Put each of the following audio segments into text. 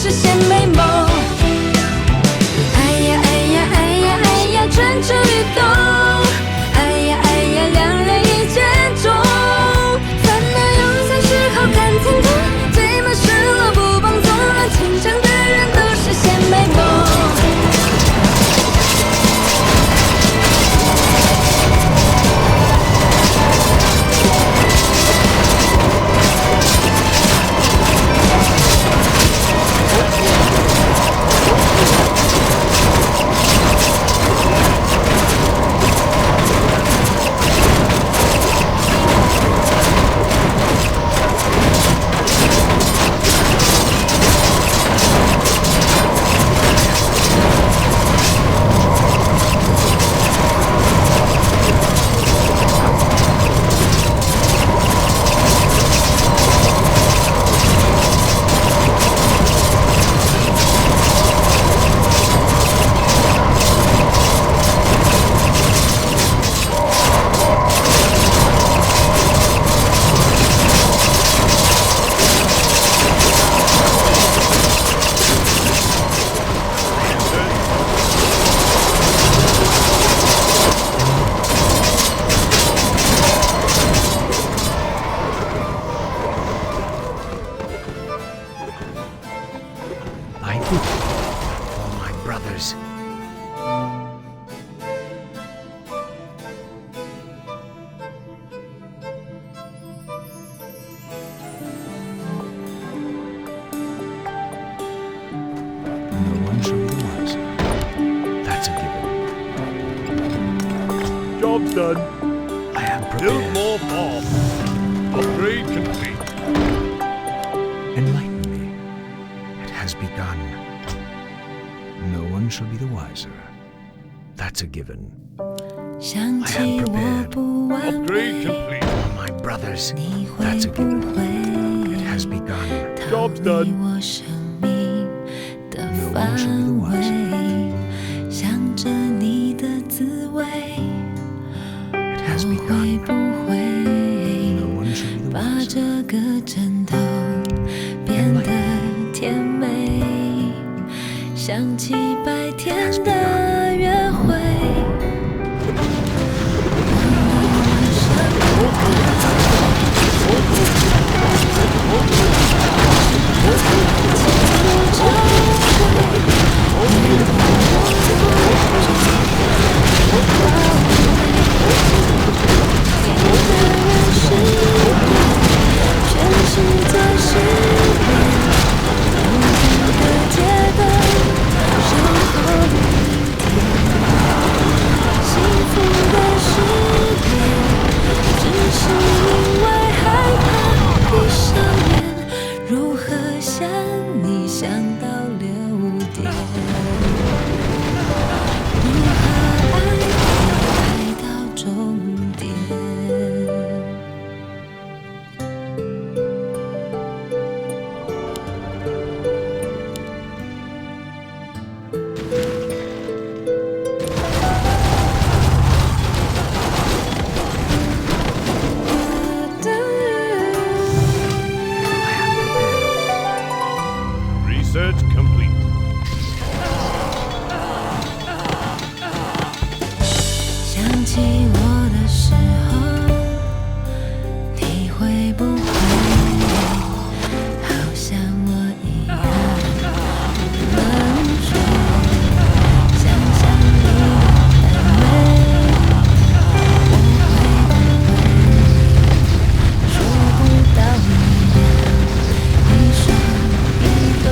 实现美梦。哎呀哎呀哎呀哎呀，蠢蠢欲动。哎呀哎呀，两人一见钟。烦恼涌上时候看天空，寂寞时候不放纵，让情场的人都实现美梦。Job's done. I am Build prepared. more farm. Upgrade complete. Enlighten me. It has begun. No one shall be the wiser. That's a given. 想起我不完 Upgrade 美， complete. For my brothers, 你会 that's a 不 given. 会 It has begun. 逃 Job's 离 done. 我生命的 No 范 one shall be the 围 wiser.？想着你的滋味， It has 我会 begun. 不会 No one shall be the 把 wiser. 这个枕头变得甜美？想起白天的约会。Research complete. 想起我的时候，你会不会好像我一样能说？想象你的暧昧，我会不会说不到你呀？一双一对？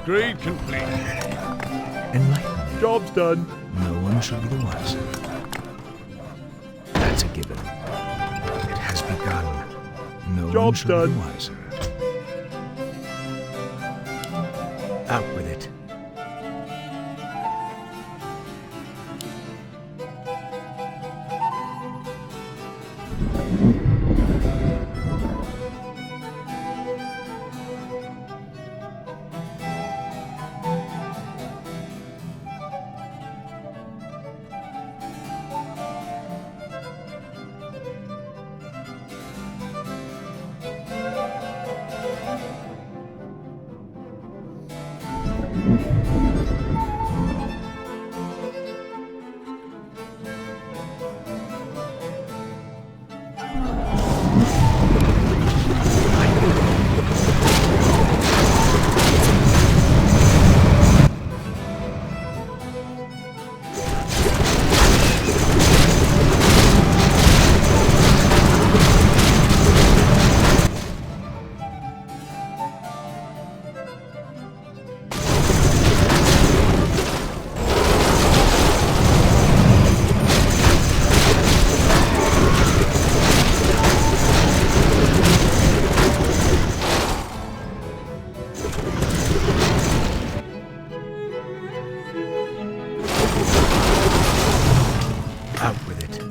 Upgrade complete. Enlightenment. Job's done. No one shall be the wiser. That's a given. It has begun. No one Job's shall be done. the wiser. Out with it. Out with it.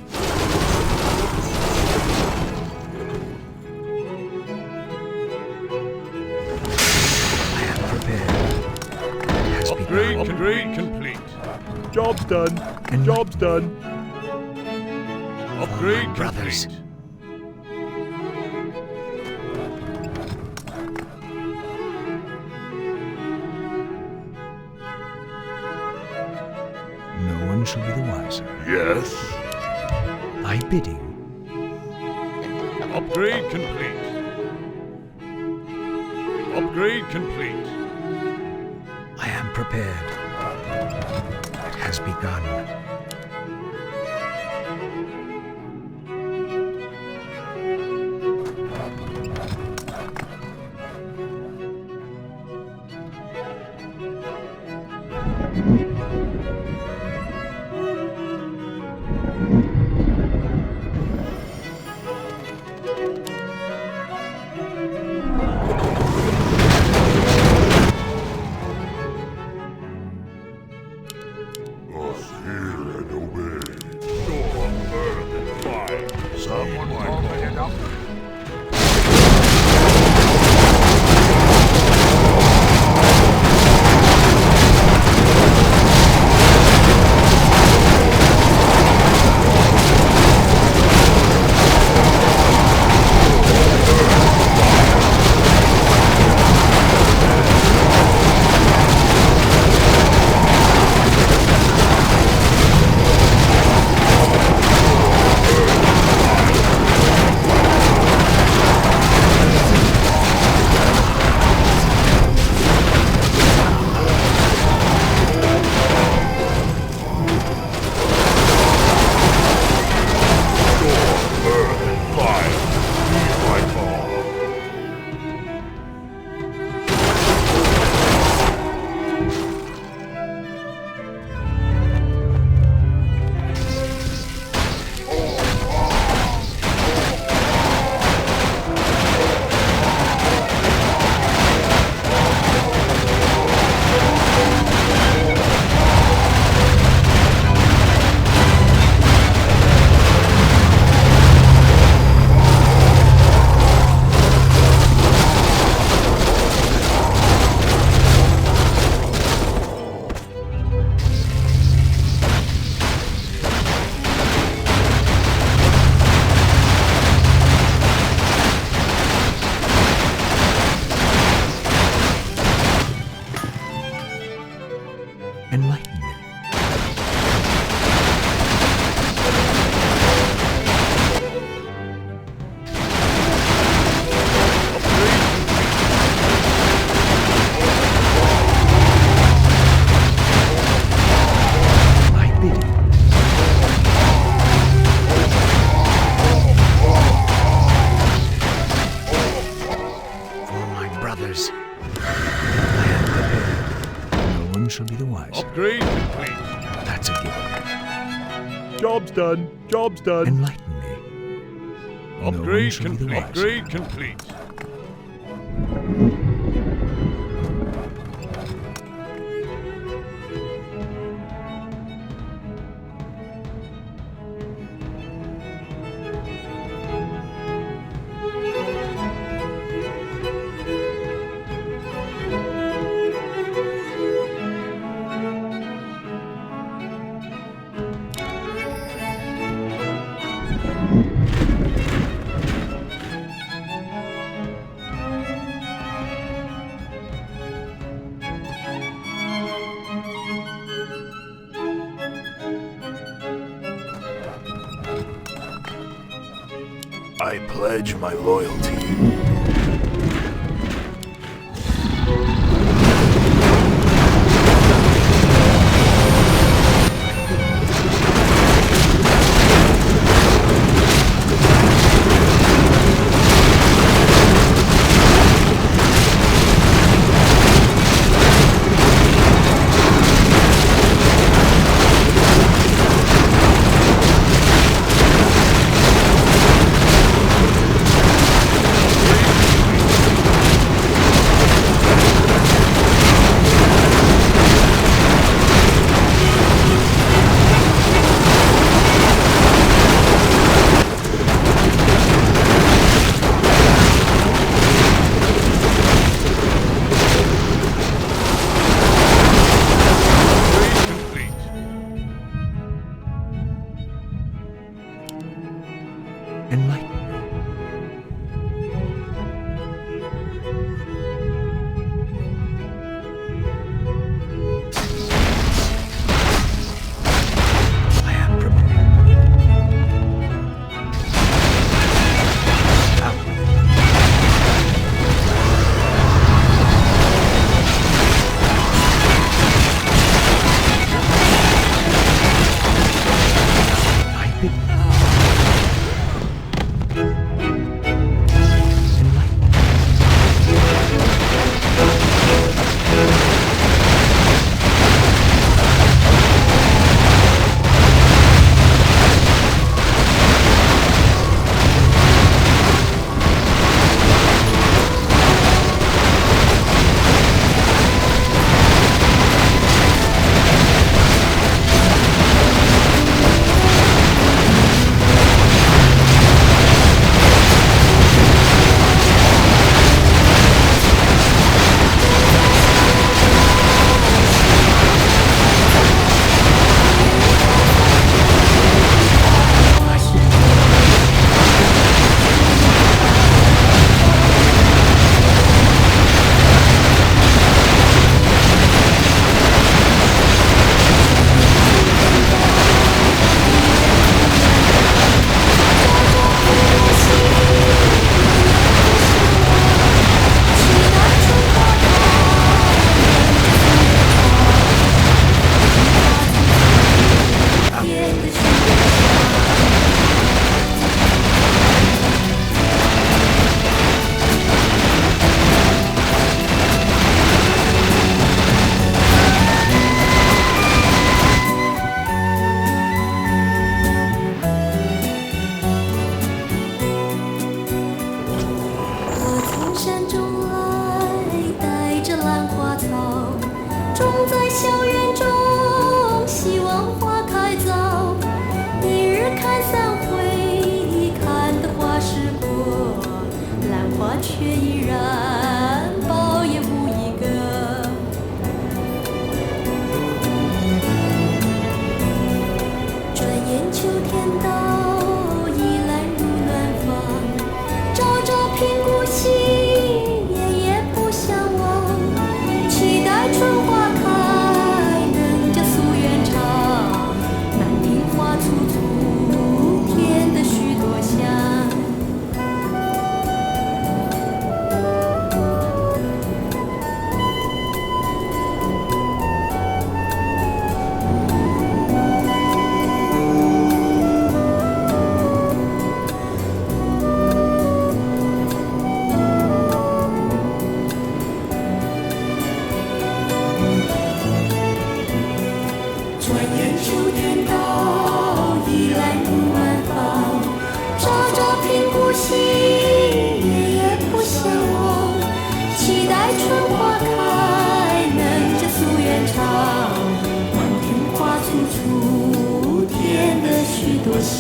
I am prepared. It has Upgrade begun. complete. Job's done. And Job's done. Upgrade brothers. complete. No one shall be the wiser. Yes. Thy bidding. Upgrade complete. Upgrade complete. I am prepared. It has begun. Hear and obey. Storm, earth, and fire. Someone confident enough. Enlightenment. Thy bidding. For my brothers, I am prepared. one shall be the wiser. Upgrade complete. That's a given. Job's done. Job's done. Enlighten me. No one Upgrade shall be the complete. wiser. Upgrade complete. I pledge my loyalty. Enlighten me. I am prepared. Outward. I bid you.我从山中来，带着兰花草，种在校园中，希望花开早。一日看三回，看得花时过，兰花却依然苞也无一个。转眼秋天到，已来入暖房。朝朝频顾惜，夜夜不相忘。期待春花开，能将夙愿偿。满庭花簇簇，添得许多香。惜，夜夜不相忘，期待春花开，能这夙愿长，望天画出楚天的许多香。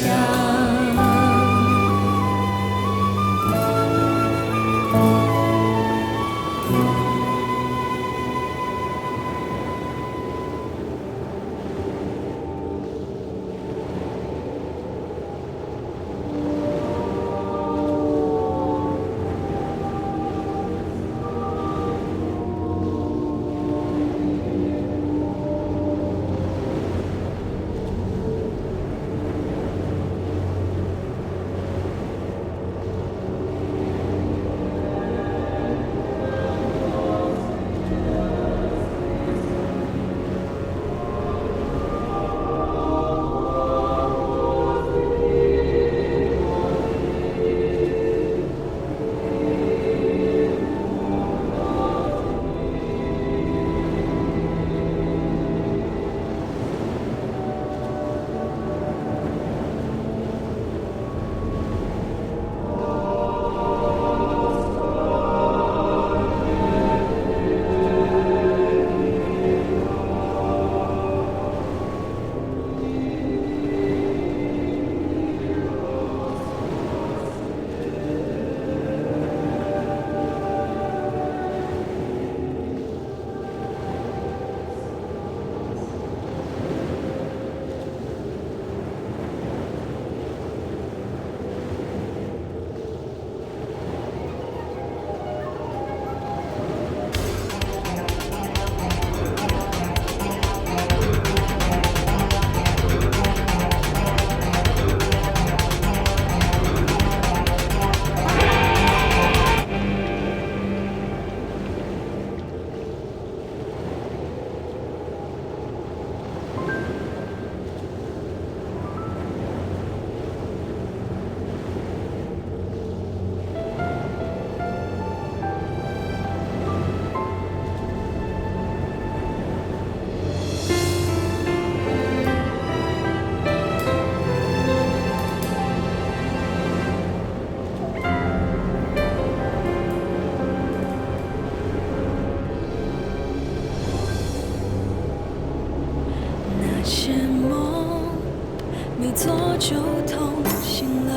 做就痛醒了，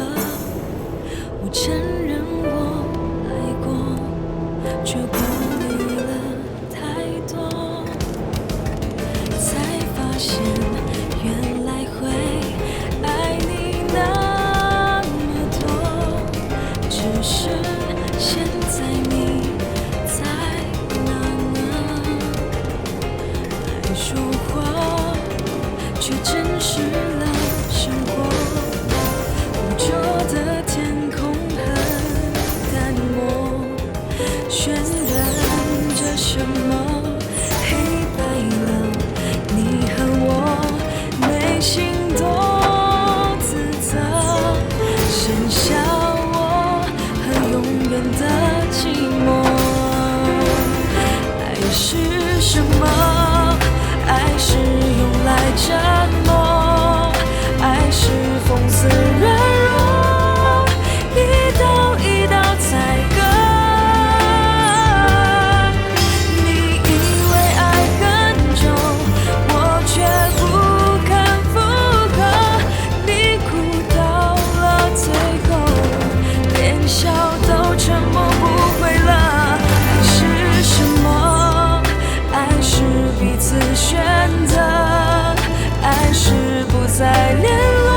我承认我爱过，却顾虑了太多，才发现原来会爱你那么多，只是现在你在哪呢？爱说话，却真实了生活，无救的天空很淡漠，渲染着什么黑白了你和我，内心多自责，剩下我和永远的寂寞。爱是什么？爱是用来折磨，爱是讽刺软弱，一刀一刀宰割。你以为爱很重，我却不肯附和。你哭到了最后，连笑都沉默不会了。爱是什么？爱是彼此选择，爱是不再联络，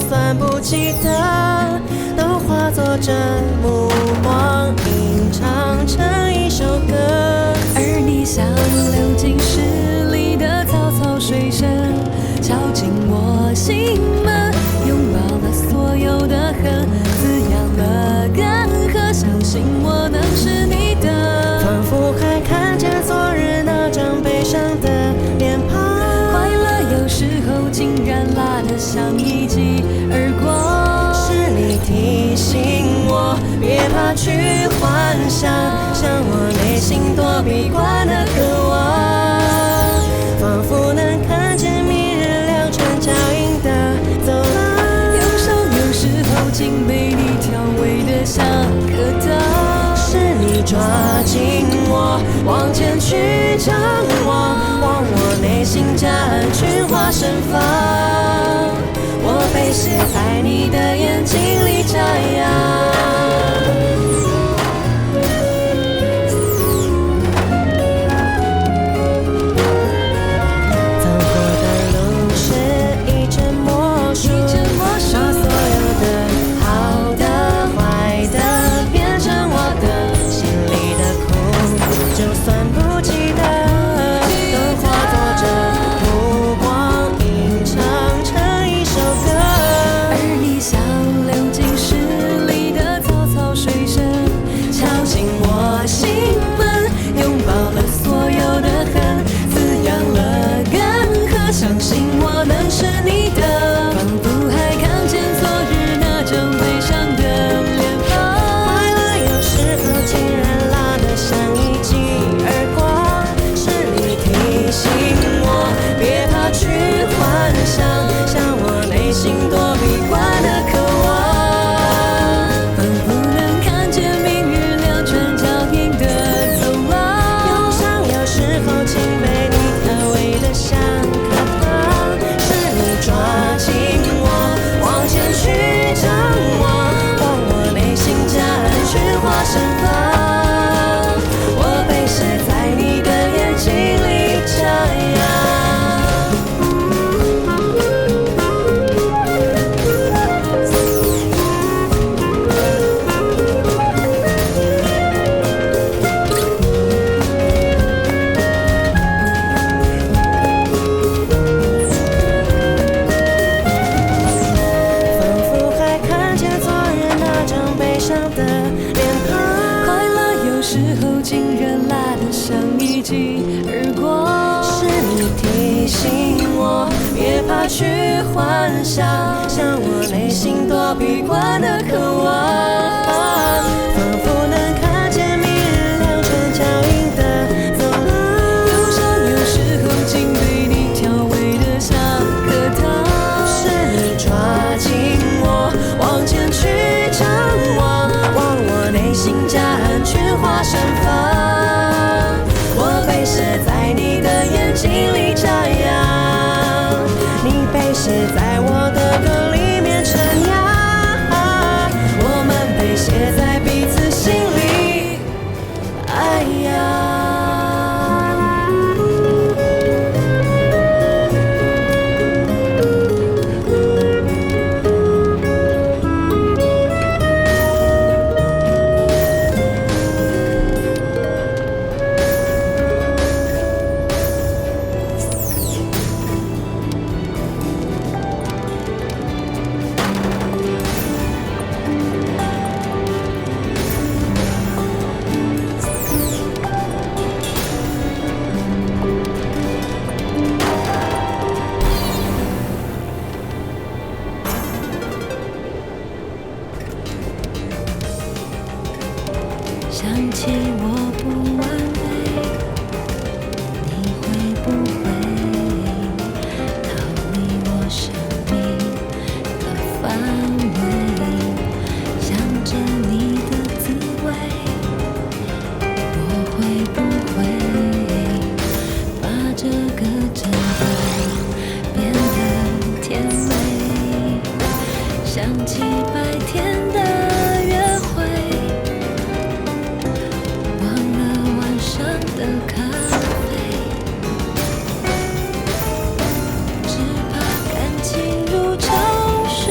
算不记得，都化作这目光，吟唱成一首歌。而你像流进诗里的草草水声，敲进我心门，拥抱了所有的恨，滋养了干涸，相信我能是你的。仿佛还看见昨日那张悲伤的脸庞，快乐有时候竟然辣得像一记耳光。是你提醒我，别怕去幻想，像我内心躲避惯的渴望，仿佛能看见明日两串脚印的走廊。忧伤有时候竟被你调味得像颗糖。是你抓紧我，往前去张望，望我内心夹岸群花盛放，我被写在你的眼睛里眨呀。走过的路是一阵魔术，把所有的好的坏的变成我的心里的苦，就算不记得，都化作这目光，吟唱成一首歌。而你像流进诗里的草草水声，敲进我心门，拥抱了所有的恨，滋养了干涸，相信我能是你的。仿佛还看见昨日那张悲伤的脸庞，快乐有时候竟然辣得像一记耳光，是你提醒我，别怕去幻想，像我内心躲避惯的渴望。仿佛能看见明日两串脚印的走廊。忧伤有时候竟被你调味得像颗糖，是你抓紧我，往前去张望，望我内心夹岸群花盛放，我被写在你的眼睛里眨呀。仿佛还看见昨日那张悲伤的脸庞，快乐有时候竟然辣得像一记耳光。是你提醒我，别怕去幻想，像我内心躲避惯的渴望，仿佛能看见明日两串脚印的走廊。忧伤有时候竟被你调味得像颗糖。是你抓紧我，往前去张望，望我内心夹岸群花盛放，我被写在你的眼睛里眨呀，你被写在我的歌里面成呀，我们被写在彼此心里，哎呀。想起我不完美，你会不会逃离我生命的范围？想着你的滋味，我会不会把这个真的变得甜美？想起白天的约会，忘了晚上的咖啡，只怕感情如潮水，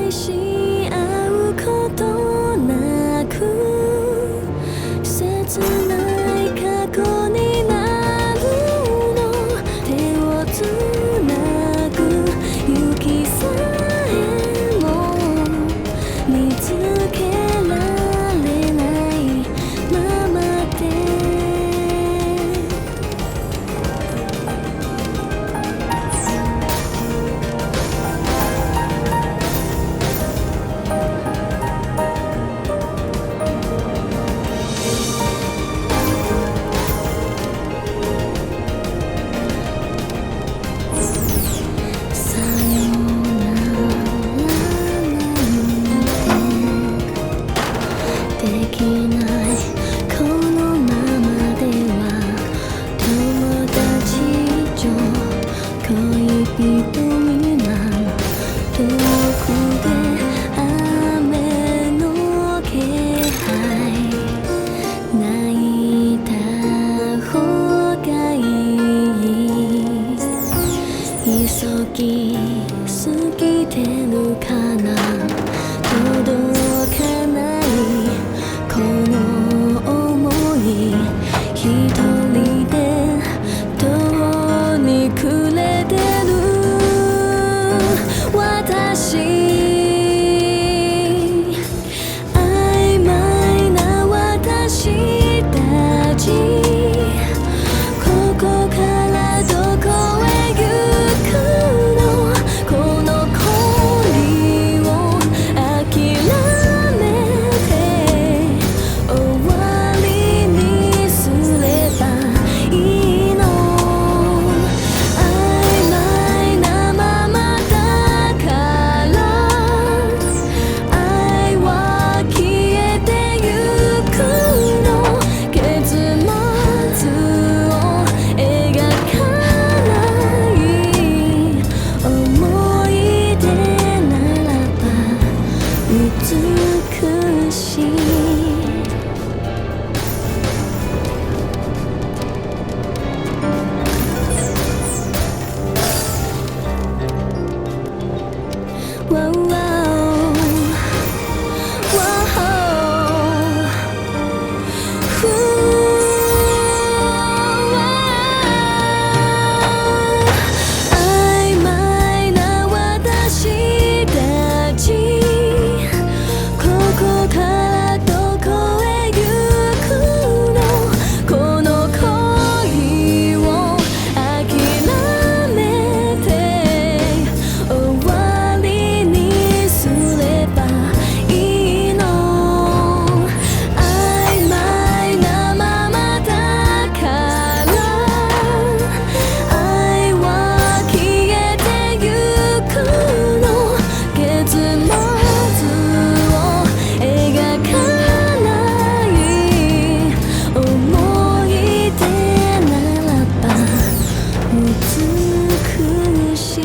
愛し合うことなく切ない過去になるの手をつなぐ行きさえも見つけられないままでさよならなんてできないこのままでは友達以上恋人未満遠くで雨の気配泣いた方がいい急ぎすぎてるかな届かないこの想い一人でどうに暮れてる私曖昧な私たちここからどこへ行くのこの恋を諦めて終わりにすればいいの曖昧なままだから愛は消えてゆくの結末を描かない思い出ならば美しいわうわうわふ曖昧な私たちここからどこへ行くのこの恋を諦めて終わりにすればいいの曖昧なままだから愛は消えてゆくの結末を描かない思い出ならば美しい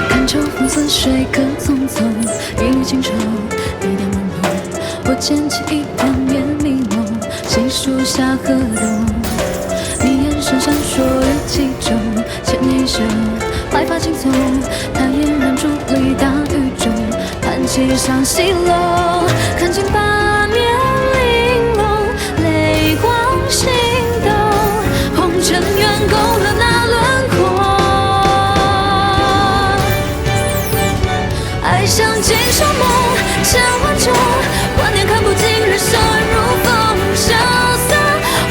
看秋风似水，客匆匆，一清愁，一点朦胧。我捡起一片面迷蒙，细数下河东。你眼神闪烁于其中，牵一袖，白发轻松，他俨然伫立大雨中，盼气上西楼，看尽八面玲珑，泪光心动，红尘远勾勒那轮廓。爱像锦绣梦，千万种，万年看不尽，人生如风，潇洒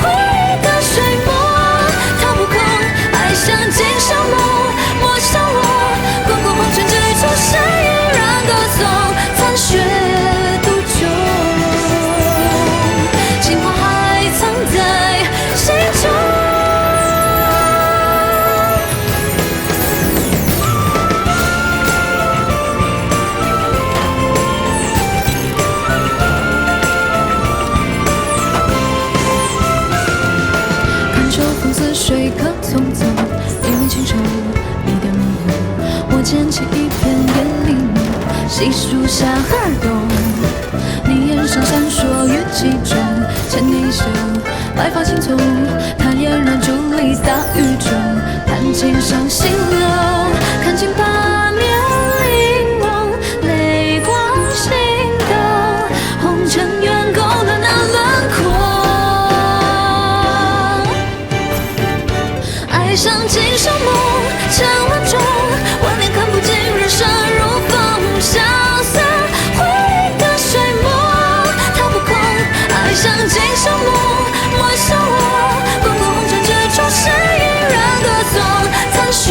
回忆的水墨，它不空。爱像锦绣梦，莫笑我，滚滚捡起一片叶林，细数下耳洞。你眼上闪烁语气中，牵你手，白发青葱。他俨然伫立大雨中，弹琴上心楼，看尽八面玲珑，泪光心动，红尘远勾勒那轮廓。爱上今生梦，千万种，万年看不尽人生如风，萧瑟回忆的水墨，踏不空。爱上今生梦，莫笑我，滚滚红尘之中，谁依然歌颂残雪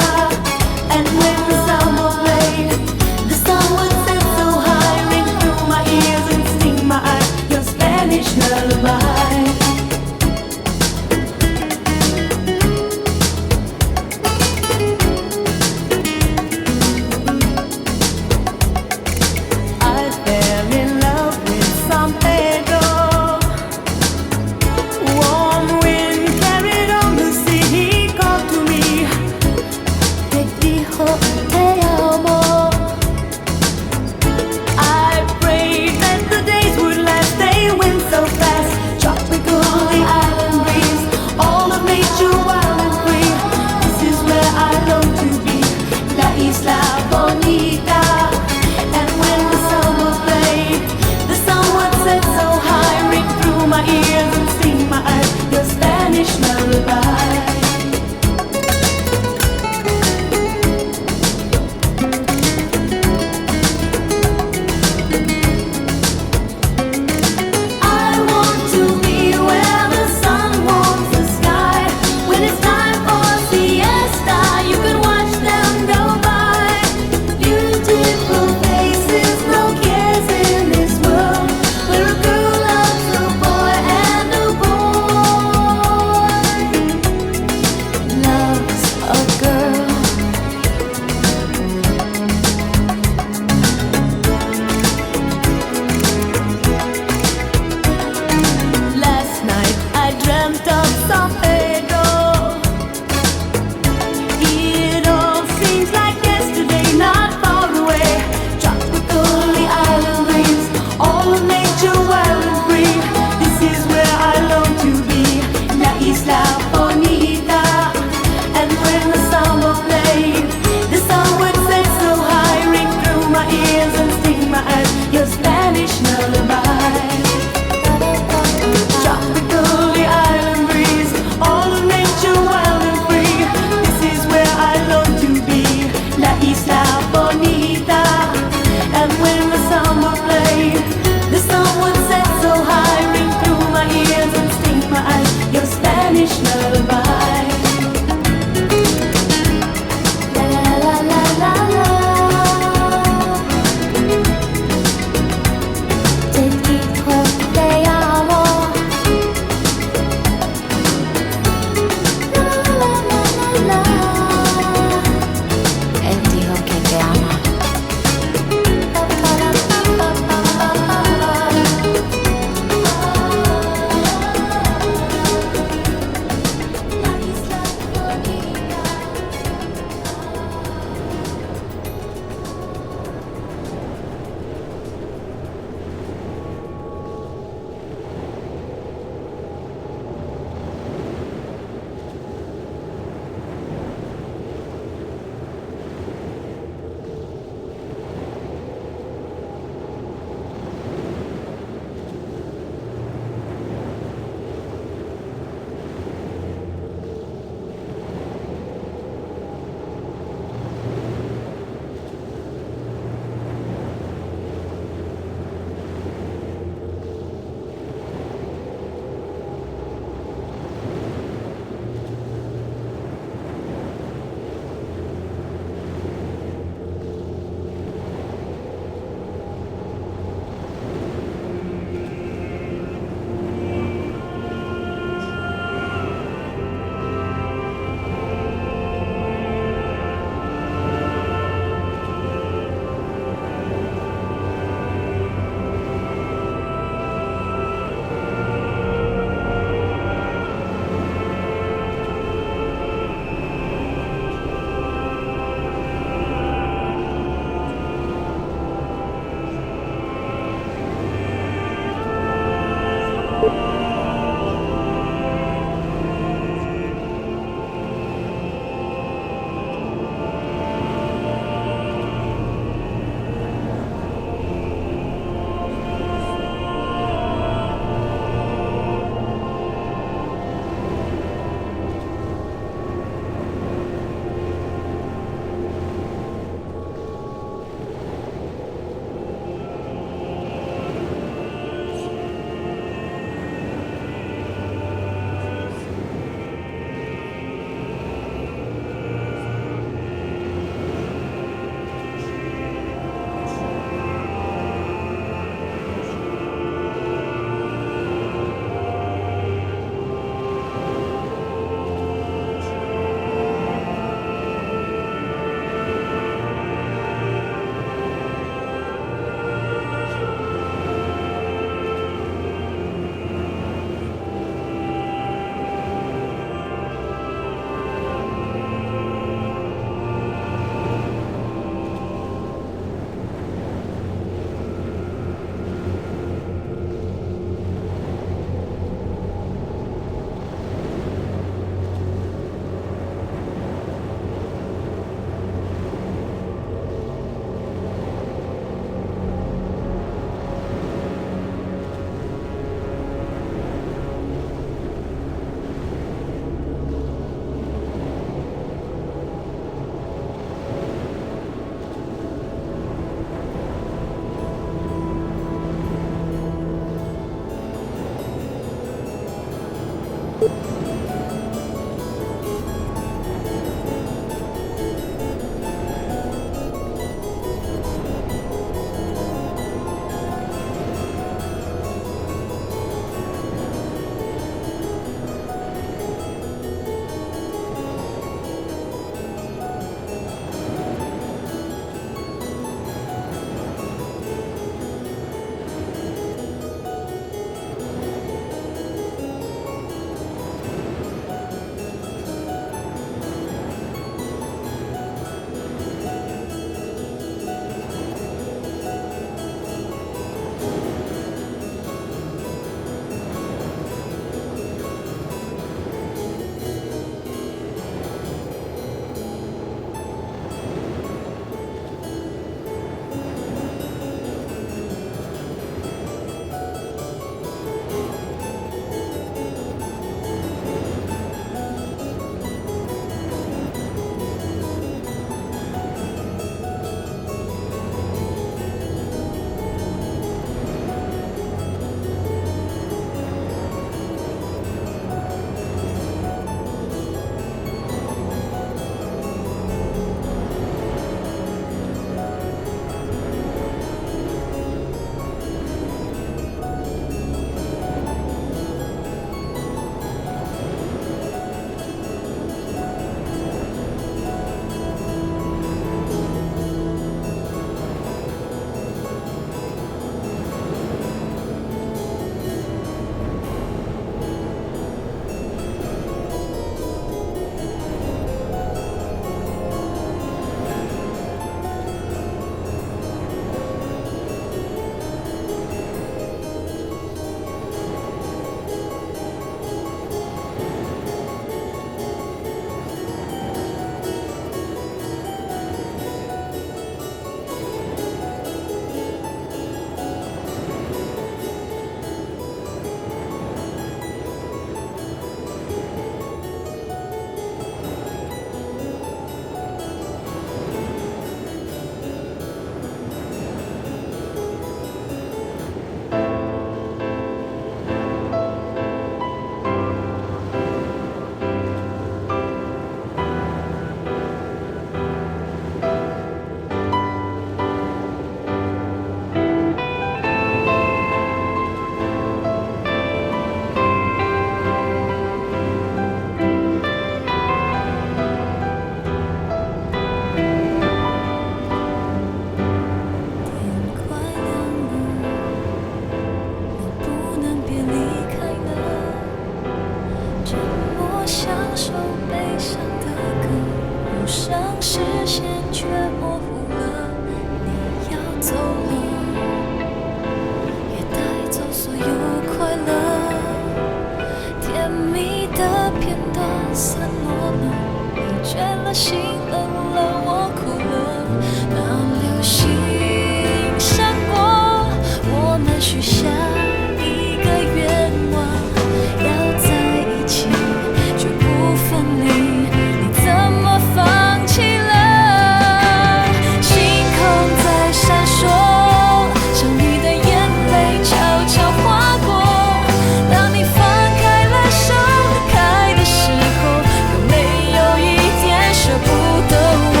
舍不得我，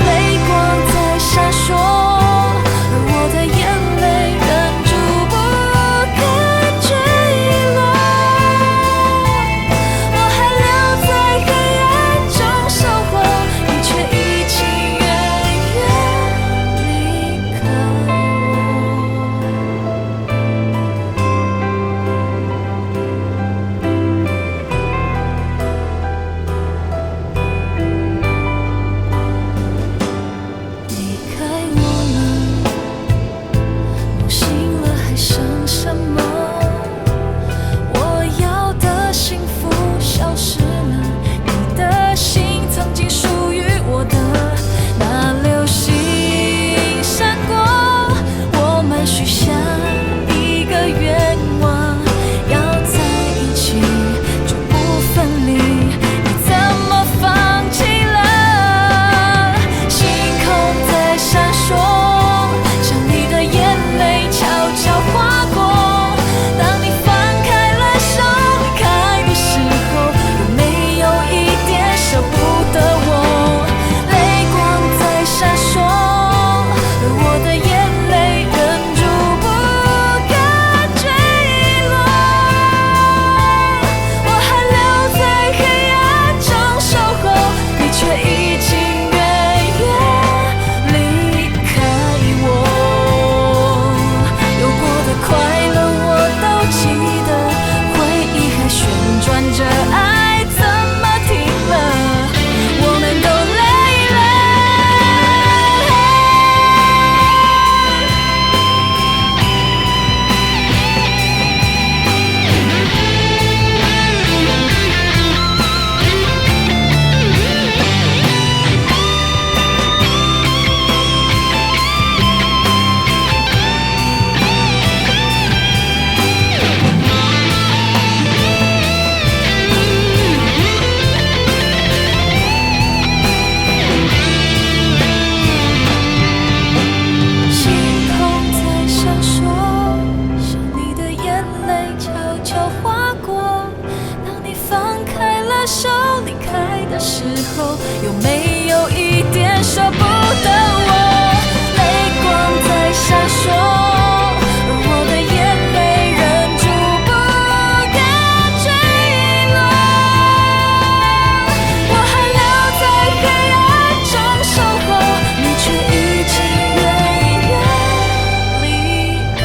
泪光在闪烁。手离开的时候，有没有一点舍不得我？泪光在闪烁，而我的眼泪忍住不敢坠落。我还留在黑暗中守候，你却已经远远离开。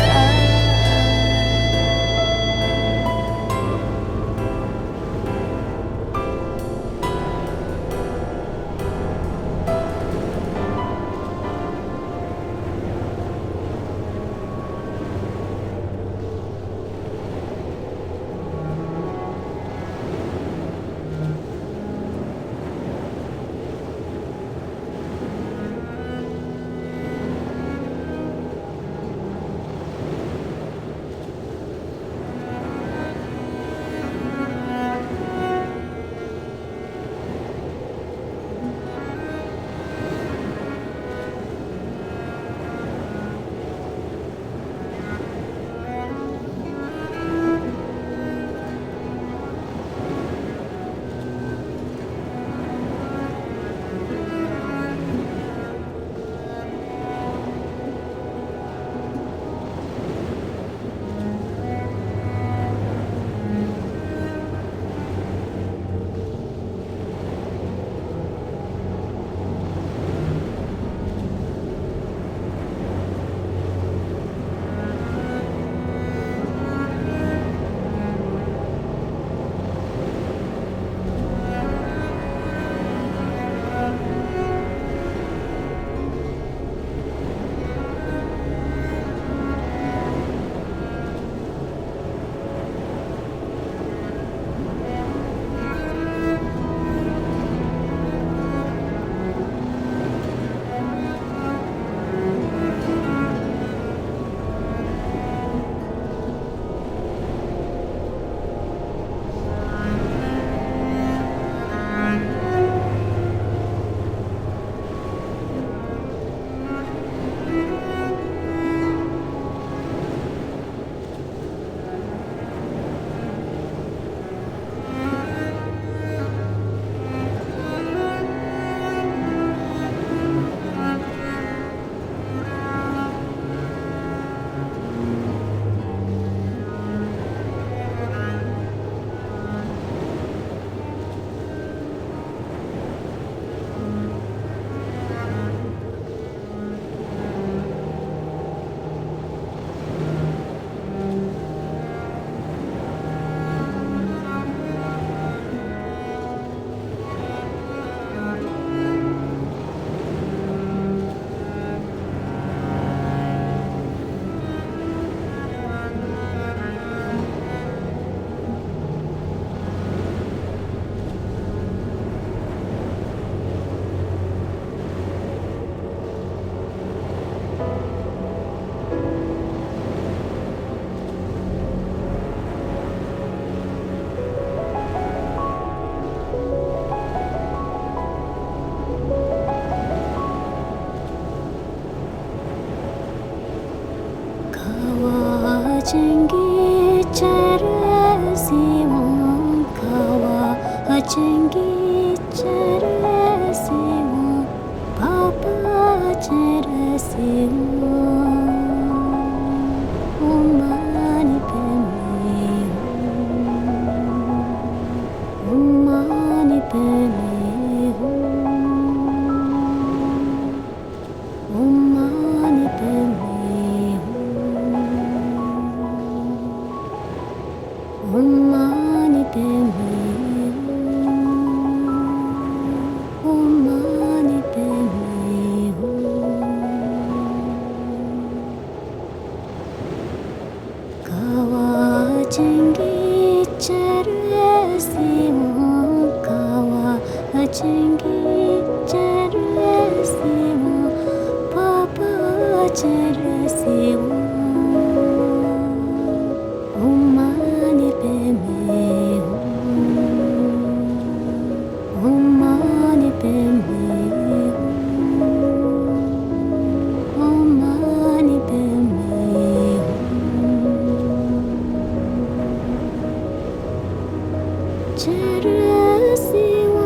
Clara. 希望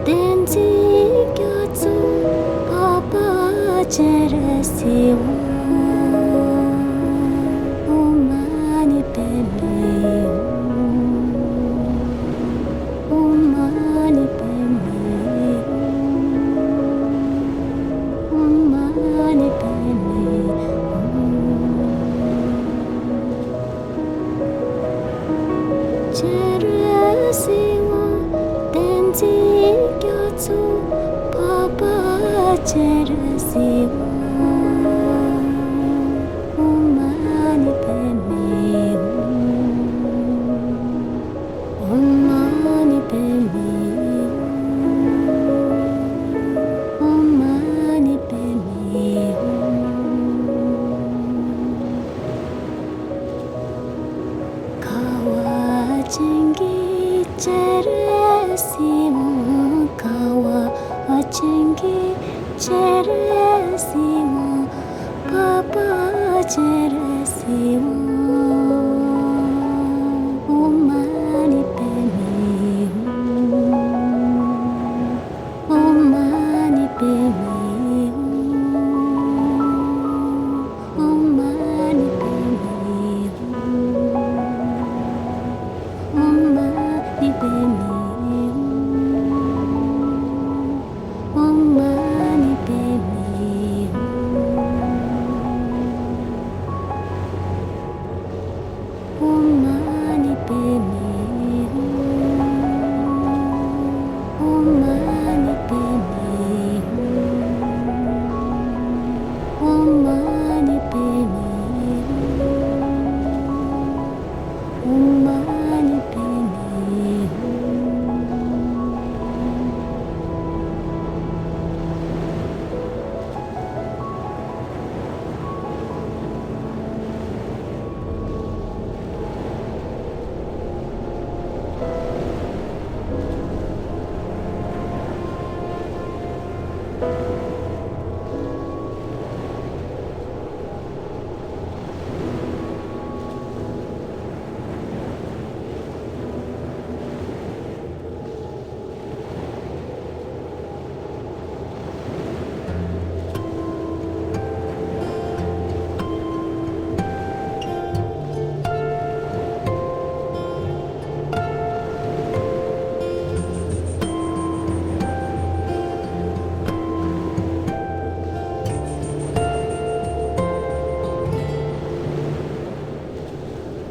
惦记叫做爸爸这个希望。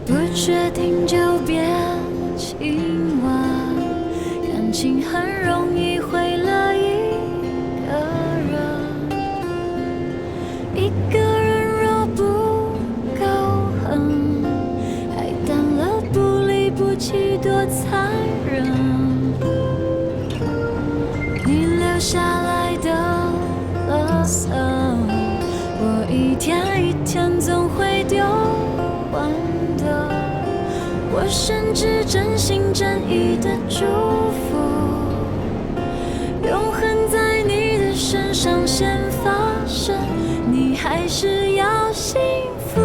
不确定就别亲吻，感情很容易毁了一个人。一个人若不够狠，爱淡了不离不弃多残忍。你留下来的垃圾，我一天一天总会丢完。我甚至真心真意的祝福，永恒在你的身上先发生，你还是要幸福。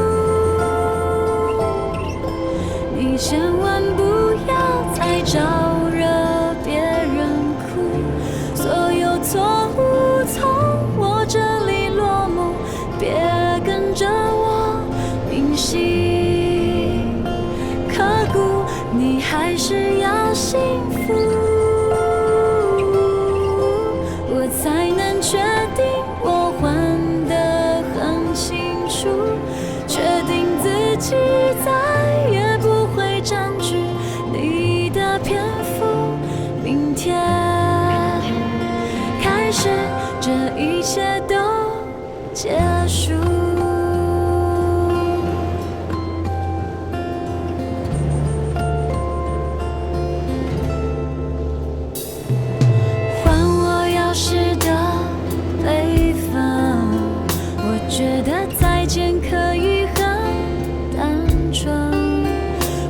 你千万不要再招惹别人哭，所有错误从我这里落幕，别跟着我铭心。你还是要幸福，我才能确定我还得很清楚，确定自己再也不会占据你的篇幅。明天开始，这一切都结束。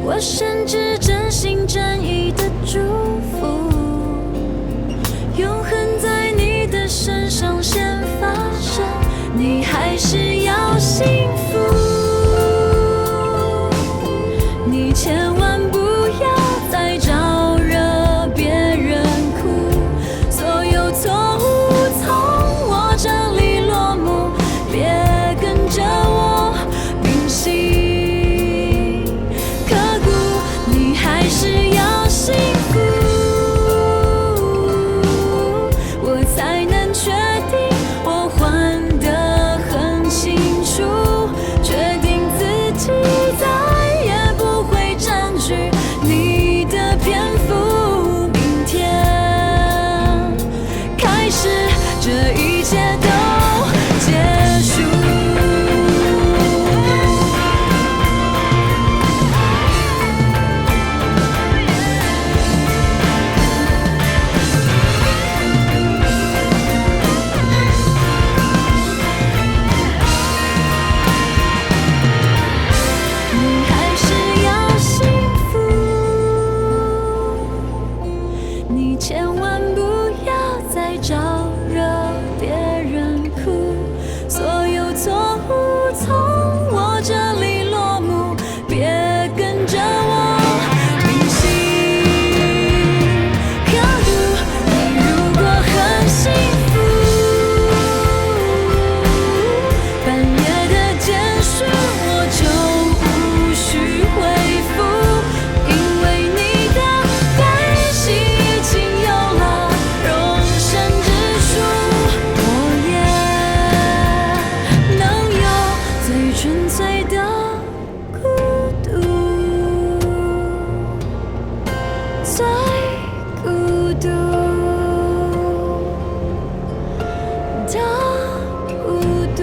我甚至真心真意的祝福，永恒在你的身上先发生，你还是要幸福。你千万不要再招惹别人你千万不要再招惹别人哭，所有错误从我这里落幕，别跟着我旅行。你如果很幸福，半夜的简讯我就无需回复，因为你的关系已经有了容身之处，我也能有最纯粹的孤独，最孤独的孤独。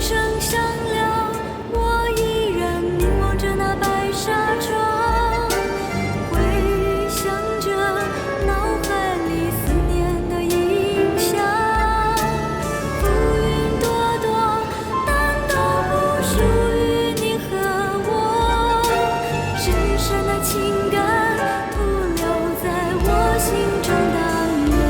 声响了，我依然凝望着那白纱窗，回想着脑海里思念的影像。浮云朵朵，但都不属于你和我。深深的情感徒留在我心中荡漾。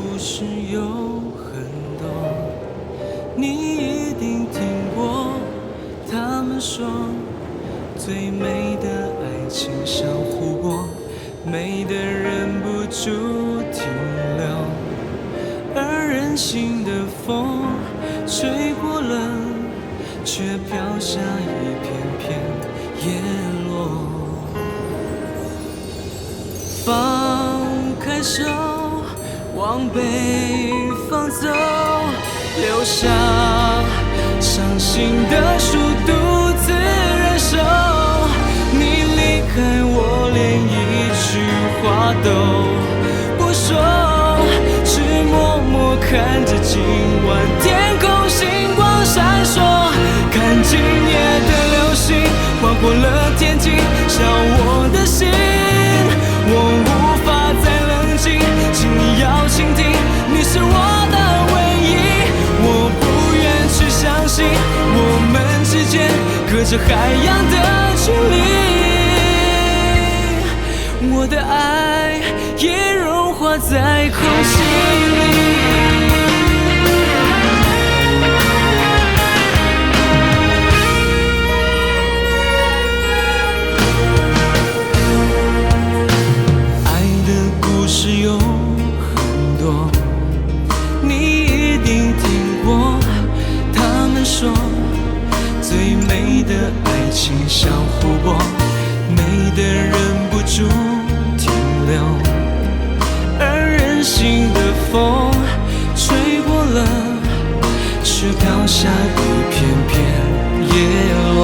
故事有很多，你一定听过。他们说，最美的爱情像湖泊，美得忍不住停留，而任性的风吹过了，却飘下一片片叶落。放开手，往北方走，留下伤心的树独自忍受。你离开我，连一句话都不说，只默默看着今晚天空星光闪烁，看今夜的流星划过了天际，笑我的心。我无法再冷静，请你要倾听，你是我的唯一。我不愿去相信，我们之间隔着海洋的距离，我的爱也融化在空气里。是有很多，你一定听过。他们说，最美的爱情像湖泊，美得忍不住停留，而任性的风吹过了，却飘下一片片叶落。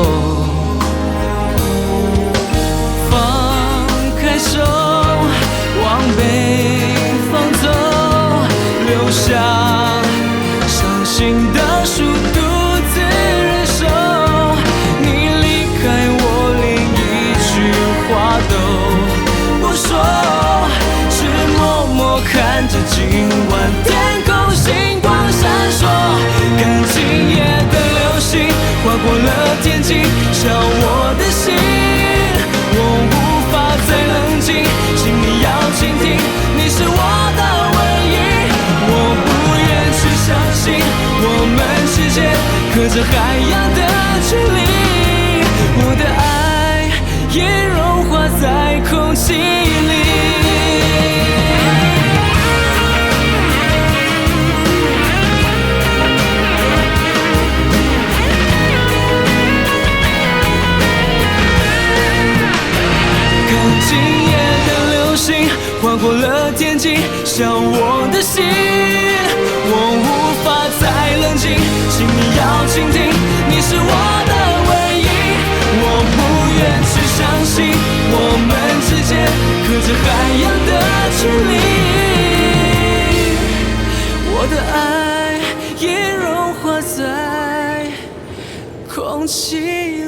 放开手，往北方走，留下伤心的树独自忍受。你离开我，连一句话都不说，只默默看着今晚天空星光闪烁，看今夜的流星划过了天际，笑我的心。我无法再冷静，请你要倾听，你是我的唯一。我不愿去相信，我们之间隔着海洋的距离，我的爱也融化在空气里。今夜的流星划过了天际，笑我的心。我无法再冷静，请你要倾听，你是我的唯一。我不愿去相信，我们之间隔着海洋的距离，我的爱也融化在空气里。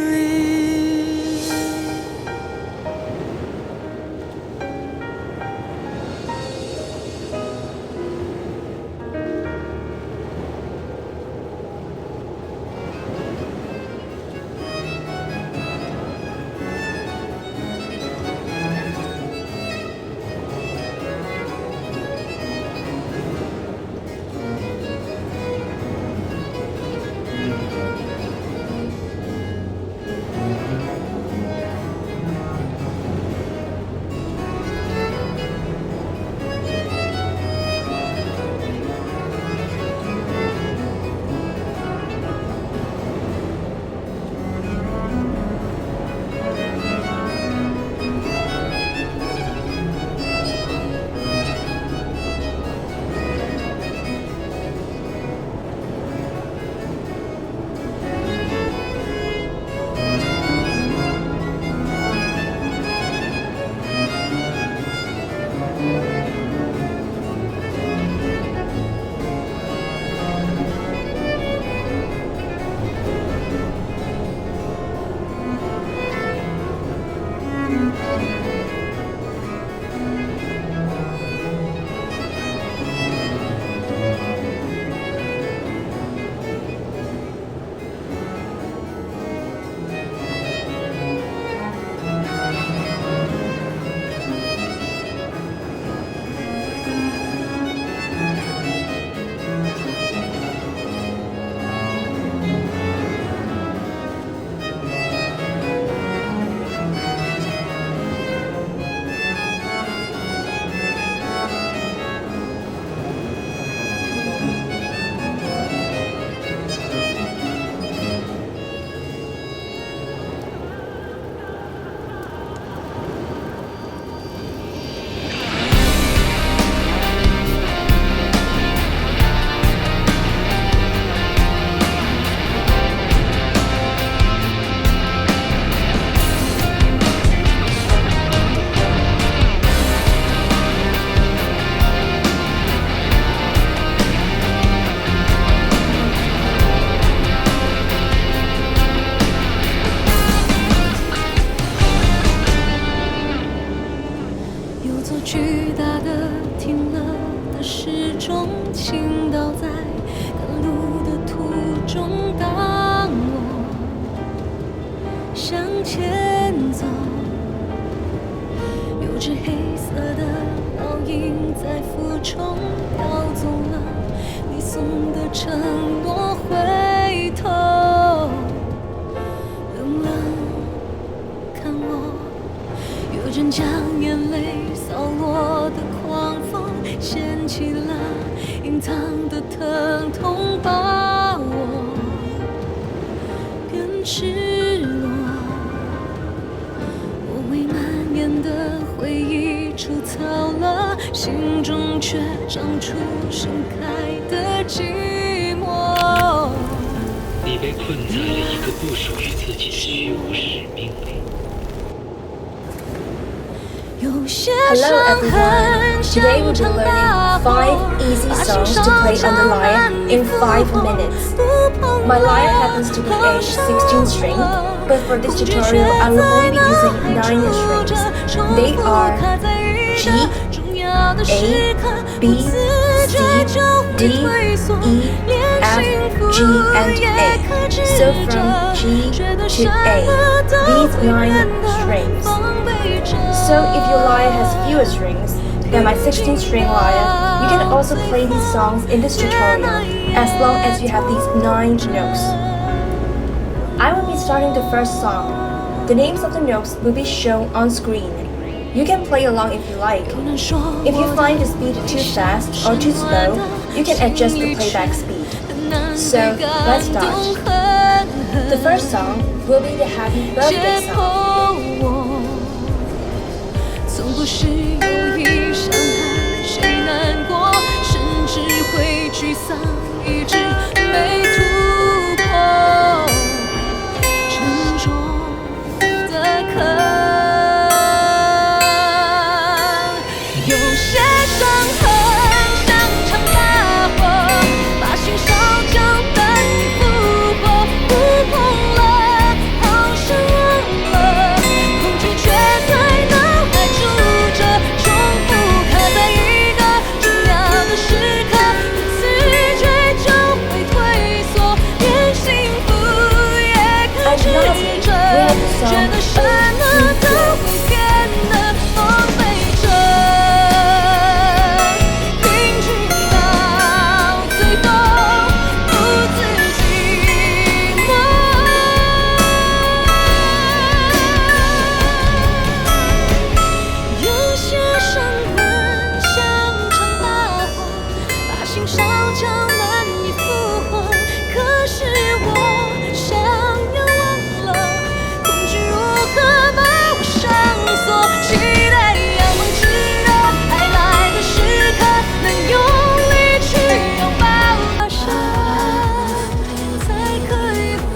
座巨大的停了的时钟，倾倒在赶路的途中。当我向前走，有只黑色的倒影在俯冲，飘走了你送的承诺。回头冷冷看我，有阵将眼泪扫落的狂风，掀起了隐藏的疼痛，把我变赤裸。我为蔓延的回忆除草了，心中却长出盛开的寂寞。你被困在了一个不属于自己的虚无使命里。Hello everyone, today we'll be learning 5 easy songs to play on the lyre in 5 minutes. My lyre happens to be a 16 string, but for this tutorial I will only be using 9 strings. They are G, A, B, C, D, E, F, G and A. So from G to A, these 9 strings. So if your lyre has fewer strings than my 16-string lyre, you can also play these songs in this tutorial as long as you have these 9 notes. I will be starting the first song. The names of the notes will be shown on screen. You can play along if you like. If you find the speed too fast or too slow, you can adjust the playback speed. So let's start. The first song will be the Happy Birthday song. 从不是有意伤害谁难过，甚至会沮丧，一直没突破沉重的坑。有些伤痕像场大火，把心烧焦，难以复活。不碰了，好像忘了，恐惧却在脑海住着，重复卡在一个重要的时刻，不自觉就会退缩，连幸福也克制着，觉得什么都会变得荒废着，平均到最后不自寂寞。有些伤痕像场大火，把心烧焦，难以复活。可是我想要忘了，恐惧如何把我上锁？期待要忘记的爱来的时刻，能用力去拥抱它，才可以活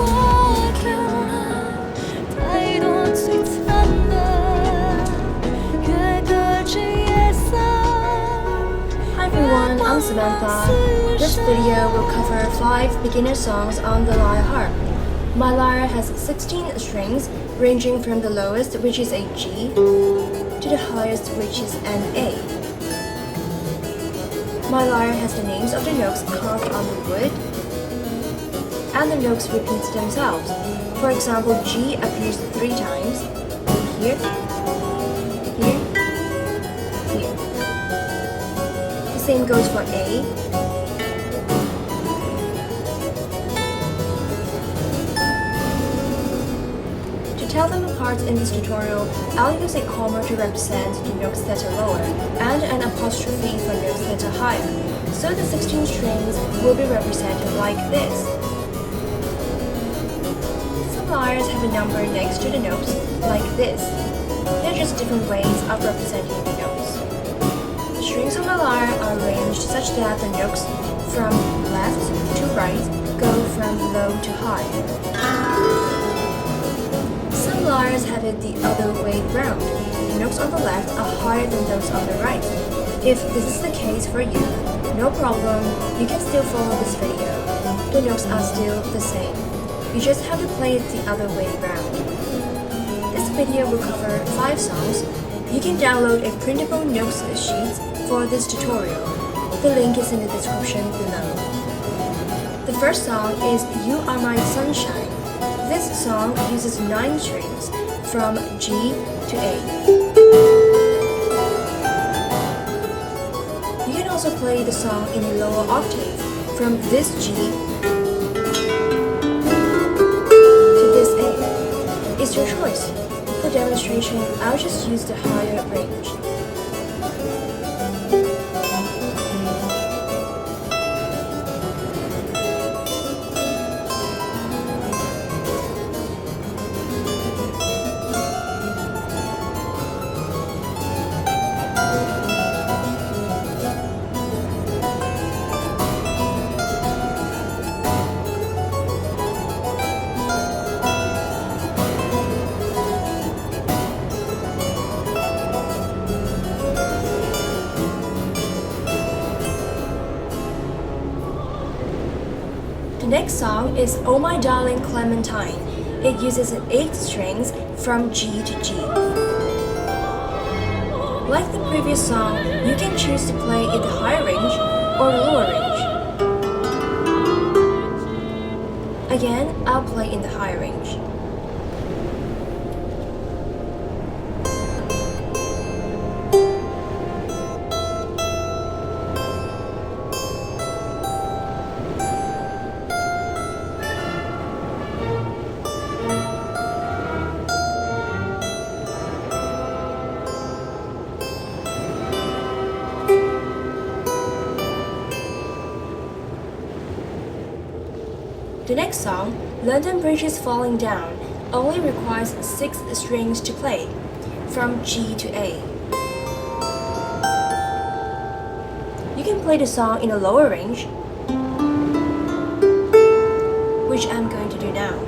着。太多璀璨的，越隔着夜色。Hi everyone, I'm Samantha. This video will cover 5 beginner songs on the lyre harp. My lyre has 16 strings, ranging from the lowest, which is a G, to the highest, which is an A. My lyre has the names of the notes carved on the wood, and the notes repeat themselves. For example, G appears 3 times, here, here, here. The same goes for A, to tell them apart in this tutorial, I'll use a comma to represent the notes that are lower, and an apostrophe for notes that are higher. So the 16 strings will be represented like this. Some lyres have a number next to the notes, like this. They're just different ways of representing the notes. The strings on my lyre are arranged such that the notes from left to right go from low to high. Some lyres have it the other way round. The notes on the left are higher than those on the right. If this is the case for you, no problem, you can still follow this video. The notes are still the same. You just have to play it the other way round. This video will cover 5 songs, You can download a printable notes sheet for this tutorial. The link is in the description below. The first song is You Are My Sunshine. This song uses 9 strings from G to A. You can also play the song in a lower octave from this G to this A. It's your choice. For demonstration, I'll just use the higher range. The next song is Oh My Darling Clementine. It uses 8 strings from G to G. Like the previous song, you can choose to play in the higher range or the lower range. Again, I'll play in the higher range. The next song, London Bridge is Falling Down, only requires 6 strings to play, from G to A. You can play the song in a lower range, which I'm going to do now.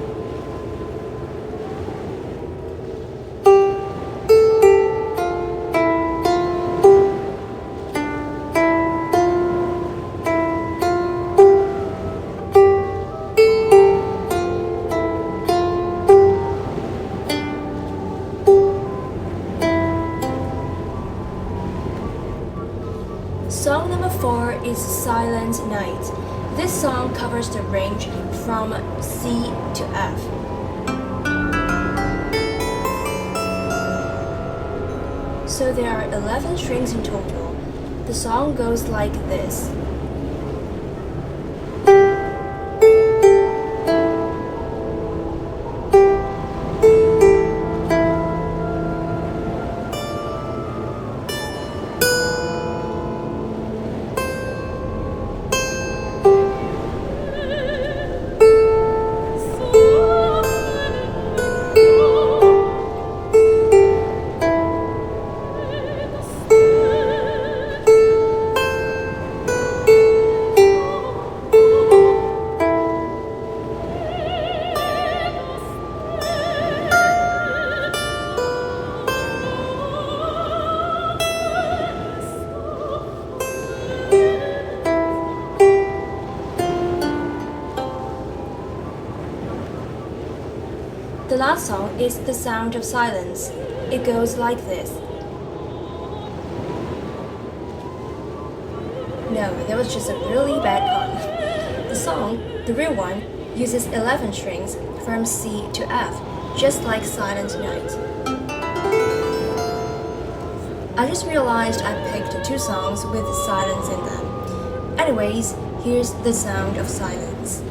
Song number 4 is Silent Night. This song covers the range from C to F. So there are 11 strings in total. The song goes like this. The last song is The Sound of Silence. It goes like this. No, that was just a really bad pun. The song, the real one, uses 11 strings from C to F, just like Silent Night. I just realized I picked 2 songs with silence in them. Anyways, here's The Sound of Silence.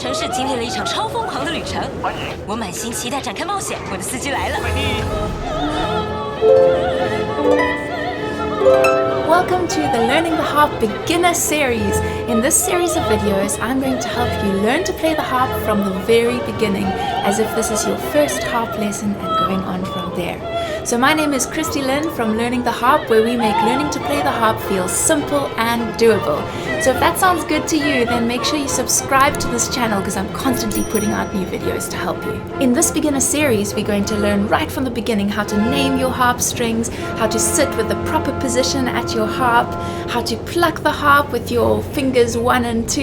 城市经历了一场超疯狂的旅程。欢迎，我满心期待展开冒险。我的司机来了。快递。Welcome to the Learning the Harp Beginner Series. In this series of videos, I'm going to help you learn to play the harp from the very beginning, as if this is your first harp lesson and going on from there. So my name is Christy Lynn from Learning the Harp, where we make learning to play the harp feel simple and doable. So if that sounds good to you, then make sure you subscribe to this channel because I'm constantly putting out new videos to help you. In this beginner series, we're going to learn right from the beginning how to name your harp strings, how to sit with the proper position at your harp, how to pluck the harp with your fingers 1 and 2,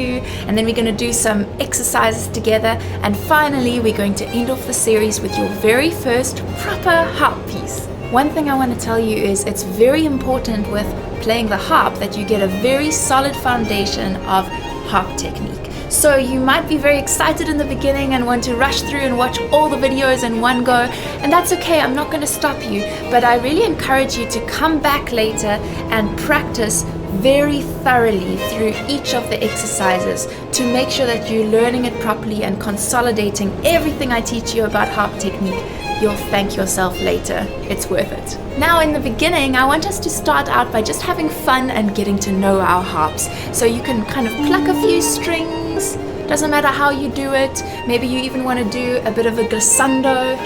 and then we're going to do some exercises together, and finally we're going to end off the series with your very first proper harp piece. One thing I want to tell you is it's very important with playing the harp that you get a very solid foundation of harp technique. So you might be very excited in the beginning and want to rush through and watch all the videos in one go, and that's okay, I'm not going to stop you, but I really encourage you to come back later and practice very thoroughly through each of the exercises to make sure that you're learning it properly and consolidating everything I teach you about harp technique. You'll thank yourself later. It's worth it. Now in the beginning, I want us to start out by just having fun and getting to know our harps. So you can kind of pluck a few strings. Doesn't matter how you do it. Maybe you even want to do a bit of a glissando.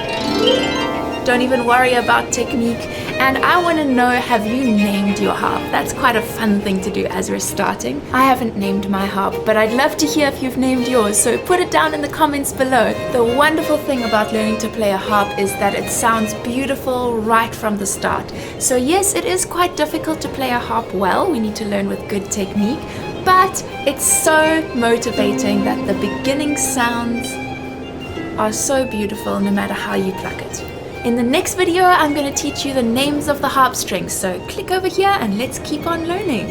Don't even worry about technique. And I want to know, have you named your harp? That's quite a fun thing to do as we're starting. I haven't named my harp, but I'd love to hear if you've named yours, so put it down in the comments below. The wonderful thing about learning to play a harp is that it sounds beautiful right from the start. So yes, it is quite difficult to play a harp well. We need to learn with good technique, but it's so motivating that the beginning sounds are so beautiful no matter how you pluck it. In the next video, I'm going to teach you the names of the harp strings, so click over here and let's keep on learning.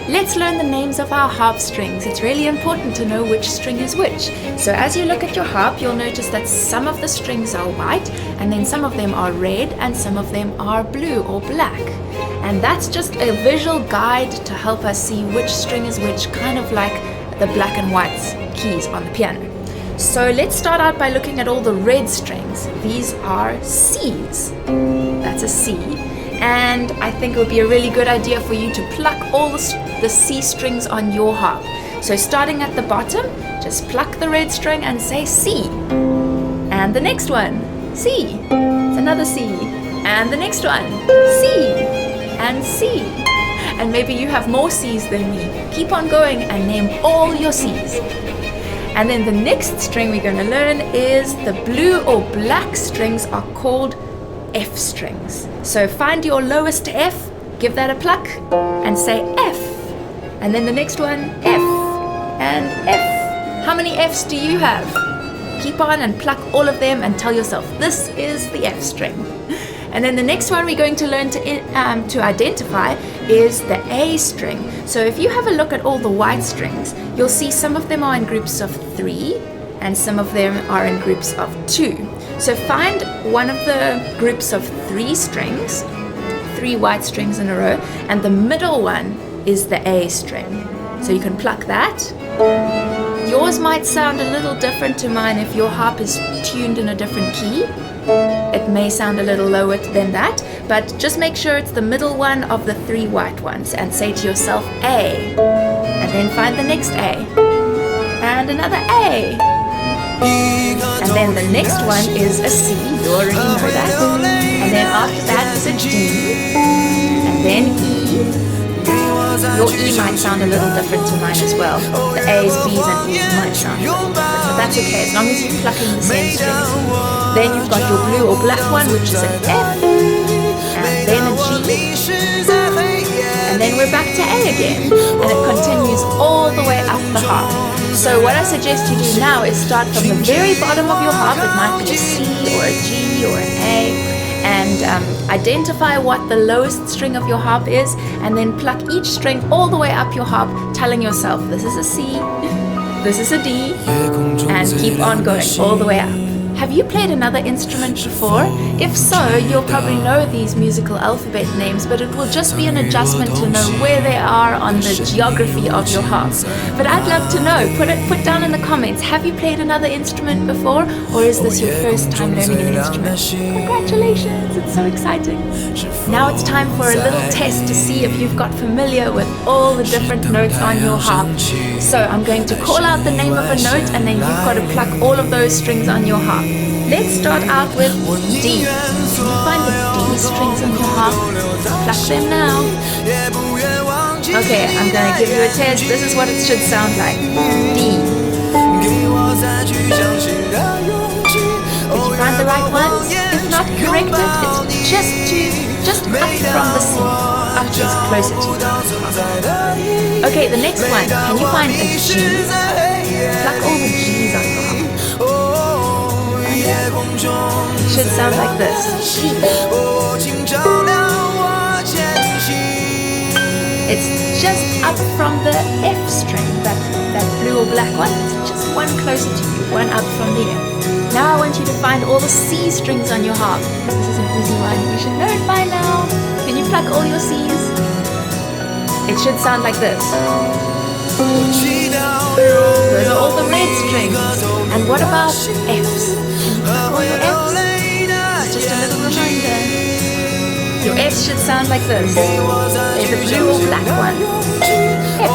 Let's learn the names of our harp strings. It's really important to know which string is which. So as you look at your harp, you'll notice that some of the strings are white, and then some of them are red, and some of them are blue or black. And that's just a visual guide to help us see which string is which, kind of like the black and white keys on the piano. So let's start out by looking at all the red strings. These are C's. That's a C. And I think it would be a really good idea for you to pluck all the C strings on your harp. So starting at the bottom, just pluck the red string and say C. And the next one, C. It's another C. And the next one, C. And C. And maybe you have more C's than me. Keep on going and name all your C's. And then the next string we're going to learn is the blue or black strings are called F strings. So find your lowest F, give that a pluck, and say F. And then the next one, F and F. How many Fs do you have? Keep on and pluck all of them and tell yourself, this is the F string. And then the next one we're going to learn to identify is the A string. So if you have a look at all the white strings, you'll see some of them are in groups of 3 and some of them are in groups of 2. So find one of the groups of 3 strings, 3 white strings in a row, and the middle one is the A string. So you can pluck that. Yours might sound a little different to mine if your harp is tuned in a different key. It may sound a little lower than that, but just make sure it's the middle one of the 3 white ones and say to yourself A. And then find the next A. And another A. And then the next one is a C, you already know that. And then after that is a D. And then E. Your E might sound a little different to mine as well. The A's, B's and E's might sound a little different, but that's okay as long as you're plucking the same strings. Then you've got your blue or black one, which is an F, and then a G, and then we're back to A again, and it continues all the way up the harp. So what I suggest you do now is start from the very bottom of your harp. It might be a C or a G or an A, and identify what the lowest string of your harp is, and then pluck each string all the way up your harp, telling yourself this is a C, this is a D, and keep on going all the way up. Have you played another instrument before? If so, you'll probably know these musical alphabet names, but it will just be an adjustment to know where they are on the geography of your harp. But I'd love to know. Put down in the comments, have you played another instrument before, or is this your first time learning an instrument? Congratulations, it's so exciting. Now it's time for a little test to see if you've got familiar with all the different notes on your harp. So I'm going to call out the name of a note, and then you've got to pluck all of those strings on your harp. Let's start out with D. Can you find the D strings on your harp? Pluck them now. Okay, I'm going to give you a test. This is what it should sound like. D. Did you find the right ones? If not, correct it. It's just up from the C. Up is closer to you. Okay, the next one. Can you find a G? Pluck all the G's on your harp. It should sound like this. G. It's just up from the F string, that blue or black one. It's just one closer to you, one up from the F. Now I want you to find all the C strings on your harp. This is an easy one. You should know it by now. Can you pluck all your C's? It should sound like this. Those are all the red strings. And what about F's? Can you pluck all your F's? It's just a little reminder. Your F's should sound like this. They're the blue or black one. F.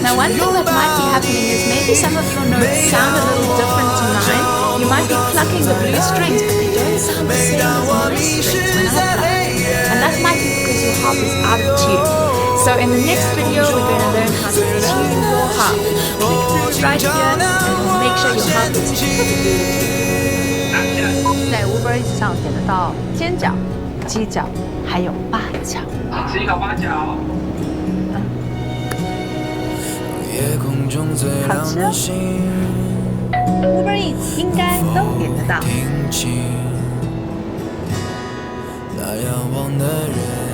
Now one thing that might be happening is maybe some of your notes sound a little different to mine. You might be plucking the blue strings, but they don't sound the same as my strings when I pluck. And that might be because your harp is out of tune. So in the next video, we're going to learn how to tune your harp. Click through right here, and we'll make sure your harp is perfectly tuned. 在 Uber Eats 上点得到尖角、鸡脚，还有八角。吃一口八角。好吃哦。Uber Eats 应该都点得到。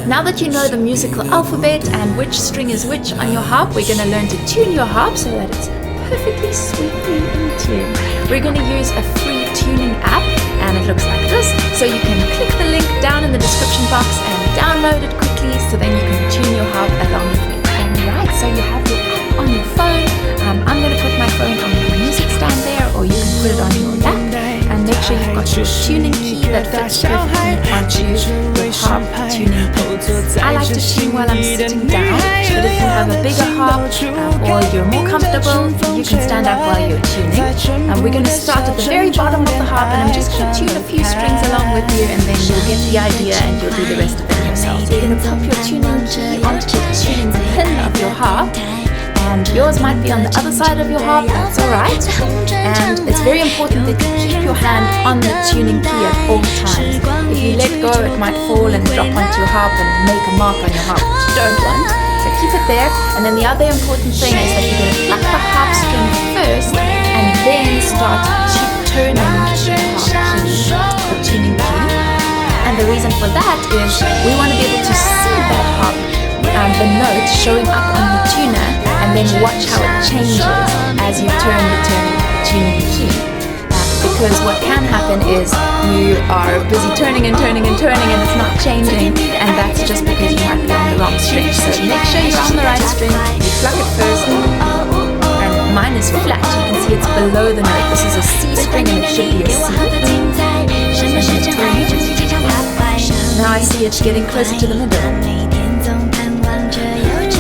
Now that you know the musical alphabet and which string is which on your harp, we're going to learn to tune your harp so that it's perfectly sweetly in tune. We're going to use a free tuning app, and it looks like this. So you can click the link down in the description box and download it quickly, so then you can tune your harp along with me. Alright, so you have your app on your phone. I'm going to put my phone on the music stand there, or you can put it on your lap. And make sure you've got your tuning key that fits perfectly onto your harp tuning pins. I like to tune while I'm sitting down, but if you have a bigger harp or you're more comfortable, you can stand up while you're tuning. We're going to start at the very bottom of the harp, and I'm just going to tune a few strings along with you, and then you'll get the idea and you'll do the rest of it yourself. So you're going to pop your tuning key onto the tuning pin of your harp. And yours might be on the other side of your harp, that's alright. And it's very important that you keep your hand on the tuning key at all times. If you let go, it might fall and drop onto your harp and make a mark on your harp, which you don't want. So keep it there. And then the other important thing is that you're going to pluck the harp string first, and then start turning the harp to the tuning key. And the reason for that is we want to be able to see that harp, the note showing up on the tuner, and then watch how it changes as you turn the tuning key. Because what can happen is you are busy turning and turning and turning, and it's not changing, and that's just because you might be on the wrong string. So make sure you're on the right string, you pluck it first, and mine is flat. You can see it's below the note. This is a C string, and it should be a C. Now I see it's getting closer to the middle.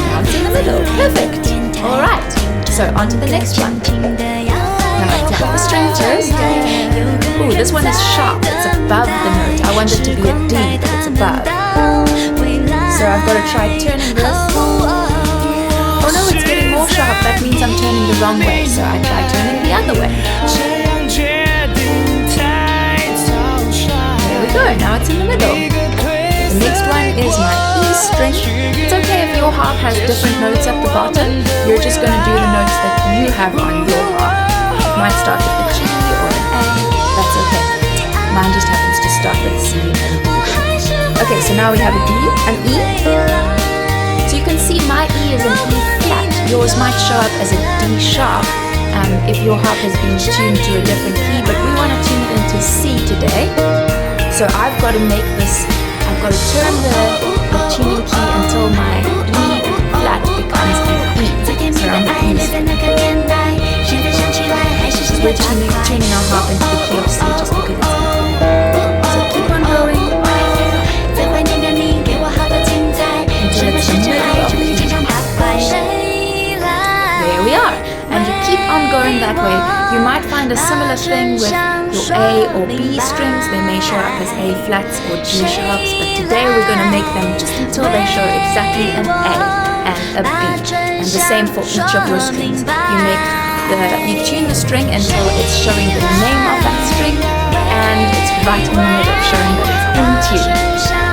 Now it's in the middle. Perfect. Alright, so on to the next one. Now I tap the string first. Ooh, this one is sharp. It's above the note. I want it to be a D, but it's above. So I've got to try turning this. Oh no, it's getting more sharp. That means I'm turning the wrong way. So I try turning the other way. There we go. Now it's in the middle. The next one is my E string. It's okay if your harp has different notes at the bottom. You're just going to do the notes that you have on your harp. It might start with a G or an A. That's okay. Mine just happens to start with a C and a D. Okay, so now we have a D, an E. So you can see my E is an E flat. Yours might show up as a D sharp if your harp has been tuned to a different key, but we want want to tune it into C today. So I've got to make this, I've got to turn the tuning key until my E flat becomes an E. So on the E's. We're tuning our harp into the key of C just because it's easy. So keep on going until it's the middle of the key. There we are. And you keep on going that way. You might find a similar thing with your A or B strings. They may show up as A flats or G sharps, but today we're going to make them just until they show exactly an A and a B. And the same for each of your strings. You tune the string until it's showing the name of that string and it's right in the middle, showing that it's in tune.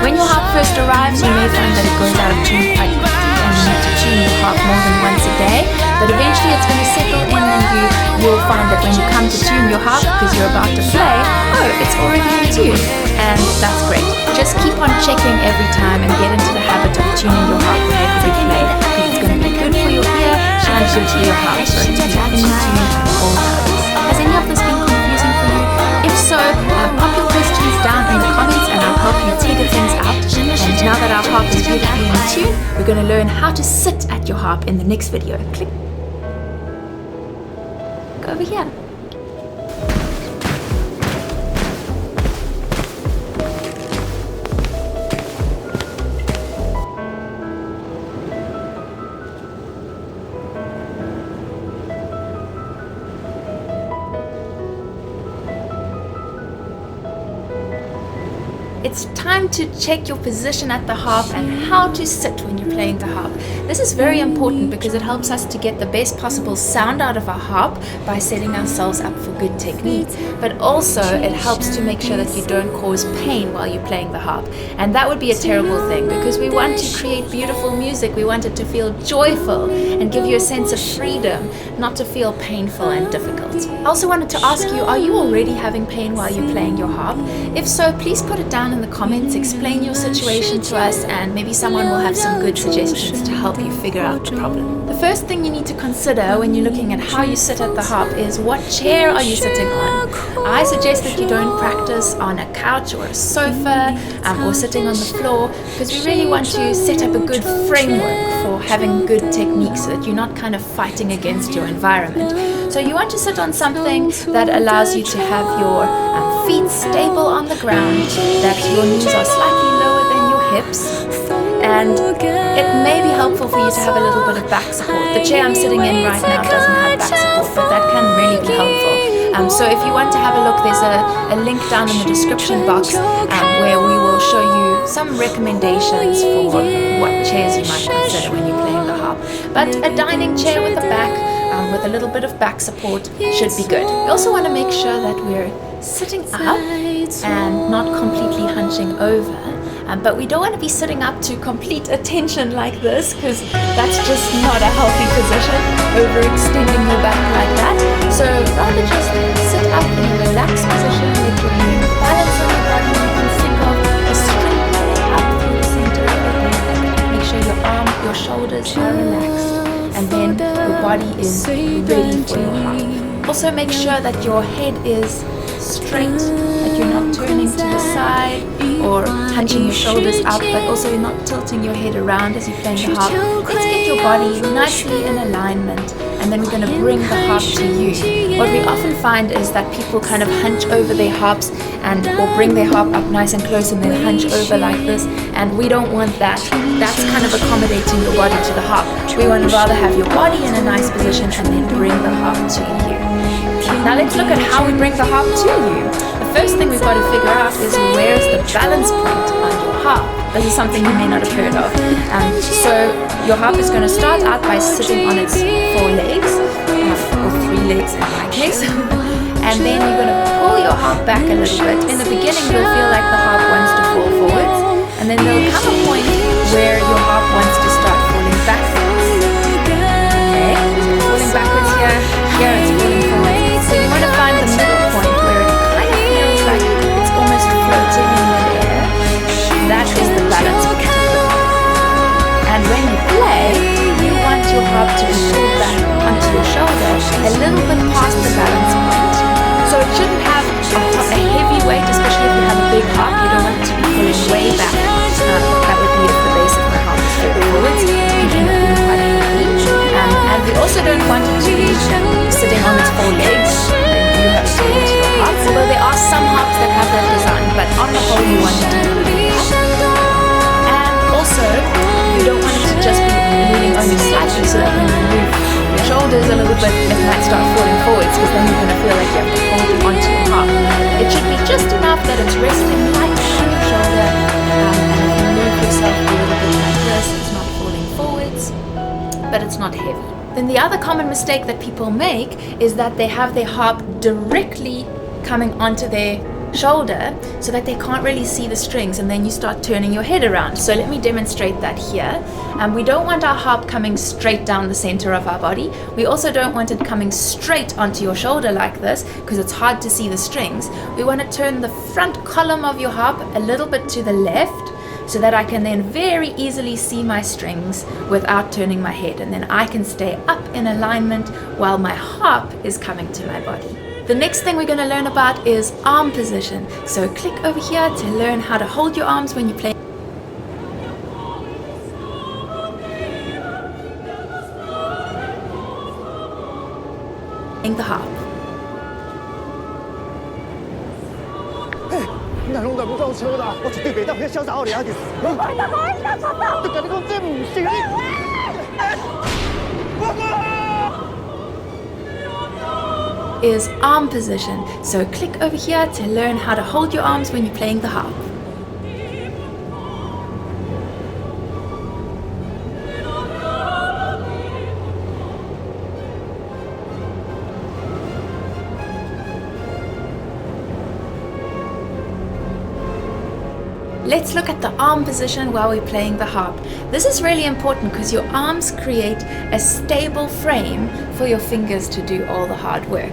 When your harp first arrives, you may find that it goes out of tune quite quickly and you need to tune your harp more than once a day, but eventually it's going to settle in and you'll find that when you come to tune your harp because you're about to play, oh, it's already in tune, and that's great. Just keep on checking every time and get into the habit of tuning your harp whenever you play, because it's going to be good for your ear and good for your harp for it to be in tune at all times. Has any of this been confusing for you? If so, pop your questions down in the comments and I'll help you figure things out. And now that our harp is beautifully in tune, we're going to learn how to sit at your harp in the next video. Click. Go over here. It's time to check your position at the harp and how to sit when you're playing the harp. This is very important because it helps us to get the best possible sound out of our harp by setting ourselves up for good technique. But also it helps to make sure that you don't cause pain while you're playing the harp. And that would be a terrible thing because we want to create beautiful music. We want it to feel joyful and give you a sense of freedom, not to feel painful and difficult. I also wanted to ask you, are you already having pain while you're playing your harp? If so, please put it down in the comments, explain your situation to us, and maybe someone will have some good suggestions to help you figure out the problem. The first thing you need to consider when you're looking at how you sit at the harp is what chair are you sitting on? I suggest that you don't practice on a couch or a sofa or sitting on the floor, because we really want to set up a good framework for having good technique so that you're not kind of fighting against your environment. So you want to sit on something that allows you to have your feet stable on the ground, that your knees are slightly lower than your hips, and it may be helpful for you to have a little bit of back support. The chair I'm sitting in right now doesn't have back support, but that can really be helpful. So if you want to have a look, there's a link down in the description box where we will show you some recommendations for what chairs you might consider when you're playing the harp. But a dining chair with a back, with a little bit of back support should be good. We also want to make sure that we're sitting up and not completely hunching over, but we don't want to be sitting up to complete attention like this, because that's just not a healthy position, overextending your back like that. So rather just sit up in a relaxed position, let your balance on your body. You can think of a string up through the center of your head. Make sure your shoulders are relaxed, and then your body is ready for your harp. Also make sure that your head is straight, that you're not turning to the side or hunching your shoulders up, but also you're not tilting your head around as you're playing the harp. Let's get your body nicely in alignment, and then we're going to bring the harp to you. What we often find is that people kind of hunch over their harps or bring their harp up nice and close and then hunch over like this, and we don't want that. That's kind of accommodating your body to the harp. We want to rather have your body in a nice position and then bring the harp to you. Now let's look at how we bring the harp to you. The first thing we've got to figure out is where's the balance point on your harp. This is something you may not have heard of. So your harp is going to start out by sitting on its 4 legs, or 3 legs in my case. And then you're going to pull your harp back a little bit. In the beginning you'll feel like the harp wants to fall forwards, and then there'll come a point where your harp wants to start falling backwards. Okay, so falling backwards here it's falling forwards. So you want to find the middle point where it kind of feels like it's almost floating in midair. That is the balance point. And when you play, you want your harp to be pulled back onto your shoulder a little bit past the balance point. So it shouldn't have so that when you move your shoulders a little bit, it might start falling forwards, because then you're going to feel like you have to hold it onto your harp. It should be just enough that it's resting light on your shoulder, and if you move yourself a little bit like this, it's not falling forwards, but it's not heavy. Then the other common mistake that people make is that they have their harp directly coming onto their shoulder so that they can't really see the strings, and then you start turning your head around. So let me demonstrate that here. We don't want our harp coming straight down the center of our body. We also don't want it coming straight onto your shoulder like this, because it's hard to see the strings. We want to turn the front column of your harp a little bit to the left, so that I can then very easily see my strings without turning my head, and then I can stay up in alignment while my harp is coming to my body. The next thing we're going to learn about is arm position. So click over here to learn how to hold your arms when you play the harp. 哪拢就唔夠笑啦！我絕對袂當去瀟灑我哋阿條。你快得開，你錯得！都跟你講真唔是你。Is arm position. So click over here to learn how to hold your arms when you're playing the harp. Let's look at the arm position while we're playing the harp. This is really important because your arms create a stable frame for your fingers to do all the hard work.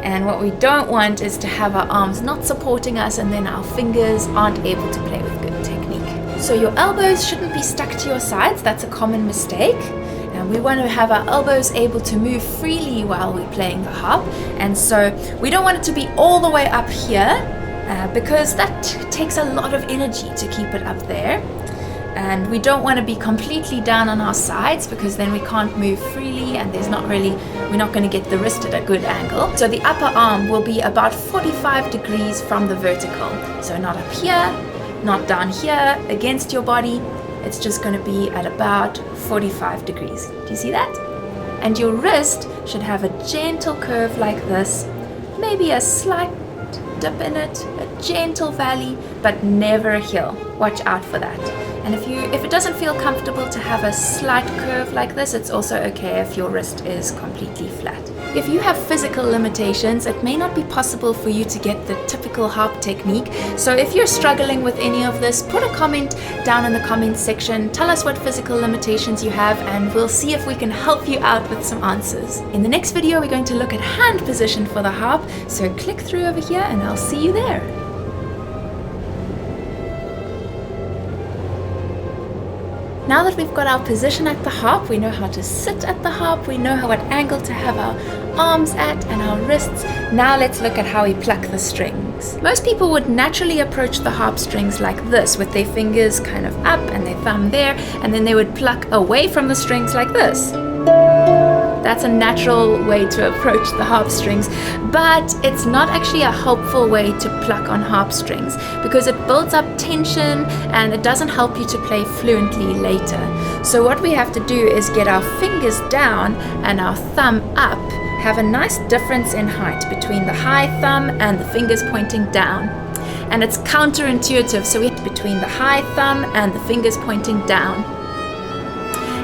And what we don't want is to have our arms not supporting us and then our fingers aren't able to play with good technique. So your elbows shouldn't be stuck to your sides. That's a common mistake. And we want to have our elbows able to move freely while we're playing the harp. And so we don't want it to be all the way up here, because that takes a lot of energy to keep it up there. And we don't want to be completely down on our sides, because then we can't move freely and we're not going to get the wrist at a good angle. So the upper arm will be about 45 degrees from the vertical. So not up here, not down here against your body. It's just going to be at about 45 degrees. Do you see that? And your wrist should have a gentle curve like this, maybe a slight dip in it, a gentle valley, but never a hill. Watch out for that. And if it doesn't feel comfortable to have a slight curve like this, it's also okay if your wrist is completely flat. If you have physical limitations, it may not be possible for you to get the typical harp technique. So if you're struggling with any of this, put a comment down in the comments section. Tell us what physical limitations you have, and we'll see if we can help you out with some answers. In the next video, we're going to look at hand position for the harp. So click through over here and I'll see you there. Now that we've got our position at the harp, we know how to sit at the harp, we know what angle to have our arms at and our wrists. Now let's look at how we pluck the strings. Most people would naturally approach the harp strings like this, with their fingers kind of up and their thumb there, and then they would pluck away from the strings like this. That's a natural way to approach the harp strings, but it's not actually a helpful way to pluck on harp strings, because it builds up tension and it doesn't help you to play fluently later. So what we have to do is get our fingers down and our thumb up, have a nice difference in height between the high thumb and the fingers pointing down. And it's counterintuitive, so we between the high thumb and the fingers pointing down.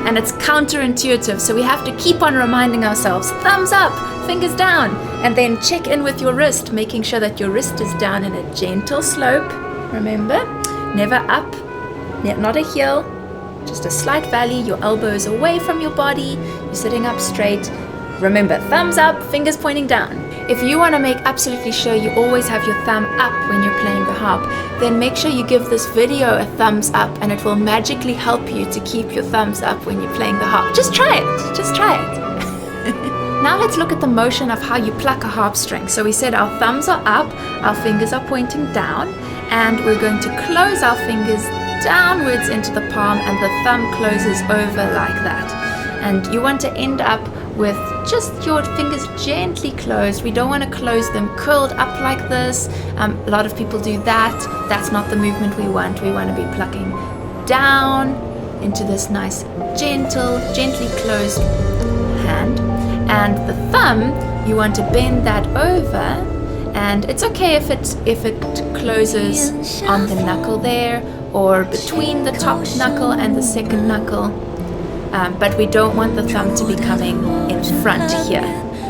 And it's counterintuitive, so we have to keep on reminding ourselves, thumbs up, fingers down, and then check in with your wrist, making sure that your wrist is down in a gentle slope. Remember, never up, not a heel, just a slight valley. Your elbow is away from your body, you're sitting up straight. Remember, thumbs up, fingers pointing down. If you want to make absolutely sure you always have your thumb up when you're playing the harp, then make sure you give this video a thumbs up, and it will magically help you to keep your thumbs up when you're playing the harp. Just try it, just try it. Now let's look at the motion of how you pluck a harp string. So we said our thumbs are up, our fingers are pointing down, and we're going to close our fingers downwards into the palm, and the thumb closes over like that. And you want to end up with just your fingers gently closed. We don't want to close them curled up like this. A lot of people do that. That's not the movement we want. We want to be plucking down into this nice gently closed hand. And the thumb, you want to bend that over, and it's okay if it closes on the knuckle there or between the top knuckle and the second knuckle, but we don't want the thumb to be coming in front here.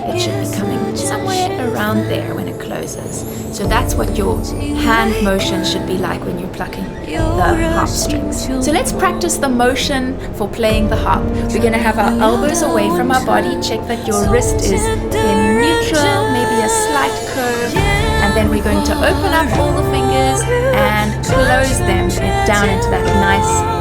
It should be coming somewhere around there when it closes. So that's what your hand motion should be like when you're plucking the harp strings. So let's practice the motion for playing the harp. We're going to have our elbows away from our body. Check that your wrist is in neutral, maybe a slight curve. And then we're going to open up all the fingers and close them down into that nice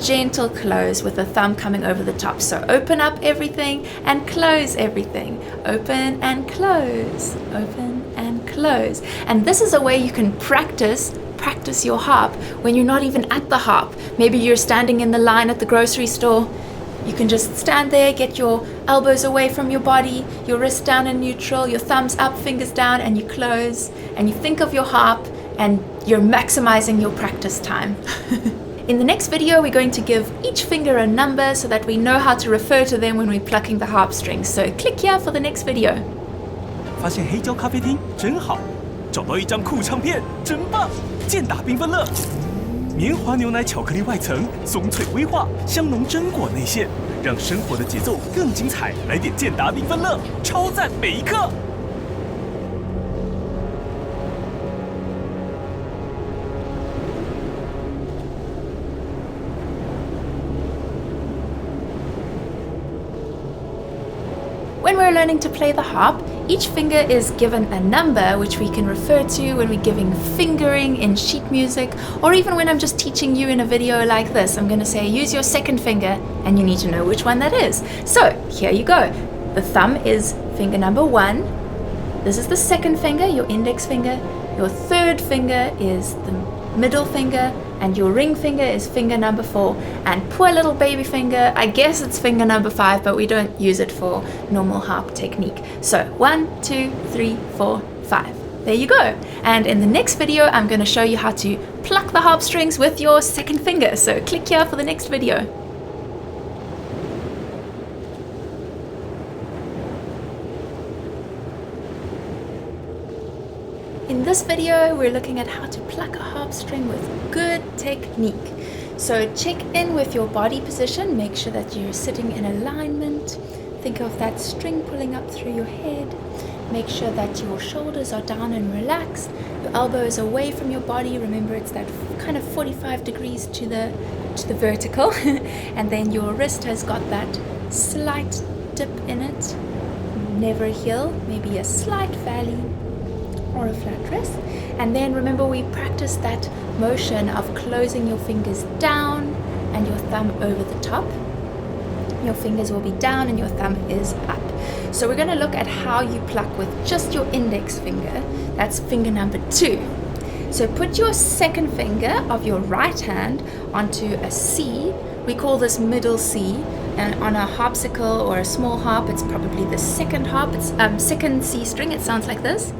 gentle close with the thumb coming over the top. So open up everything and close everything. Open and close. Open and close. And this is a way you can practice your harp when you're not even at the harp. Maybe you're standing in the line at the grocery store. You can just stand there, get your elbows away from your body, your wrist down in neutral, your thumbs up, fingers down, and you close. And you think of your harp and you're maximizing your practice time. In the next video, we're going to give each finger a number so that we know how to refer to them when we're plucking the harp strings. So click here for the next video. 发现黑胶咖啡厅真好，找到一张酷唱片真棒，健达缤纷乐，棉花牛奶巧克力外层，松脆威化，香浓榛果内馅，让生活的节奏更精彩。来点健达缤纷乐，超赞每一刻。When we're learning to play the harp, each finger is given a number which we can refer to when we're giving fingering in sheet music, or even when I'm just teaching you in a video like this. I'm going to say use your second finger and you need to know which one that is. So here you go. The thumb is finger number 1. This is the second finger, your index finger. Your third finger is the middle finger, and your ring finger is finger number 4, and poor little baby finger, I guess it's finger number 5, but we don't use it for normal harp technique. So 1, 2, 3, 4, 5. There you go. And in the next video, I'm going to show you how to pluck the harp strings with your second finger. So click here for the next video. In this video, we're looking at how to pluck a harp string with good technique. So check in with your body position, make sure that you're sitting in alignment. Think of that string pulling up through your head. Make sure that your shoulders are down and relaxed. Your elbows away from your body. Remember, it's that kind of 45 degrees to the vertical. And then your wrist has got that slight dip in it. Never a hill, maybe a slight valley, or a flat wrist. And then remember, we practiced that motion of closing your fingers down and your thumb over the top. Your fingers will be down and your thumb is up. So we're going to look at how you pluck with just your index finger. That's finger number 2. So put your second finger of your right hand onto a C. We call this middle C. And on a harpsichord or a small harp, it's probably the second harp. It's second C string. It sounds like this.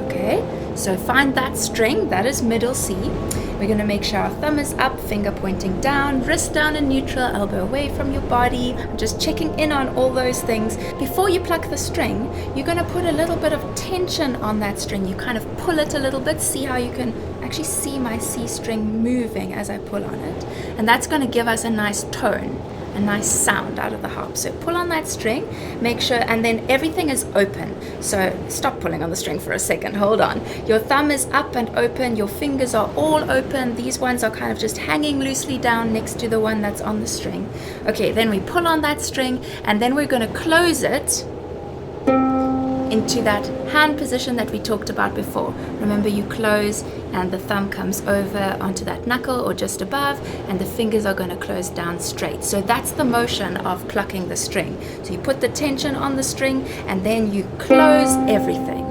Okay, so find that string, that is middle C. We're going to make sure our thumb is up, finger pointing down, wrist down in neutral, elbow away from your body. Just checking in on all those things. Before you pluck the string, you're going to put a little bit of tension on that string. You kind of pull it a little bit. See how you can actually see my C string moving as I pull on it. And that's going to give us a nice tone, a nice sound out of the harp. So pull on that string, make sure, and then everything is open. So stop pulling on the string for a second, hold on. Your thumb is up and open, your fingers are all open. These ones are kind of just hanging loosely down next to the one that's on the string. Okay, then we pull on that string, and then we're going to close it into that hand position that we talked about before. Remember, you close and the thumb comes over onto that knuckle or just above, and the fingers are going to close down straight. So that's the motion of plucking the string. So you put the tension on the string and then you close everything.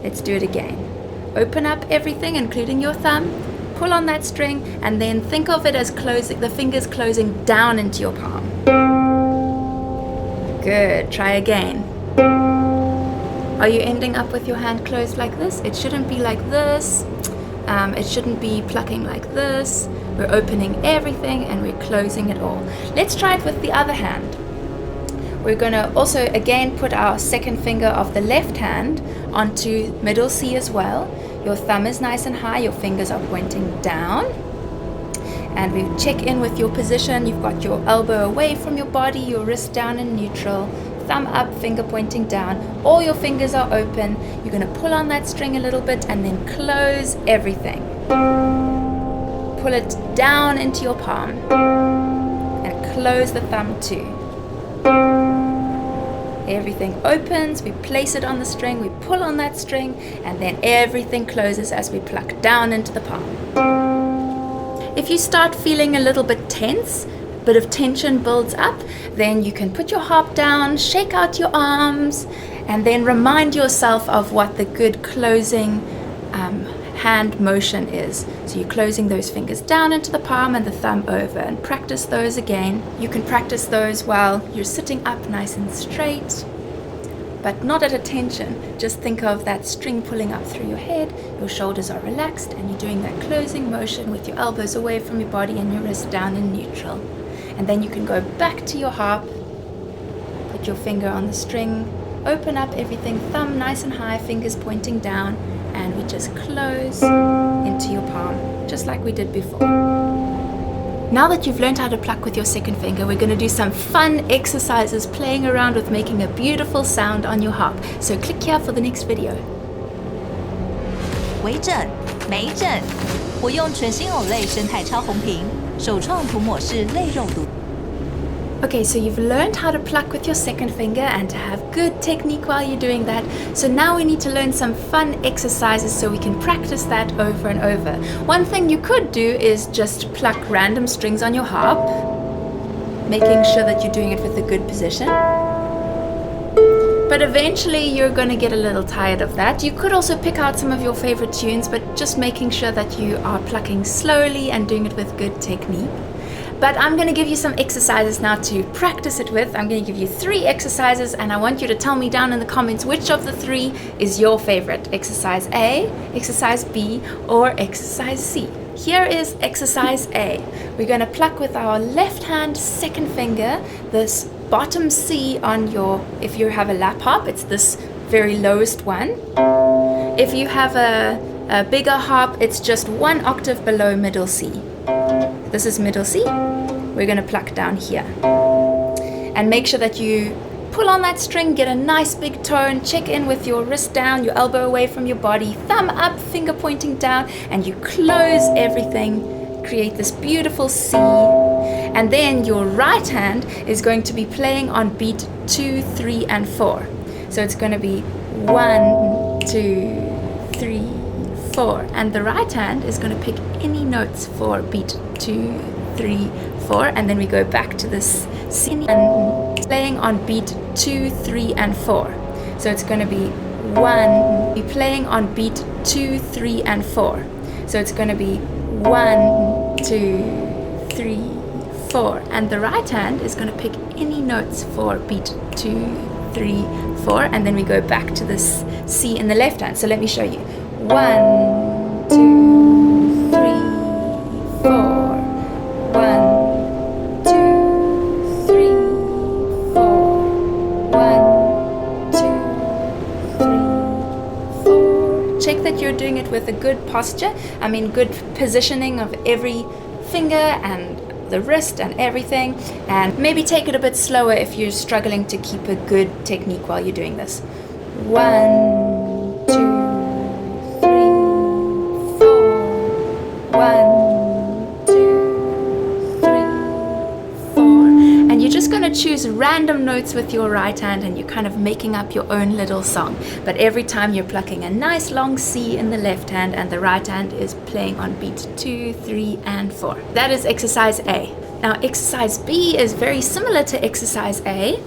Let's do it again. Open up everything, including your thumb, pull on that string, and then think of it as closing, the fingers closing down into your palm. Good, try again. Are you ending up with your hand closed like this? It shouldn't be like this. It shouldn't be plucking like this. We're opening everything and we're closing it all. Let's try it with the other hand. We're going to also again put our second finger of the left hand onto middle C as well. Your thumb is nice and high, your fingers are pointing down. And we check in with your position. You've got your elbow away from your body, your wrist down in neutral, thumb up, finger pointing down. All your fingers are open. You're going to pull on that string a little bit and then close everything. Pull it down into your palm and close the thumb too. Everything opens, we place it on the string, we pull on that string, and then everything closes as we pluck down into the palm. If you start feeling a little bit tense, a bit of tension builds up, then you can put your harp down, shake out your arms, and then remind yourself of what the good closing hand motion is. So you're closing those fingers down into the palm and the thumb over, and practice those again. You can practice those while you're sitting up nice and straight, but not at a tension. Just think of that string pulling up through your head, your shoulders are relaxed, and you're doing that closing motion with your elbows away from your body and your wrist down in neutral. And then you can go back to your harp, put your finger on the string, open up everything, thumb nice and high, fingers pointing down, and we just close into your palm, just like we did before. Now that you've learned how to pluck with your second finger, we're going to do some fun exercises playing around with making a beautiful sound on your harp. So click here for the next video. 微整、眉整，我用全新偶类生态超红瓶，首创涂抹式类肉毒。Okay, so you've learned how to pluck with your second finger and to have good technique while you're doing that. So now we need to learn some fun exercises so we can practice that over and over. One thing you could do is just pluck random strings on your harp, making sure that you're doing it with a good position. But eventually you're going to get a little tired of that. You could also pick out some of your favorite tunes, but just making sure that you are plucking slowly and doing it with good technique. But I'm going to give you some exercises now to practice it with. I'm going to give you 3 exercises, and I want you to tell me down in the comments which of the 3 is your favorite. Exercise A, exercise B, or exercise C. Here is exercise A. We're going to pluck with our left hand second finger, this bottom C on your, if you have a lap harp, it's this very lowest one. If you have a bigger harp, it's just 1 octave below middle C. This is middle C. We're going to pluck down here. And make sure that you pull on that string, get a nice big tone, check in with your wrist down, your elbow away from your body, thumb up, finger pointing down, and you close everything, create this beautiful C. And then your right hand is going to be playing on beat 2, 3, and 4. So it's going to be 1, 2, 3, 4, and the right hand is going to pick any notes for beat 2, 3, 4, and then we go back to this C and playing on beat 2, 3, and 4. So it's going to be 1, be playing on beat 2, 3, and 4. So it's going to be 1, 2, 3, 4, and the right hand is going to pick any notes for beat 2, 3, 4, and then we go back to this C in the left hand. So let me show you. 1, 2, 3, 4. 1, 2, 3, 4. 1, 2, 3, 4. Check that you're doing it with a good posture. I mean, good positioning of every finger and the wrist and everything. And maybe take it a bit slower if you're struggling to keep a good technique while you're doing this. 1, 2, 3, 4. 1, 2, 3, 4. And you're just going to choose random notes with your right hand, and you're kind of making up your own little song. But every time you're plucking a nice long C in the left hand, and the right hand is playing on beat 2, 3, and 4. That is exercise A. Now exercise B is very similar to exercise A.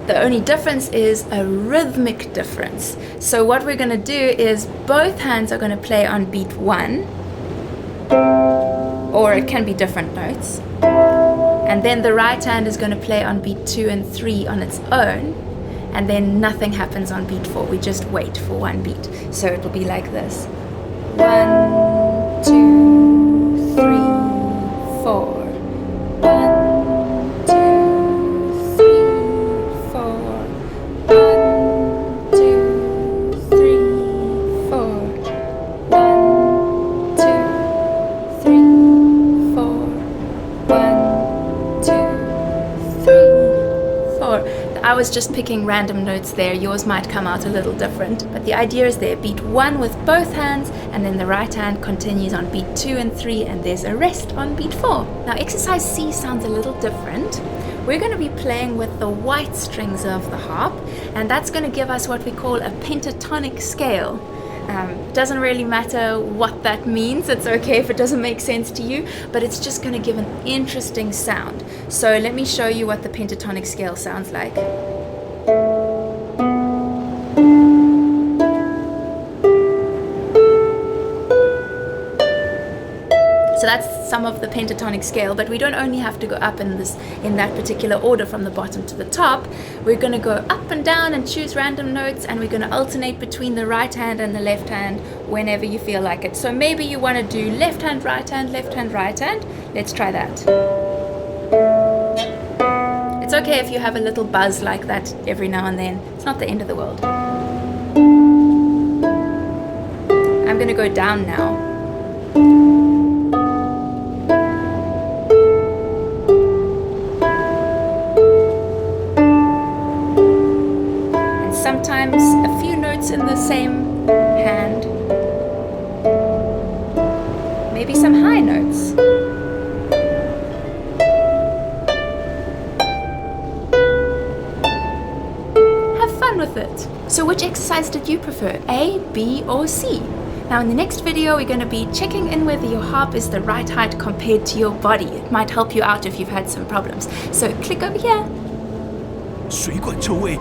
The only difference is a rhythmic difference. So what we're going to do is both hands are going to play on beat 1, or it can be different notes. And then the right hand is going to play on beat 2 and 3 on its own. And then nothing happens on beat 4. We just wait for one beat. So it'll be like this. 1, 4. 1, 2, 3, 4. 1, 2, 3, 4. 1, 2, 3, 4. 1, 2, 3, 4. I was just picking random notes there. Yours might come out a little different, but the idea is there. Beat 1 with both hands, and then the right hand continues on beat 2 and 3, and there's a rest on beat 4. Now exercise C sounds a little different. We're going to be playing with the white strings of the harp, and that's going to give us what we call a pentatonic scale. Doesn't really matter what that means, it's okay if it doesn't make sense to you, but it's just going to give an interesting sound. So let me show you what the pentatonic scale sounds like. So that's some of the pentatonic scale, but we don't only have to go up in that particular order from the bottom to the top. We're going to go up and down and choose random notes, and we're going to alternate between the right hand and the left hand whenever you feel like it. So maybe you want to do left hand, right hand, left hand, right hand. Let's try that. It's okay if you have a little buzz like that every now and then. It's not the end of the world. I'm going to go down now. Sometimes a few notes in the same hand, maybe some high notes. Have fun with it. So which exercise did you prefer, A, B, or C? Now in the next video we're going to be checking in whether your harp is the right height compared to your body. It might help you out if you've had some problems. So click over here. 水管臭味。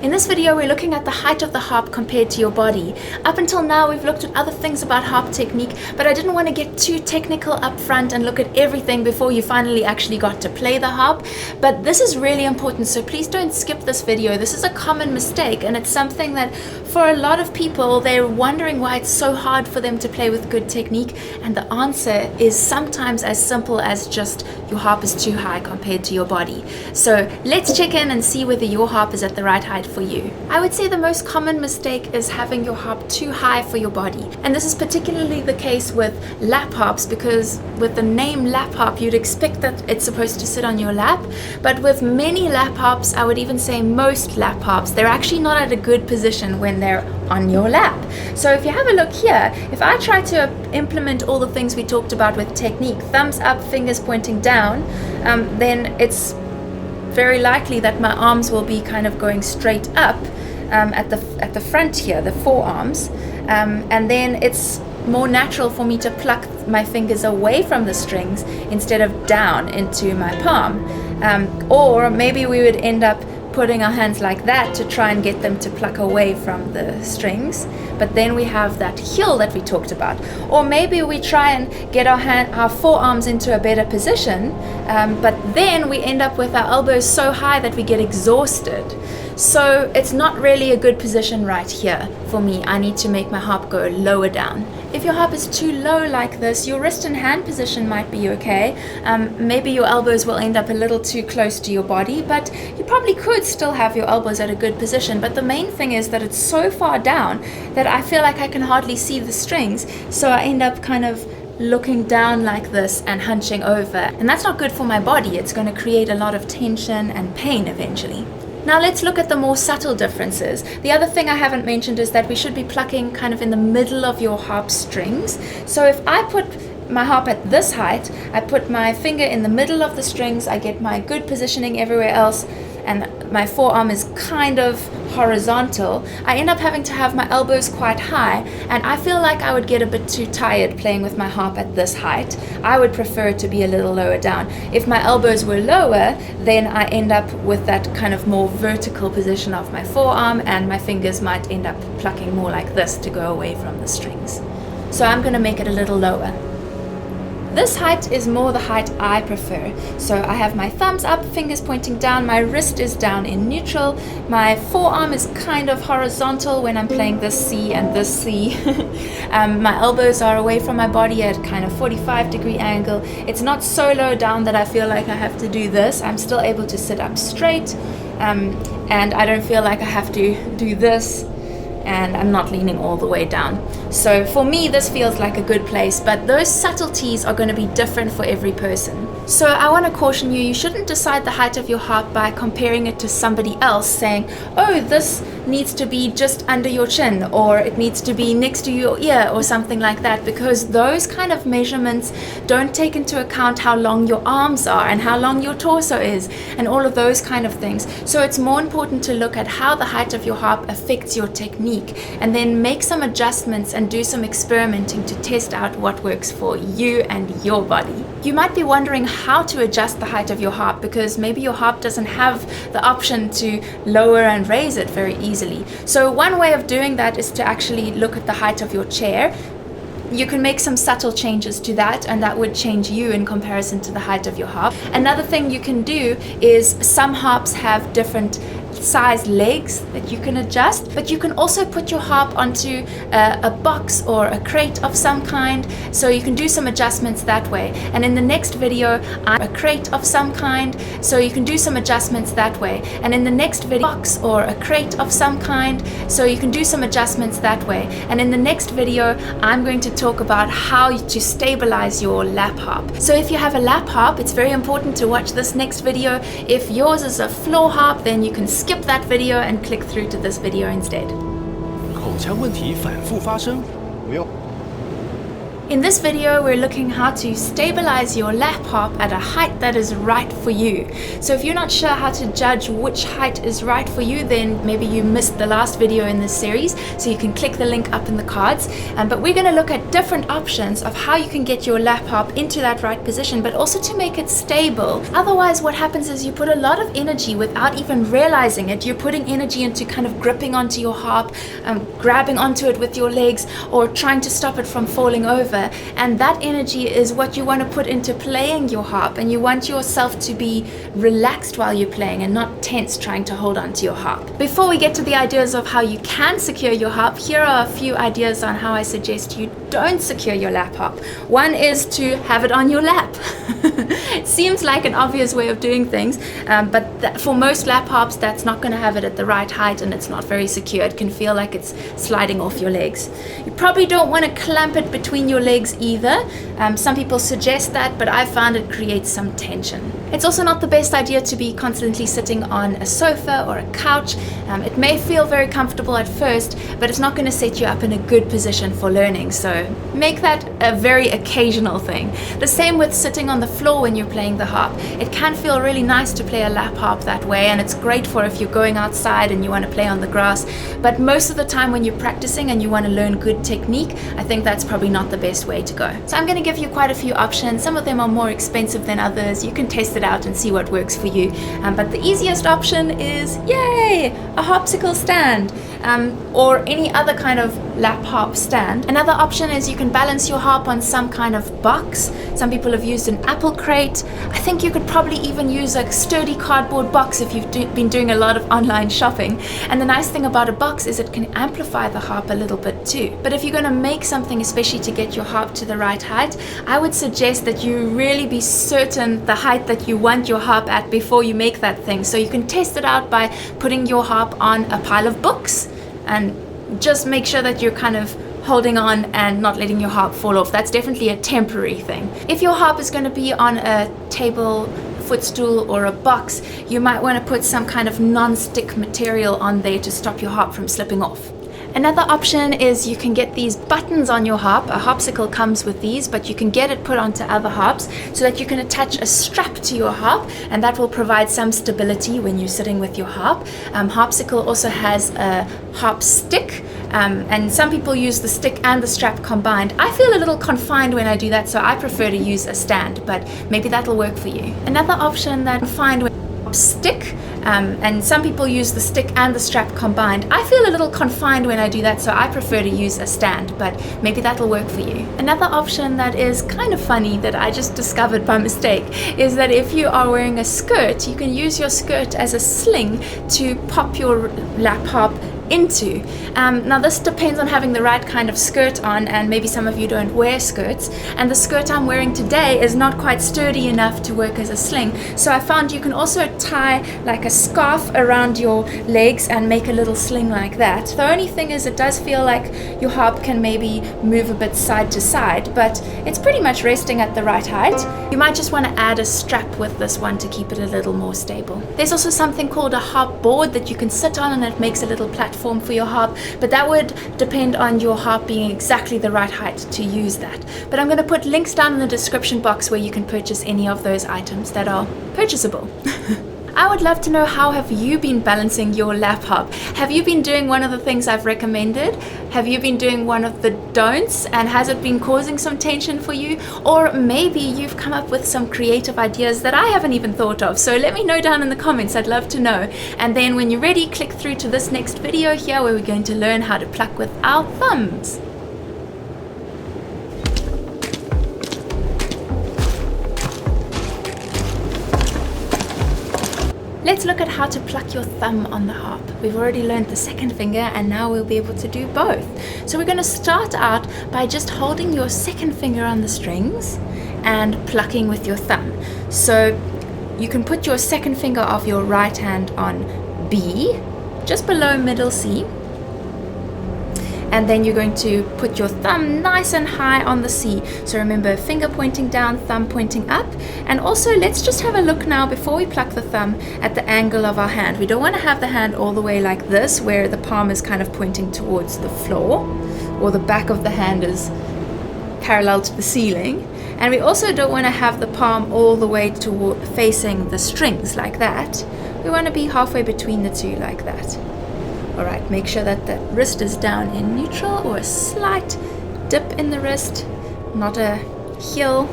In this video, we're looking at the height of the harp compared to your body. Up until now, we've looked at other things about harp technique, but I didn't want to get too technical up front and look at everything before you finally actually got to play the harp. But this is really important, so please don't skip this video. This is a common mistake, and it's something that for a lot of people, they're wondering why it's so hard for them to play with good technique, and the answer is sometimes as simple as just your harp is too high compared to your body. So let's check in and see whether your harp is at the right height for you. I would say the most common mistake is having your harp too high for your body, and this is particularly the case with lap harps, because with the name lap harp you'd expect that it's supposed to sit on your lap, but with many lap harps, I would even say most lap harps, they're actually not at a good position when they're on your lap. So if you have a look here, if I try to implement all the things we talked about with technique, thumbs up, fingers pointing down, then it's very likely that my arms will be kind of going straight up at the front here, the forearms, and then it's more natural for me to pluck my fingers away from the strings instead of down into my palm. Or maybe we would end up putting our hands like that to try and get them to pluck away from the strings, but then we have that heel that we talked about. Or maybe we try and get our forearms into a better position, but then we end up with our elbows so high that we get exhausted. So it's not really a good position right here for me. I need to make my harp go lower down. If your harp is too low like this, your wrist and hand position might be okay. Maybe your elbows will end up a little too close to your body, but you probably could still have your elbows at a good position. But the main thing is that it's so far down that I feel like I can hardly see the strings, so I end up kind of looking down like this and hunching over. And that's not good for my body. It's going to create a lot of tension and pain eventually. Now let's look at the more subtle differences. The other thing I haven't mentioned is that we should be plucking kind of in the middle of your harp strings. So if I put my harp at this height, I put my finger in the middle of the strings, I get my good positioning everywhere else, and my forearm is kind of horizontal, I end up having to have my elbows quite high, and I feel like I would get a bit too tired playing with my harp at this height. I would prefer it to be a little lower down. If my elbows were lower, then I end up with that kind of more vertical position of my forearm, and my fingers might end up plucking more like this to go away from the strings. So I'm going to make it a little lower. This height is more the height I prefer. So I have my thumbs up, fingers pointing down, my wrist is down in neutral, my forearm is kind of horizontal when I'm playing this C and this C. My elbows are away from my body at kind of 45-degree angle. It's not so low down that I feel like I have to do this. I'm still able to sit up straight, and I don't feel like I have to do this, and I'm not leaning all the way down. So for me, this feels like a good place, but those subtleties are going to be different for every person. So I want to caution you, you shouldn't decide the height of your harp by comparing it to somebody else, saying, oh, this needs to be just under your chin, or it needs to be next to your ear, or something like that, because those kind of measurements don't take into account how long your arms are and how long your torso is and all of those kind of things. So it's more important to look at how the height of your harp affects your technique, and then make some adjustments and do some experimenting to test out what works for you and your body. You might be wondering how to adjust the height of your harp, because maybe your harp doesn't have the option to lower and raise it very easily. So one way of doing that is to actually look at the height of your chair. You can make some subtle changes to that, and that would change you in comparison to the height of your harp. Another thing you can do is some harps have different size legs that you can adjust, but you can also put your harp onto a box or a crate of some kind, so you can do some adjustments that way. And in the next video, a crate of some kind, so you can do some adjustments that way. And in the next video, box or a crate of some kind, so you can do some adjustments that way. And in the next video, I'm going to talk about how to stabilize your lap harp. So if you have a lap harp, it's very important to watch this next video. If yours is a floor harp, then you can skip that video and click through to this video instead. 口腔问题反复发生，不用。 In this video, we're looking how to stabilize your lap harp at a height that is right for you. So if you're not sure how to judge which height is right for you, then maybe you missed the last video in this series, so you can click the link up in the cards. But we're going to look at different options of how you can get your lap harp into that right position, but also to make it stable. Otherwise, what happens is you put a lot of energy without even realizing it. You're putting energy into kind of gripping onto your harp, grabbing onto it with your legs, or trying to stop it from falling over. And that energy is what you want to put into playing your harp, and you want yourself to be relaxed while you're playing and not tense trying to hold on to your harp. Before we get to the ideas of how you can secure your harp, here are a few ideas on how I suggest you don't secure your lap harp. One is to have it on your lap. It seems like an obvious way of doing things, but for most lap harps, that's not going to have it at the right height, and it's not very secure. It can feel like it's sliding off your legs. You probably don't want to clamp it between your legs either. Some people suggest that, but I found it creates some tension. It's also not the best idea to be constantly sitting on a sofa or a couch. It may feel very comfortable at first, but it's not going to set you up in a good position for learning, so make that a very occasional thing. The same with sitting on the floor when you're playing the harp. It can feel really nice to play a lap harp that way, and it's great for if you're going outside and you want to play on the grass, but most of the time when you're practicing and you want to learn good technique, I think that's probably not the best way to go. So I'm going to give you quite a few options. Some of them are more expensive than others. You can test it out and see what works for you, but the easiest option is, yay, a harpsicle stand, or any other kind of lap harp stand. Another option is you can balance your harp on some kind of box. Some people have used an apple crate. I think you could probably even use a sturdy cardboard box if you've been doing a lot of online shopping. And the nice thing about a box is it can amplify the harp a little bit too. But if you're going to make something especially to get your harp to the right height, I would suggest that you really be certain the height that you want your harp at before you make that thing. So you can test it out by putting your harp on a pile of books, and just make sure that you're kind of holding on and not letting your harp fall off. That's definitely a temporary thing. If your harp is going to be on a table, footstool, or a box, you might want to put some kind of non-stick material on there to stop your harp from slipping off. Another option is you can get these buttons on your harp. A harpsichord comes with these, but you can get it put onto other harps so that you can attach a strap to your harp, and that will provide some stability when you're sitting with your harp. Harpsichord also has a harp stick, and some people use the stick and the strap combined. I feel a little confined when I do that, so I prefer to use a stand, but maybe that'll work for you. Another option that I find when stick, and some people use the stick and the strap combined. I feel a little confined when I do that, so I prefer to use a stand, but maybe that'll work for you. Another option that is kind of funny that I just discovered by mistake is that if you are wearing a skirt, you can use your skirt as a sling to pop your lap harp into. Now this depends on having the right kind of skirt on, and maybe some of you don't wear skirts, and the skirt I'm wearing today is not quite sturdy enough to work as a sling, so I found you can also tie like a scarf around your legs and make a little sling like that. The only thing is it does feel like your harp can maybe move a bit side to side, but it's pretty much resting at the right height. You might just want to add a strap with this one to keep it a little more stable. There's also something called a harp board that you can sit on, and it makes a little platform for your harp, but that would depend on your harp being exactly the right height to use that. But I'm going to put links down in the description box where you can purchase any of those items that are purchasable. I would love to know, how have you been balancing your lap harp? Have you been doing one of the things I've recommended? Have you been doing one of the don'ts, and has it been causing some tension for you? Or maybe you've come up with some creative ideas that I haven't even thought of. So let me know down in the comments, I'd love to know. And then when you're ready, click through to this next video here where we're going to learn how to pluck with our thumbs. Let's look at how to pluck your thumb on the harp. We've already learned the second finger, and now we'll be able to do both. So we're going to start out by just holding your second finger on the strings and plucking with your thumb. So you can put your second finger of your right hand on B, just below middle C, and then you're going to put your thumb nice and high on the C. So remember, finger pointing down, thumb pointing up. And also, let's just have a look now before we pluck the thumb at the angle of our hand. We don't want to have the hand all the way like this, where the palm is kind of pointing towards the floor, or the back of the hand is parallel to the ceiling. And we also don't want to have the palm all the way toward facing the strings like that. We want to be halfway between the two like that. Alright, make sure that the wrist is down in neutral, or a slight dip in the wrist, not a heel,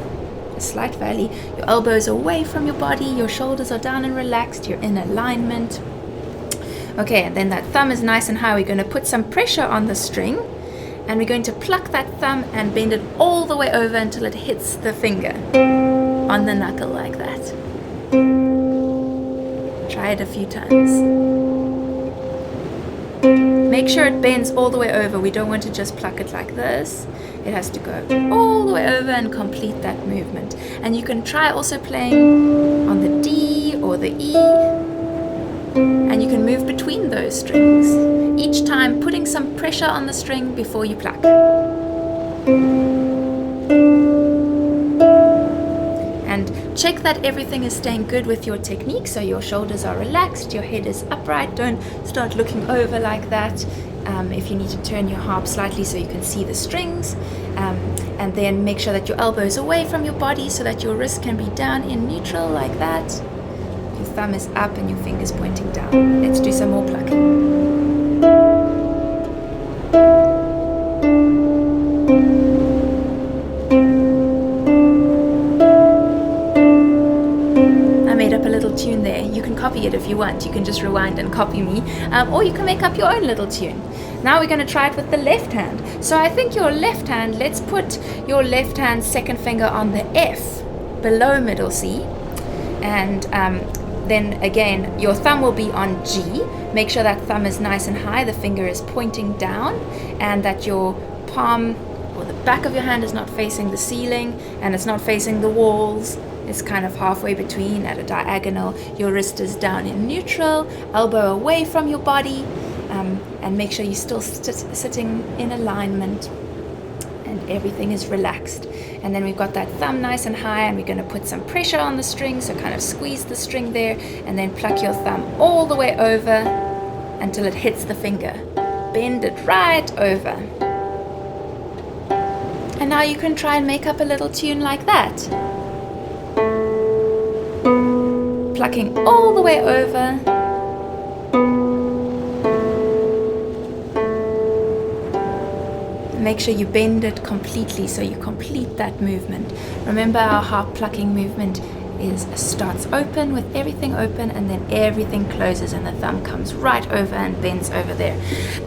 a slight valley. Your elbows away from your body, your shoulders are down and relaxed, you're in alignment. Okay, and then that thumb is nice and high. We're going to put some pressure on the string, and we're going to pluck that thumb and bend it all the way over until it hits the finger on the knuckle like that. Try it a few times. Make sure it bends all the way over. We don't want to just pluck it like this. It has to go all the way over and complete that movement. And you can try also playing on the D or the E, and you can move between those strings, each time putting some pressure on the string before you pluck. And check that everything is staying good with your technique, so your shoulders are relaxed, your head is upright. Don't start looking over like that. If you need to turn your harp slightly so you can see the strings, and then make sure that your elbow is away from your body so that your wrist can be down in neutral like that. Your thumb is up and your fingers pointing down. Let's do some more plucking. Tune there. You can copy it if you want. You can just rewind and copy me, or you can make up your own little tune. Now we're going to try it with the left hand. So I think your left hand, let's put your left hand's second finger on the F below middle C, and then again your thumb will be on G. Make sure that thumb is nice and high, the finger is pointing down, and that your palm or the back of your hand is not facing the ceiling and it's not facing the walls. It's kind of halfway between at a diagonal. Your wrist is down in neutral, elbow away from your body, and make sure you're still sitting in alignment and everything is relaxed. And then we've got that thumb nice and high, and we're going to put some pressure on the string, so kind of squeeze the string there, and then pluck your thumb all the way over until it hits the finger. bend it right over. And now you can try and make up a little tune like that. Plucking all the way over. Make sure you bend it completely so you complete that movement. Remember, our harp plucking movement starts open with everything open, and then everything closes and the thumb comes right over and bends over there.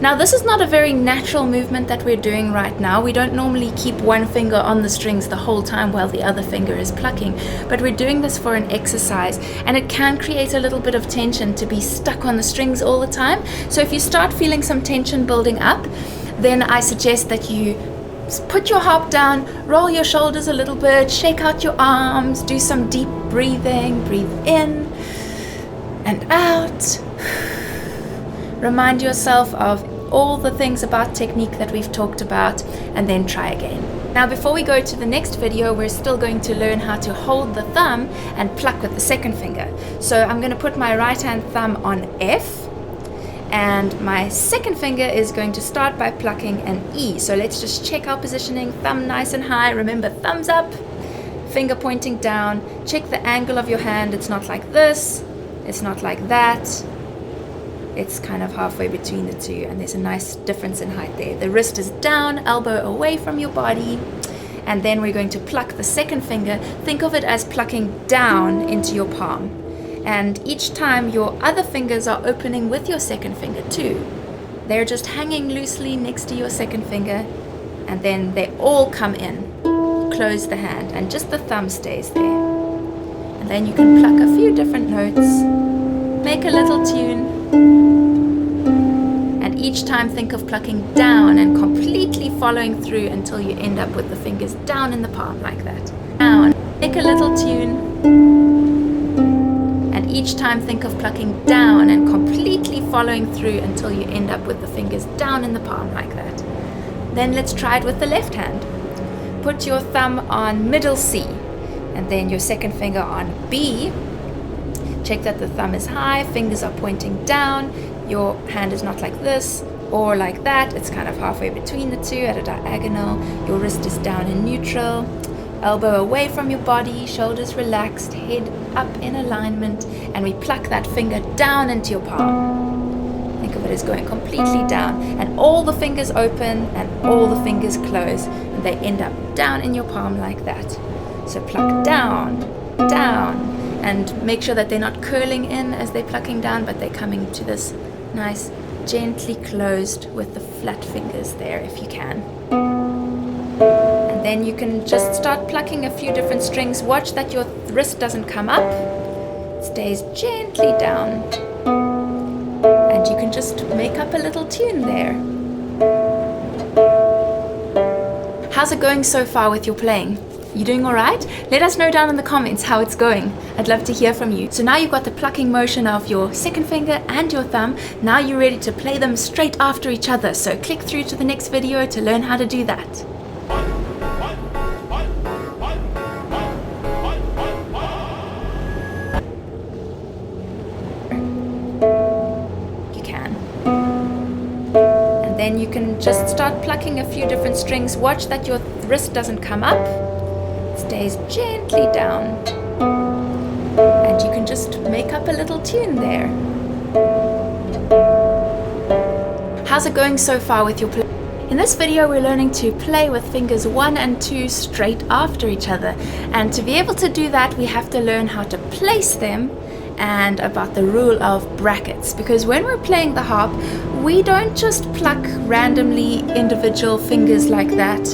Now this is not a very natural movement that we're doing right now. We don't normally keep one finger on the strings the whole time while the other finger is plucking, but we're doing this for an exercise, and it can create a little bit of tension to be stuck on the strings all the time. So if you start feeling some tension building up, then I suggest that you put your harp down, roll your shoulders a little bit, shake out your arms, do some deep breathing, breathe in and out. Remind yourself of all the things about technique that we've talked about, and then try again. Now before we go to the next video, we're still going to learn how to hold the thumb and pluck with the second finger. So I'm going to put my right hand thumb on F, and my second finger is going to start by plucking an E. So let's just check our positioning. Thumb nice and high. Remember, thumbs up, finger pointing down. Check the angle of your hand. It's not like this. It's not like that. It's kind of halfway between the two, and there's a nice difference in height there. The wrist is down, elbow away from your body. And then we're going to pluck the second finger. Think of it as plucking down into your palm. And each time your other fingers are opening with your second finger too. They're just hanging loosely next to your second finger, and then they all come in. Close the hand, and just the thumb stays there. And then you can pluck a few different notes, make a little tune, and each time think of plucking down and completely following through until you end up with the fingers down in the palm like that. Down, make a little tune. Each time think of plucking down and completely following through until you end up with the fingers down in the palm like that. Then let's try it with the left hand. Put your thumb on middle C, and then your second finger on B. Check that the thumb is high, fingers are pointing down, your hand is not like this or like that, it's kind of halfway between the two at a diagonal. Your wrist is down in neutral. Elbow away from your body, shoulders relaxed, head up in alignment, and we pluck that finger down into your palm. Think of it as going completely down, and all the fingers open and all the fingers close, and they end up down in your palm like that. So pluck down, down, and make sure that they're not curling in as they're plucking down, but they're coming to this nice, gently closed with the flat fingers there if you can. And then you can just start plucking a few different strings. Watch that your wrist doesn't come up. It stays gently down. And you can just make up a little tune there. How's it going so far with your playing? You doing all right? Let us know down in the comments how it's going. I'd love to hear from you. So now you've got the plucking motion of your second finger and your thumb. Now you're ready to play them straight after each other. So click through to the next video to learn how to do that. Then you can just start plucking a few different strings. Watch that your wrist doesn't come up. It stays gently down. And you can just make up a little tune there. How's it going so far with your play? In this video, we're learning to play with fingers 1 and 2 straight after each other. And to be able to do that, we have to learn how to place them and about the rule of brackets, because when we're playing the harp, we don't just pluck randomly individual fingers like that.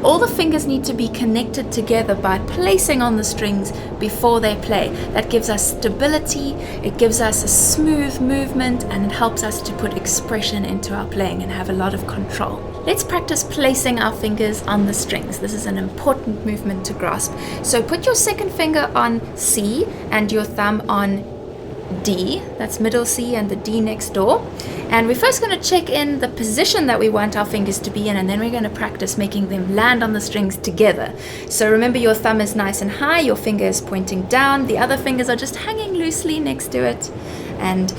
All the fingers need to be connected together by placing on the strings before they play. That gives us stability, it gives us a smooth movement, and it helps us to put expression into our playing and have a lot of control. Let's practice placing our fingers on the strings. This is an important movement to grasp. So put your second finger on C and your thumb on D. That's middle C and the D next door. And we're first going to check in the position that we want our fingers to be in, and then we're going to practice making them land on the strings together. So remember, your thumb is nice and high, your finger is pointing down, the other fingers are just hanging loosely next to it. And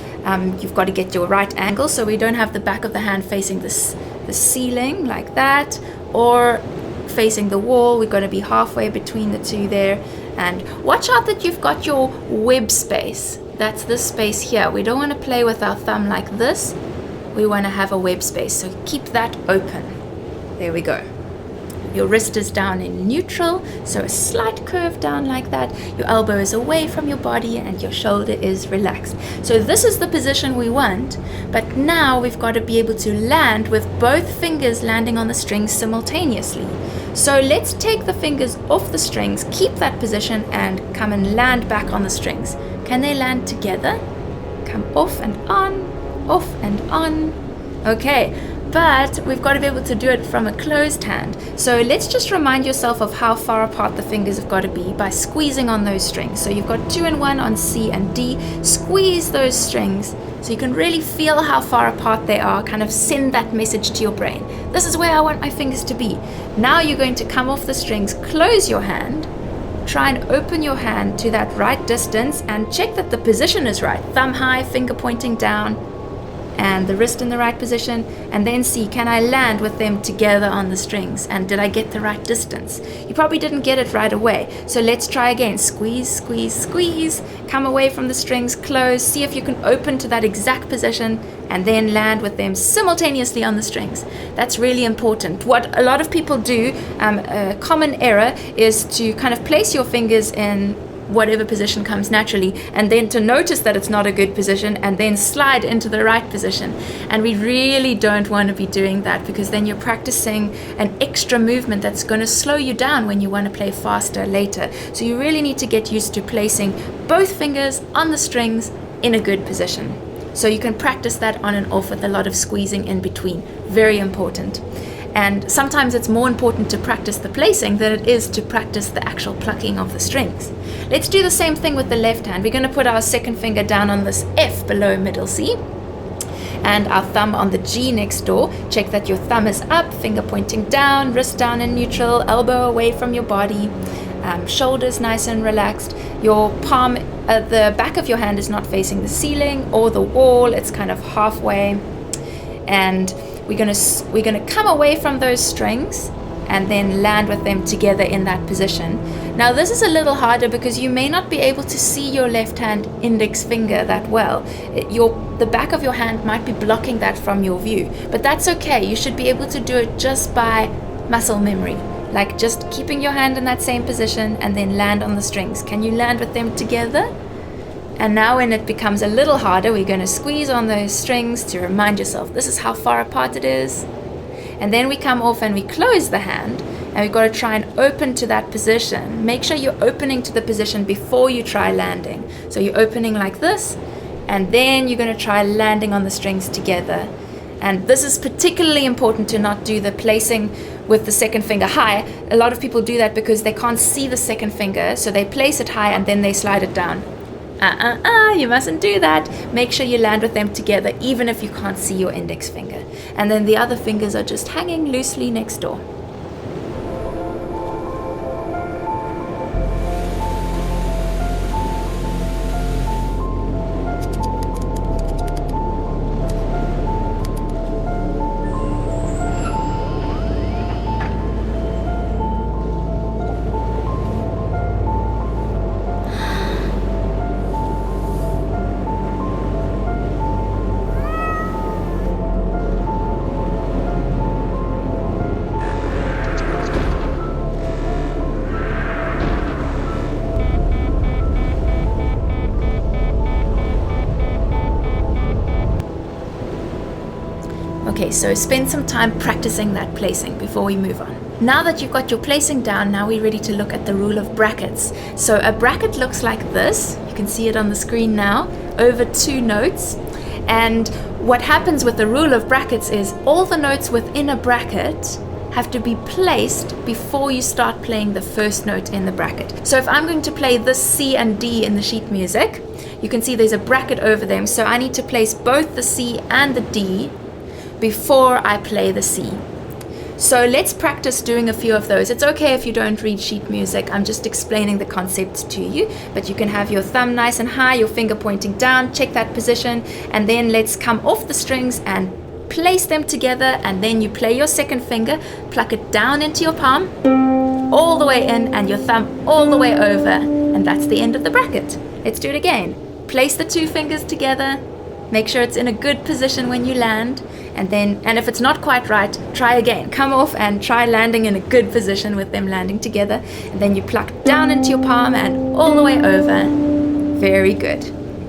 You've got to get your right angle so we don't have the back of the hand facing the ceiling like that, or facing the wall. We've got to be halfway between the two there. And watch out that you've got your web space. That's this space here. We don't want to play with our thumb like this. We want to have a web space, so keep that open. There we go. Your wrist is down in neutral, so a slight curve down like that. Your elbow is away from your body and your shoulder is relaxed. So this is the position we want, but now we've got to be able to land with both fingers landing on the strings simultaneously. So let's take the fingers off the strings, keep that position, and come and land back on the strings. Can they land together? Come off and on, off and on. Okay. But we've got to be able to do it from a closed hand. So let's just remind yourself of how far apart the fingers have got to be by squeezing on those strings. So you've got 2 and 1 on C and D. Squeeze those strings so you can really feel how far apart they are, kind of send that message to your brain. This is where I want my fingers to be. Now you're going to come off the strings, close your hand, try and open your hand to that right distance and check that the position is right. Thumb high, finger pointing down, and the wrist in the right position, and then see, can I land with them together on the strings, and did I get the right distance? You probably didn't get it right away, so let's try again. Squeeze, squeeze, squeeze, come away from the strings, close, see if you can open to that exact position, and then land with them simultaneously on the strings. That's really important. What a lot of people do, a common error, is to kind of place your fingers in whatever position comes naturally, and then to notice that it's not a good position and then slide into the right position. And we really don't want to be doing that, because then you're practicing an extra movement that's going to slow you down when you want to play faster later. So you really need to get used to placing both fingers on the strings in a good position. So you can practice that on and off with a lot of squeezing in between. Very important. And sometimes it's more important to practice the placing than it is to practice the actual plucking of the strings. Let's do the same thing with the left hand. We're going to put our second finger down on this F below middle C, and our thumb on the G next door. Check that your thumb is up, finger pointing down, wrist down in neutral, elbow away from your body, shoulders nice and relaxed. Your palm, the back of your hand is not facing the ceiling or the wall. It's kind of halfway. And we're gonna come away from those strings and then land with them together in that position. Now this is a little harder because you may not be able to see your left hand index finger that well. The back of your hand might be blocking that from your view, but that's okay. You should be able to do it just by muscle memory, like just keeping your hand in that same position and then land on the strings. Can you land with them together? And now when it becomes a little harder, we're going to squeeze on those strings to remind yourself this is how far apart it is. And then we come off and we close the hand, and we've got to try and open to that position. Make sure you're opening to the position before you try landing. So you're opening like this, and then you're going to try landing on the strings together. And this is particularly important to not do the placing with the second finger high. A lot of people do that because they can't see the second finger, so they place it high and then they slide it down. You mustn't do that. Make sure you land with them together, even if you can't see your index finger. And then the other fingers are just hanging loosely next door. Okay, so spend some time practicing that placing before we move on. Now that you've got your placing down, now we're ready to look at the rule of brackets. So a bracket looks like this. You can see it on the screen now, over 2 notes. And what happens with the rule of brackets is all the notes within a bracket have to be placed before you start playing the first note in the bracket. So if I'm going to play this C and D in the sheet music, you can see there's a bracket over them. So I need to place both the C and the D before I play the C. So let's practice doing a few of those. It's okay if you don't read sheet music. I'm just explaining the concepts to you. But you can have your thumb nice and high, your finger pointing down, check that position, and then let's come off the strings and place them together, and then you play your second finger, pluck it down into your palm, all the way in, and your thumb all the way over, and that's the end of the bracket. Let's do it again. Place the two fingers together, make sure it's in a good position when you land, and if it's not quite right, try again. Come off and try landing in a good position with them landing together, and then you pluck down into your palm and all the way over. Very good.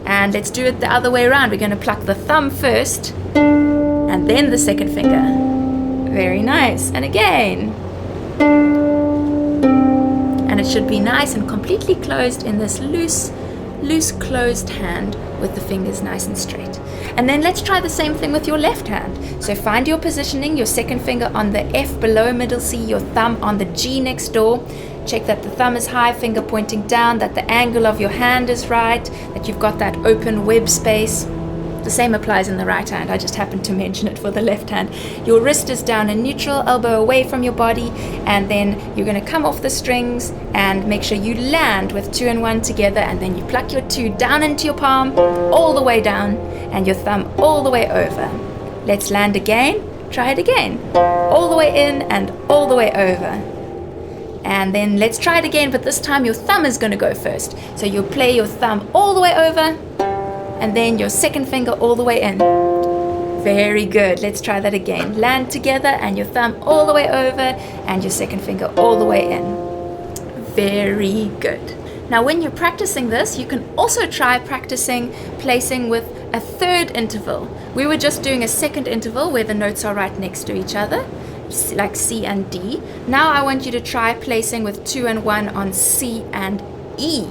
And let's do it the other way around. We're going to pluck the thumb first, and then the second finger. Very nice. And again. And it should be nice and completely closed in this loose closed hand with the fingers nice and straight. And then let's try the same thing with your left hand. So find your positioning, your second finger on the F below middle C, your thumb on the G next door. Check that the thumb is high, finger pointing down, that the angle of your hand is right, that you've got that open web space. The same applies in the right hand. I just happened to mention it for the left hand. Your wrist is down in neutral, elbow away from your body, and then you're going to come off the strings and make sure you land with 2 and 1 together, and then you pluck your 2 down into your palm, all the way down, and your thumb all the way over. Let's land again. Try it again. All the way in and all the way over. And then let's try it again, but this time your thumb is going to go first. So you'll play your thumb all the way over, and then your second finger all the way in. Very good. Let's try that again. Land together and your thumb all the way over and your second finger all the way in. Very good. Now when you're practicing this, you can also try practicing placing with a third interval. We were just doing a second interval where the notes are right next to each other, like C and D. Now I want you to try placing with 2 and 1 on C and E.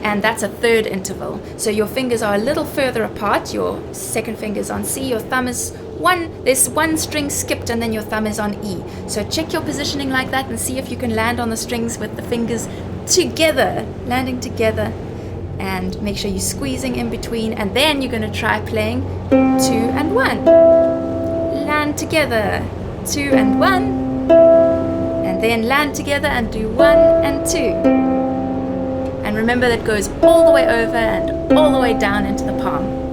And that's a third interval. So your fingers are a little further apart. Your second finger is on C, your thumb is there's one string skipped, and then your thumb is on E. So check your positioning like that and see if you can land on the strings with the fingers together, landing together, and make sure you're squeezing in between, and then you're going to try playing 2 and 1. Land together, 2 and 1, and then land together and do 1 and 2. And remember that goes all the way over and all the way down into the palm.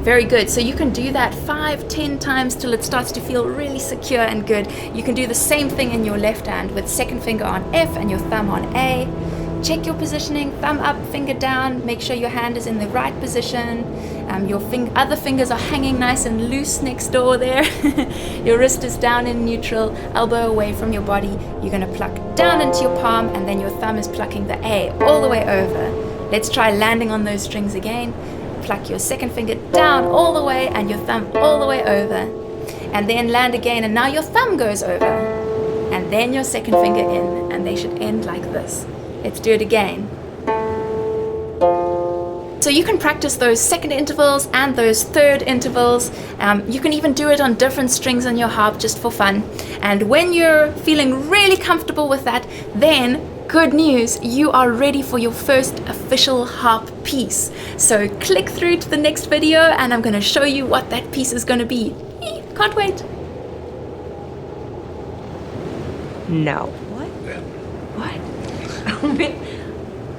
Very good. So you can do that 5-10 times till it starts to feel really secure and good. You can do the same thing in your left hand with second finger on F and your thumb on A. Check your positioning, thumb up, finger down, make sure your hand is in the right position. Your other fingers are hanging nice and loose next door there. Your wrist is down in neutral, elbow away from your body. You're going to pluck down into your palm, and then your thumb is plucking the A all the way over. Let's try landing on those strings again. Pluck your second finger down all the way and your thumb all the way over. And then land again, and now your thumb goes over. And then your second finger in, and they should end like this. Let's do it again. So you can practice those second intervals and those third intervals. You can even do it on different strings on your harp just for fun. And when you're feeling really comfortable with that, then good news, you are ready for your first official harp piece. So click through to the next video and I'm going to show you what that piece is going to be. Can't wait. No. What? What?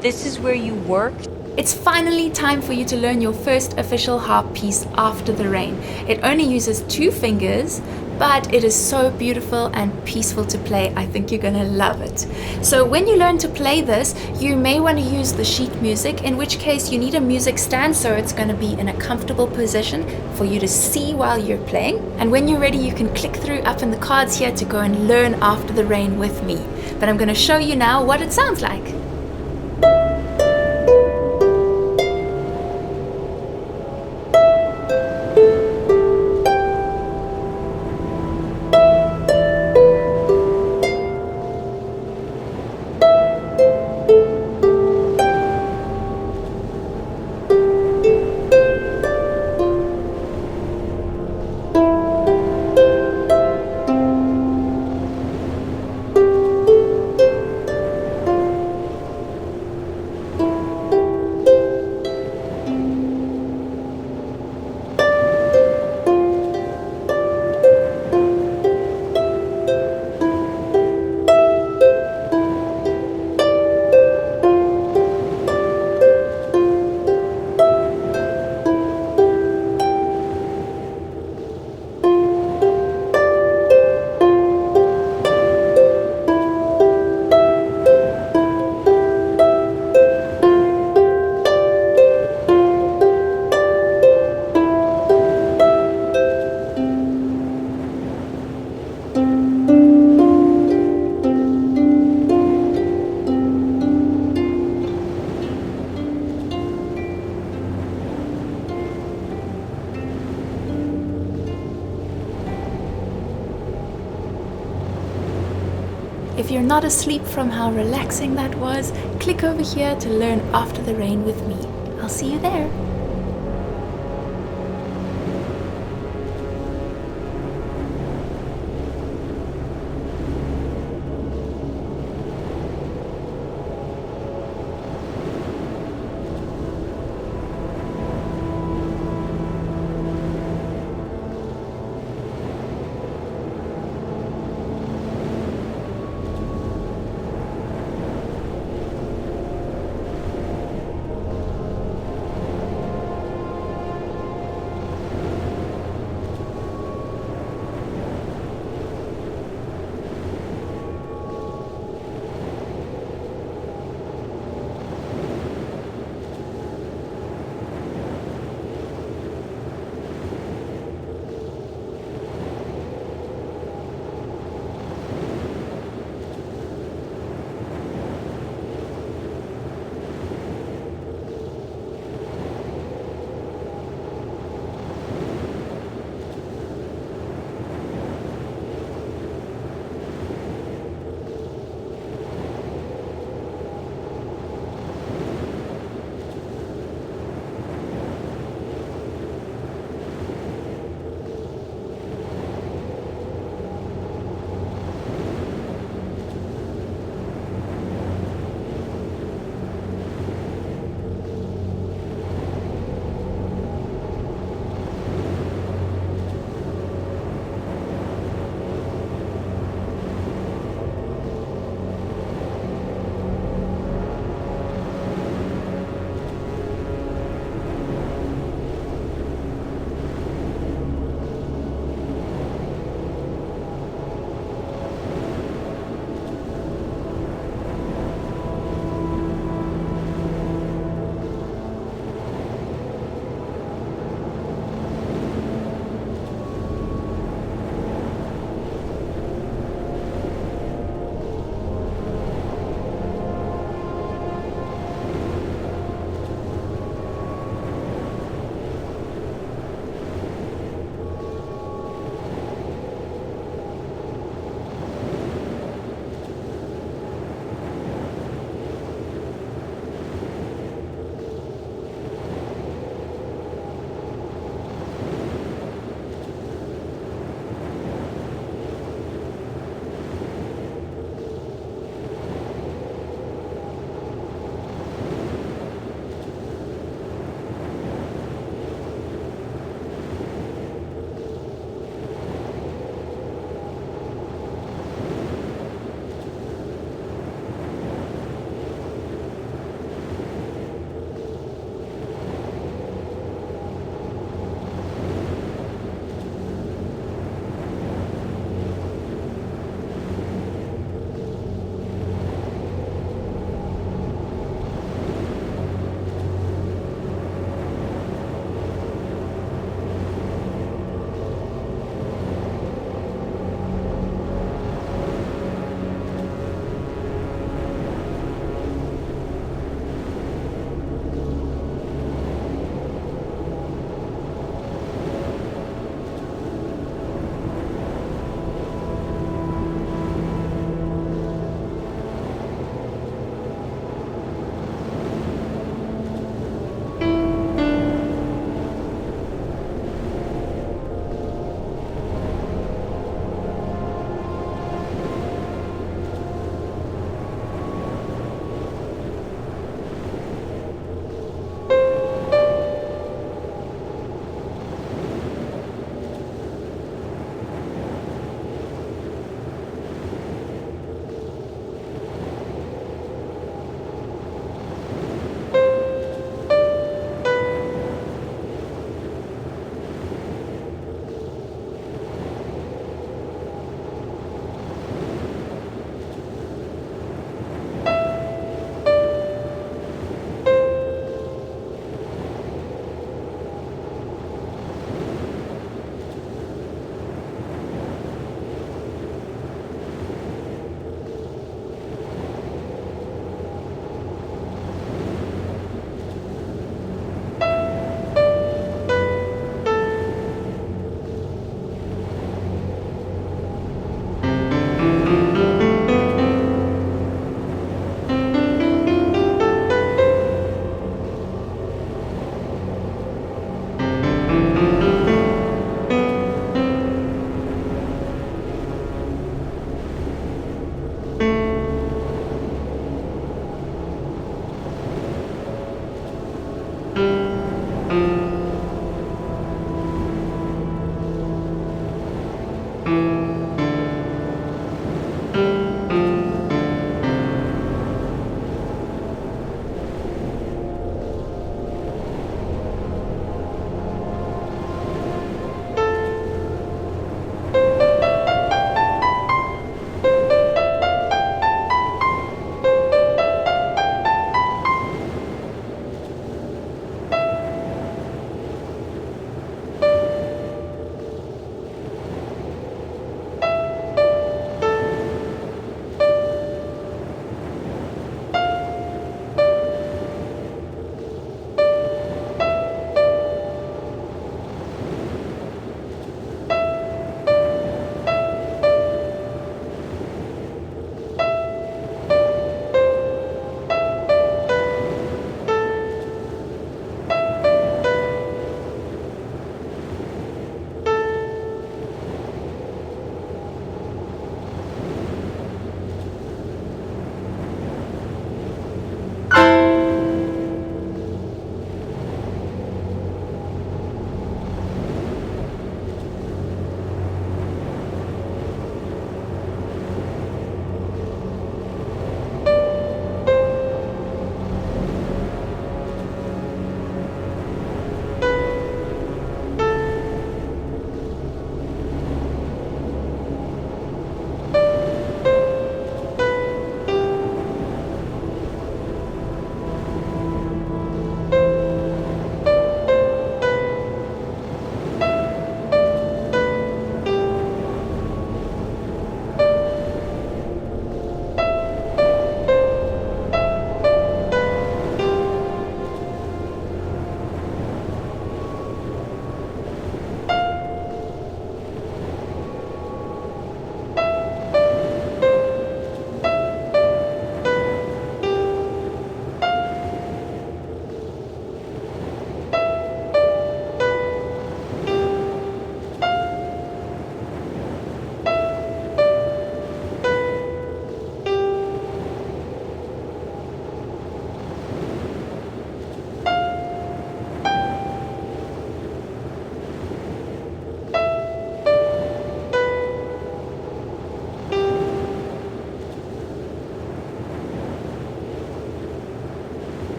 This is where you work? It's finally time for you to learn your first official harp piece after the rain. It only uses 2 fingers, but it is so beautiful and peaceful to play. I think you're gonna love it. So when you learn to play this, you may want to use the sheet music, in which case you need a music stand so it's gonna be in a comfortable position for you to see while you're playing. And when you're ready, you can click through up in the cards here to go and learn After the Rain with me. But I'm gonna show you now what it sounds like. if you're not asleep from how relaxing that was, click over here to learn After the Rain with me. I'll see you there.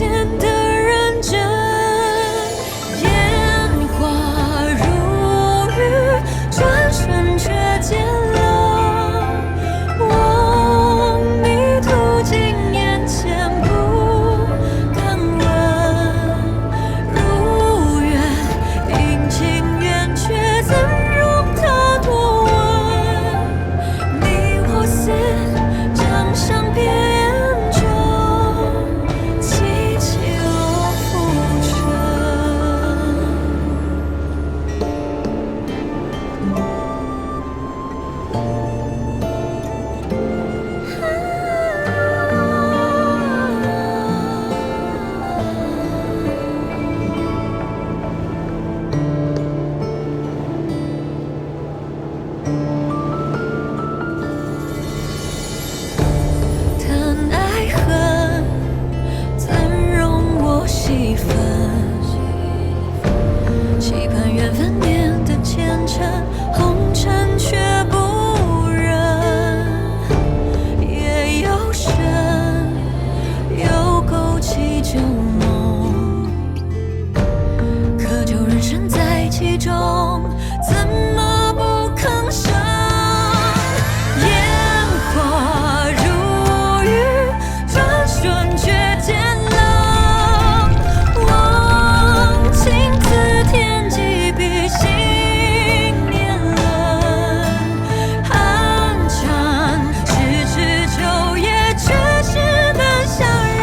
显得认真。烟花如雨，转瞬却见了我，迷途经眼前不敢问，如愿应情缘，却怎容他多问？迷惑似掌上边就起起落浮沉。谈爱恨，怎容我细分？期盼缘分念的虔诚，红尘却不忍。夜又深，又勾起旧梦，渴求人生在其中，怎么不吭声？烟花如雨，转瞬却见了我，情字天际比心年轮，寒蝉迟迟秋叶，却只能相认。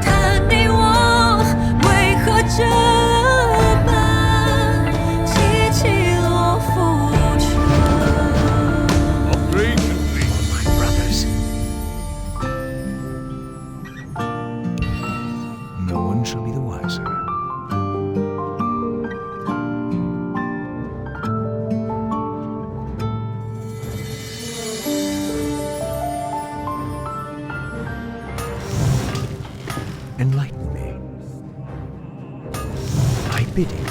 叹你我为何这般起起落浮沉？ Upgrade complete. My brothers. No one shall be the wiser. Enlighten me. I bid you.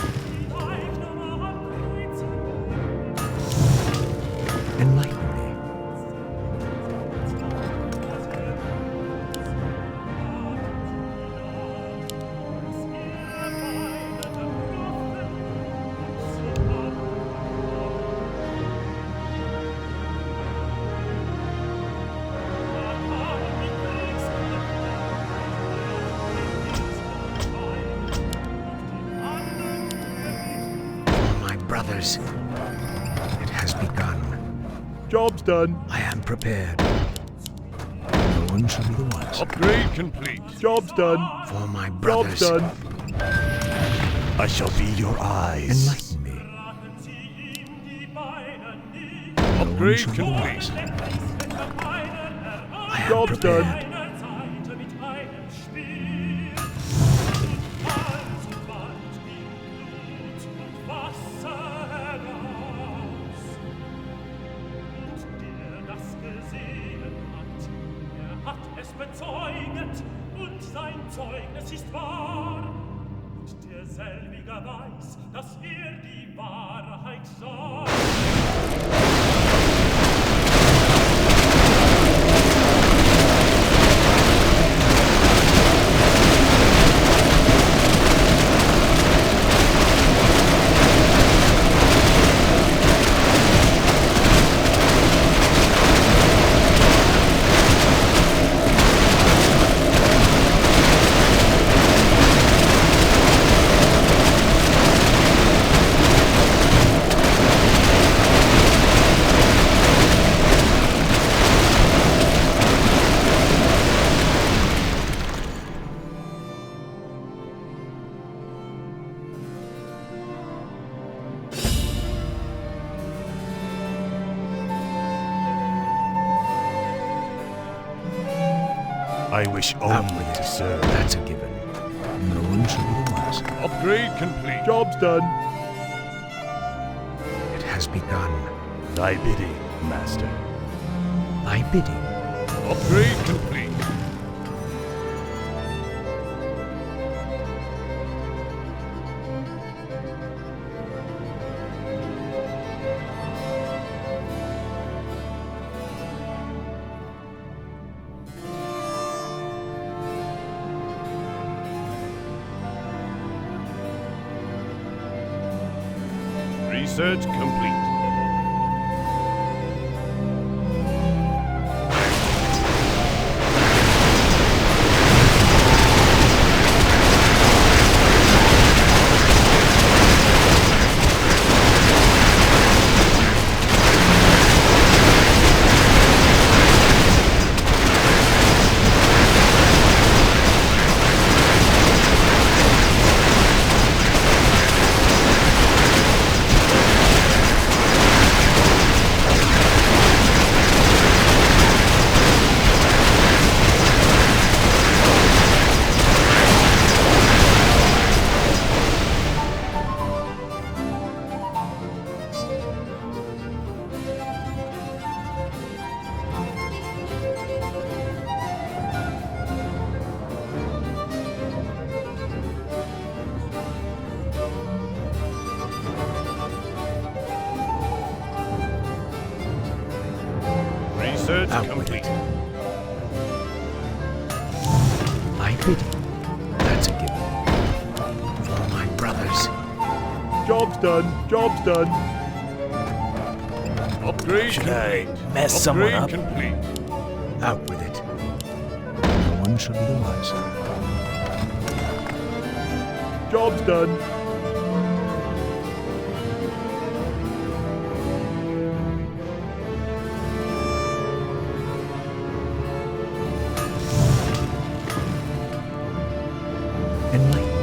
Enlighten me. My brothers, it has begun. Job's done. I am prepared. No one shall be the wiser. Upgrade complete. Job's done. For my Job's brothers, done. I shall be your eyes. enlighten me. No one Upgrade shall be the complete. wiser. I am Job's done. prepared. Bezeuget und sein Zeugnis ist wahr. Und der selbige weiß, dass die Wahrheit sagt. I wish only to serve. That's a given. No one shall be the wiser. Upgrade complete. Job's done. It has begun. Thy bidding, master. Thy bidding. Upgrade complete. Research complete. Research complete. I pity. That's a given. For my brothers. Job's done. Job's done. Upgrade Should I complete. mess someone Upgrade up? complete. Out with it. No one shall be the wiser. Job's done. Enlighten me.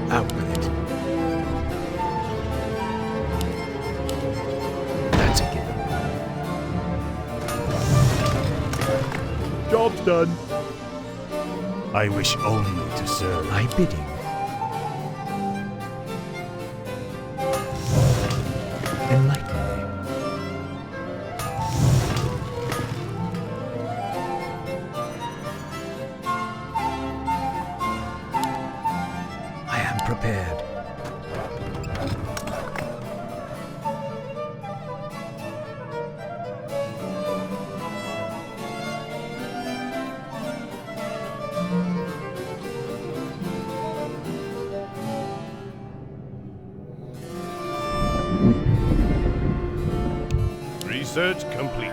Out with it. That's a given. Job's done. I wish only to serve. My bidding. Enlighten me. I am prepared. Research complete.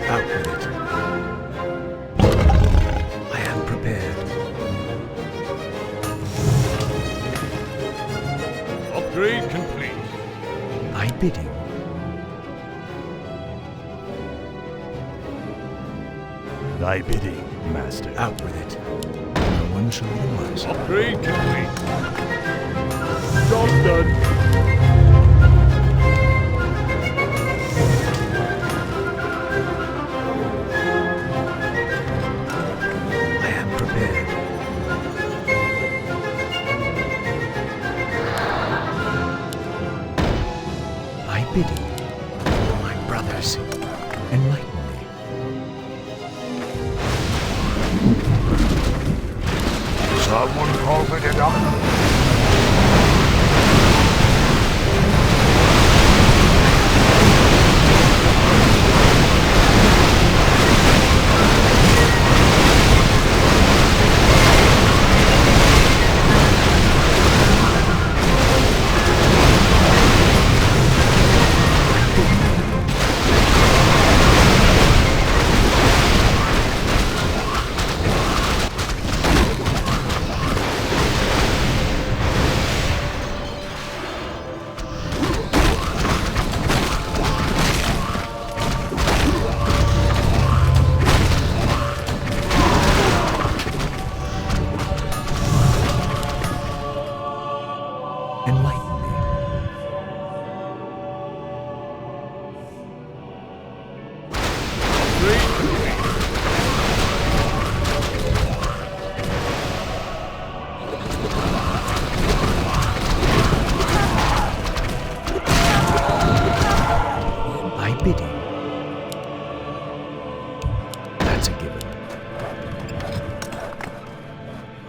Out with it. I am prepared. Upgrade complete. My bidding. Thy bidding, master. Out with it. No one shall be the wiser. Upgrade complete. Job's done. I am prepared. My bidding. My brothers. Enlighten me. Someone call for the doctor.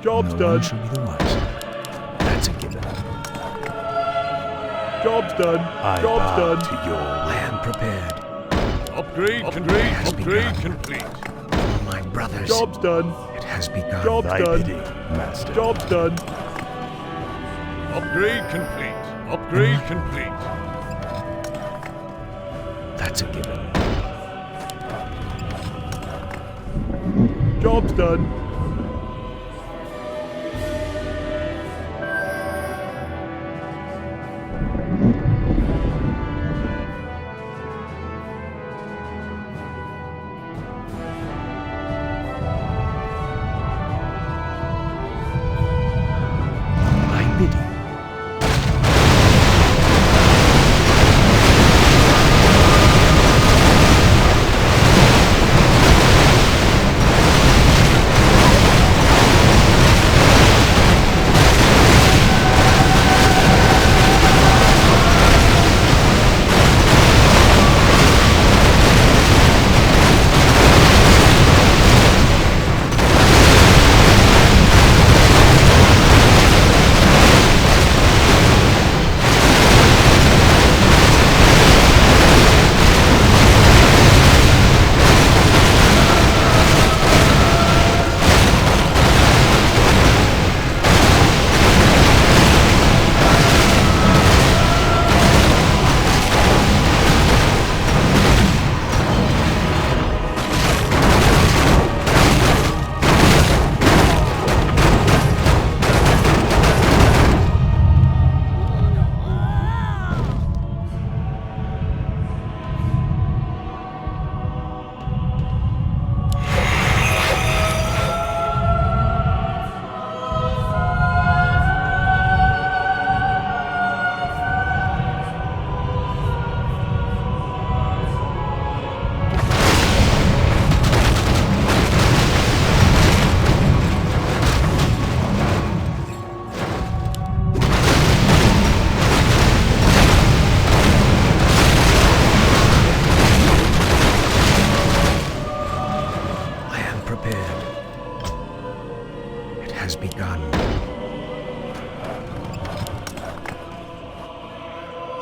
Job's done. No one should be the wiser. That's a given. Job's done. Job's done. To your I am prepared. Upgrade complete. For my brothers. Job's done. It has begun. Job's Thy done. bidding, master. Job's done. Upgrade complete. Upgrade complete. That's a given. Job's done.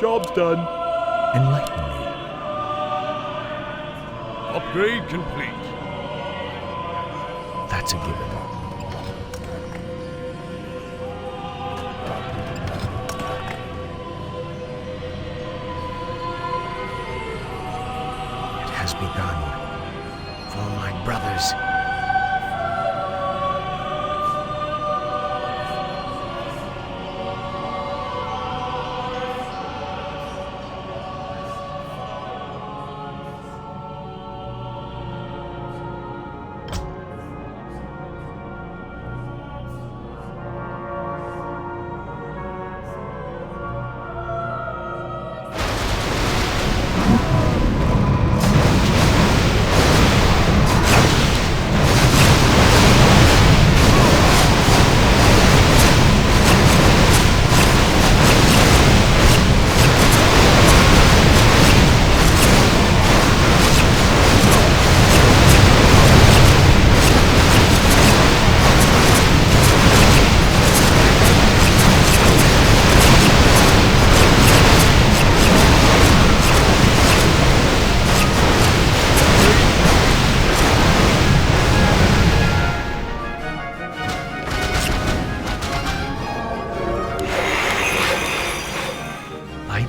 Job's done. Enlighten me. Upgrade complete. That's a given. It has begun. For my brothers.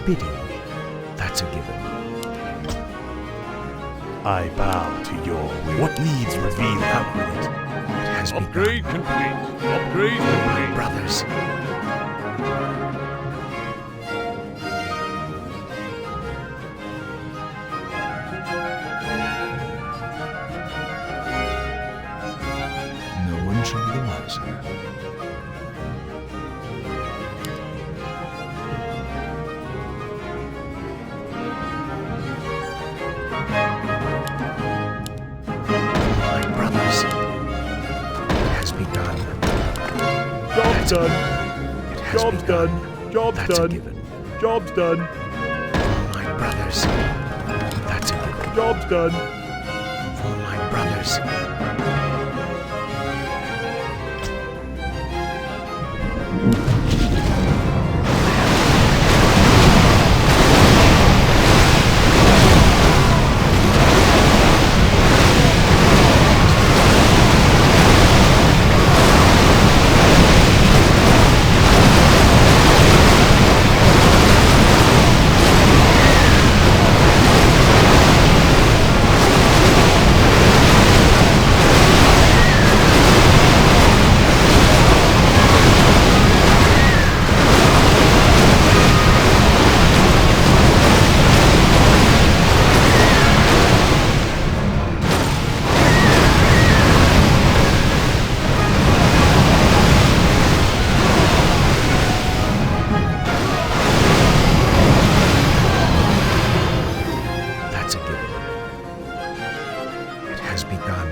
bidding. That's a given. I bow to your will. What needs reveal Out with it. It has Upgrade begun. complete. Upgrade My complete. brothers. No one should be the wiser. My brothers. It has begun. Job's done. It has Job's begun. done. Job's That's a done. given. Job's done. For my brothers. That's a given. Job's done. For my brothers. That's a given. It has begun.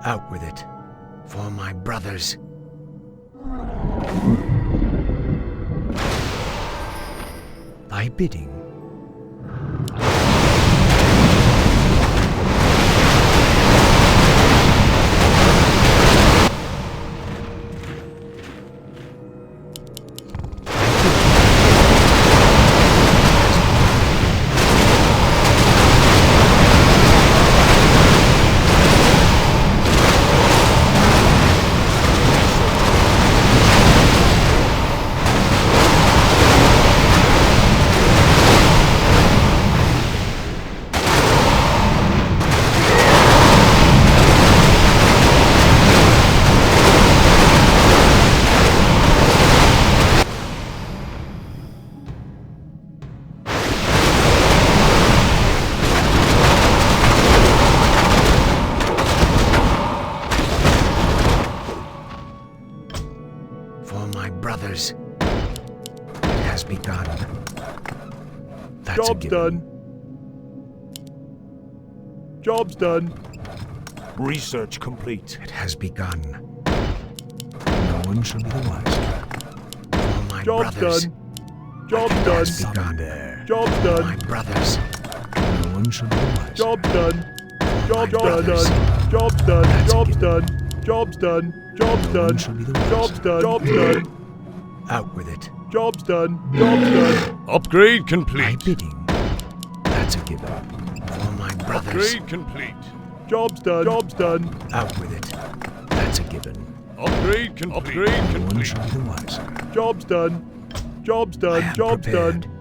Out with it. For my brothers. Thy bidding. For my brothers. It has begun. That's a Job's given. done. Job's done. Research complete. It has begun. No one shall be the wiser. For my Job's brothers. done. Job's It done. has begun. Job's My done. brothers. No one shall be the wiser. Job's done. Job's brothers. done. Job's done. That's a Job's given. done. Job's done. Job's No one done. shall be the Job's wiser. done. Job's done. Out with it. Job's done. Job's done. Upgrade My complete. bidding. That's a given. For my brothers. Upgrade complete. Job's done. Job's done. Out with it. That's a given. Upgrade complete. Upgrade No one complete. shall be the wiser. Job's done. Job's I done. am Job's prepared. done.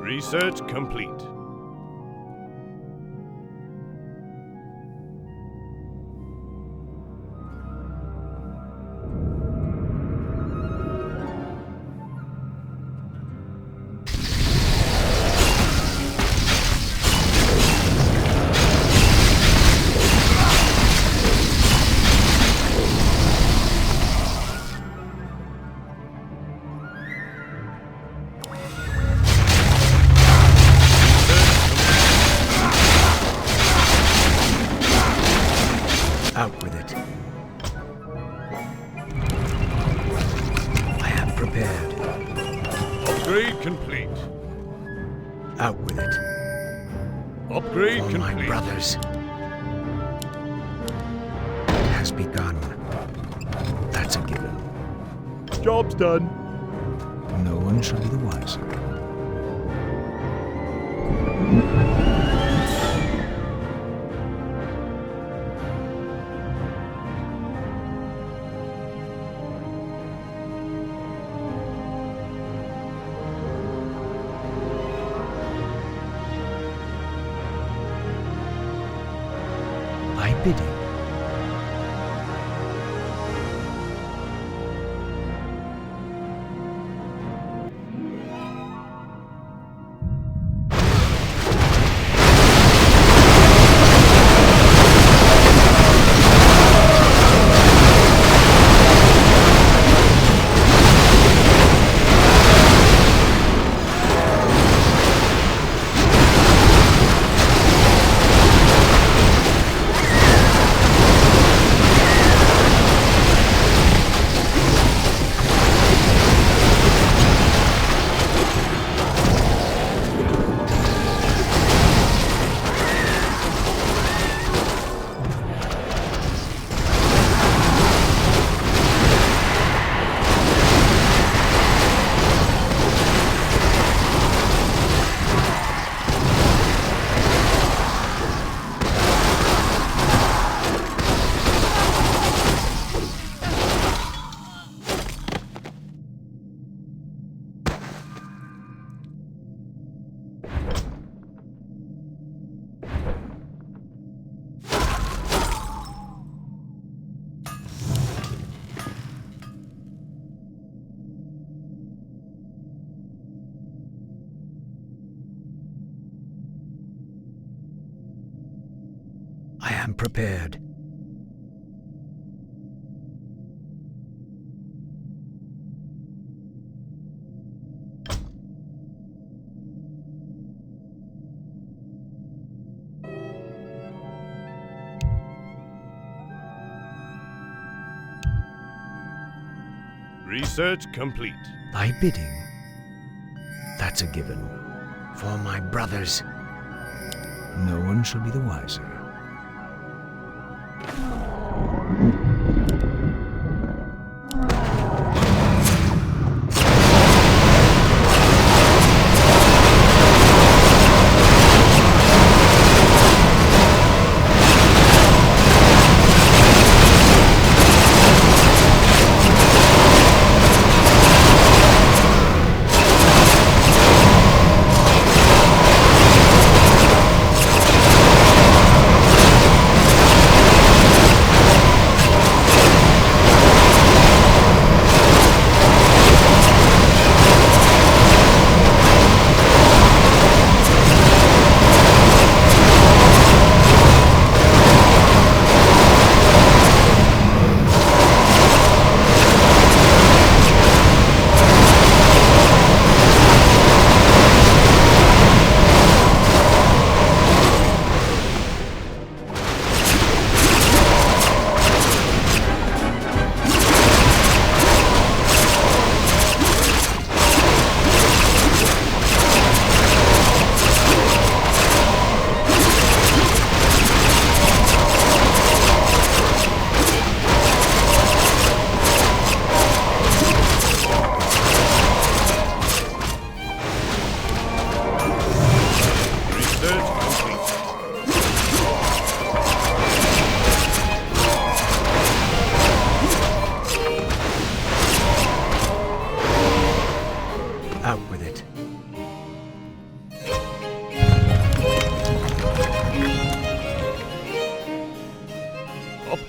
Research complete. Out with it. I am prepared. Upgrade complete. Out with it. Upgrade For complete. my brothers. It has begun. That's a given. Job's done. No one shall be the wiser. Thy bidding. I am prepared. Research complete. Thy bidding. That's a given. For my brothers. No one shall be the wiser.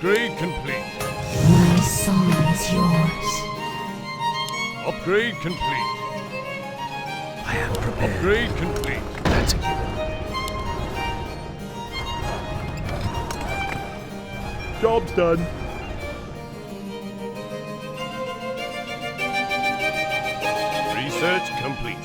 Upgrade complete. My soul is yours. Upgrade complete. I am prepared. Upgrade complete. That's a given. Job's done. Research complete.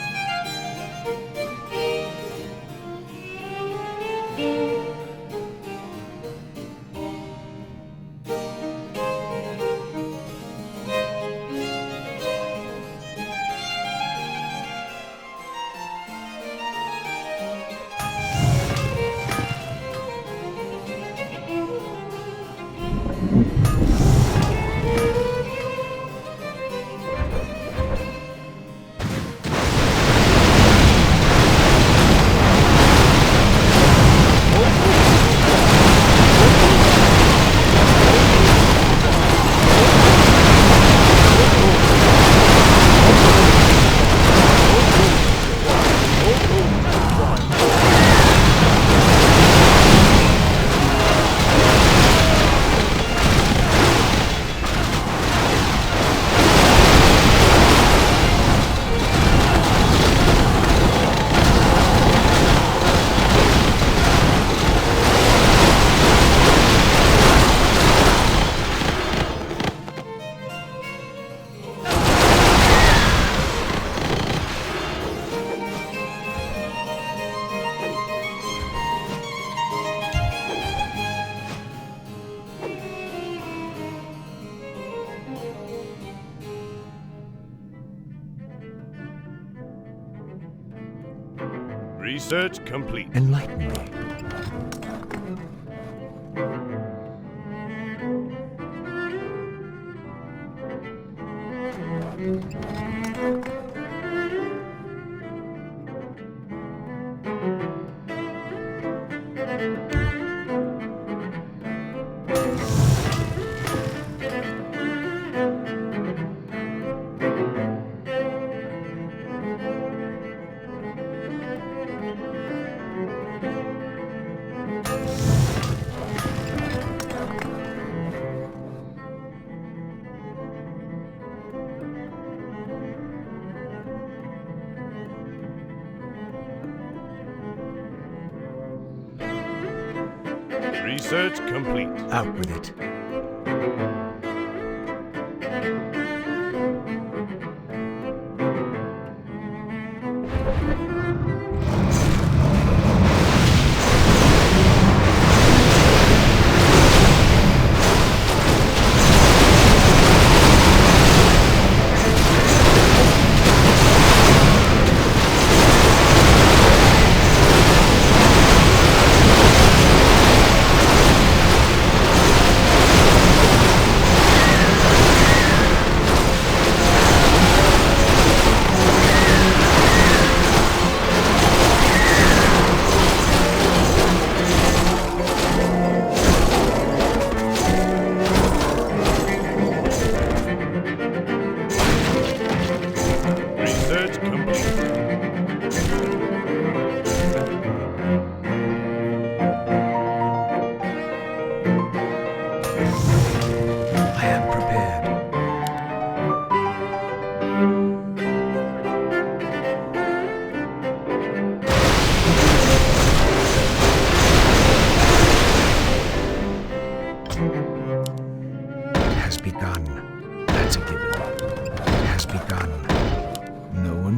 Research complete. Enlighten me. Research complete. Out with it.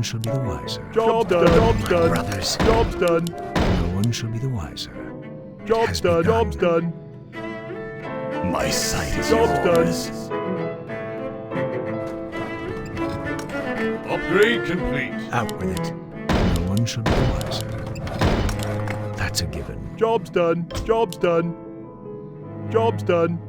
Shall be the wiser. Job's done. Job's done. Brothers. Job's done. No one shall be the wiser. Job's done. Job's done. My sight is Job's yours. Done. Upgrade complete. Out with it. No one shall be the wiser. That's a given. Job's done. Job's done. Job's done.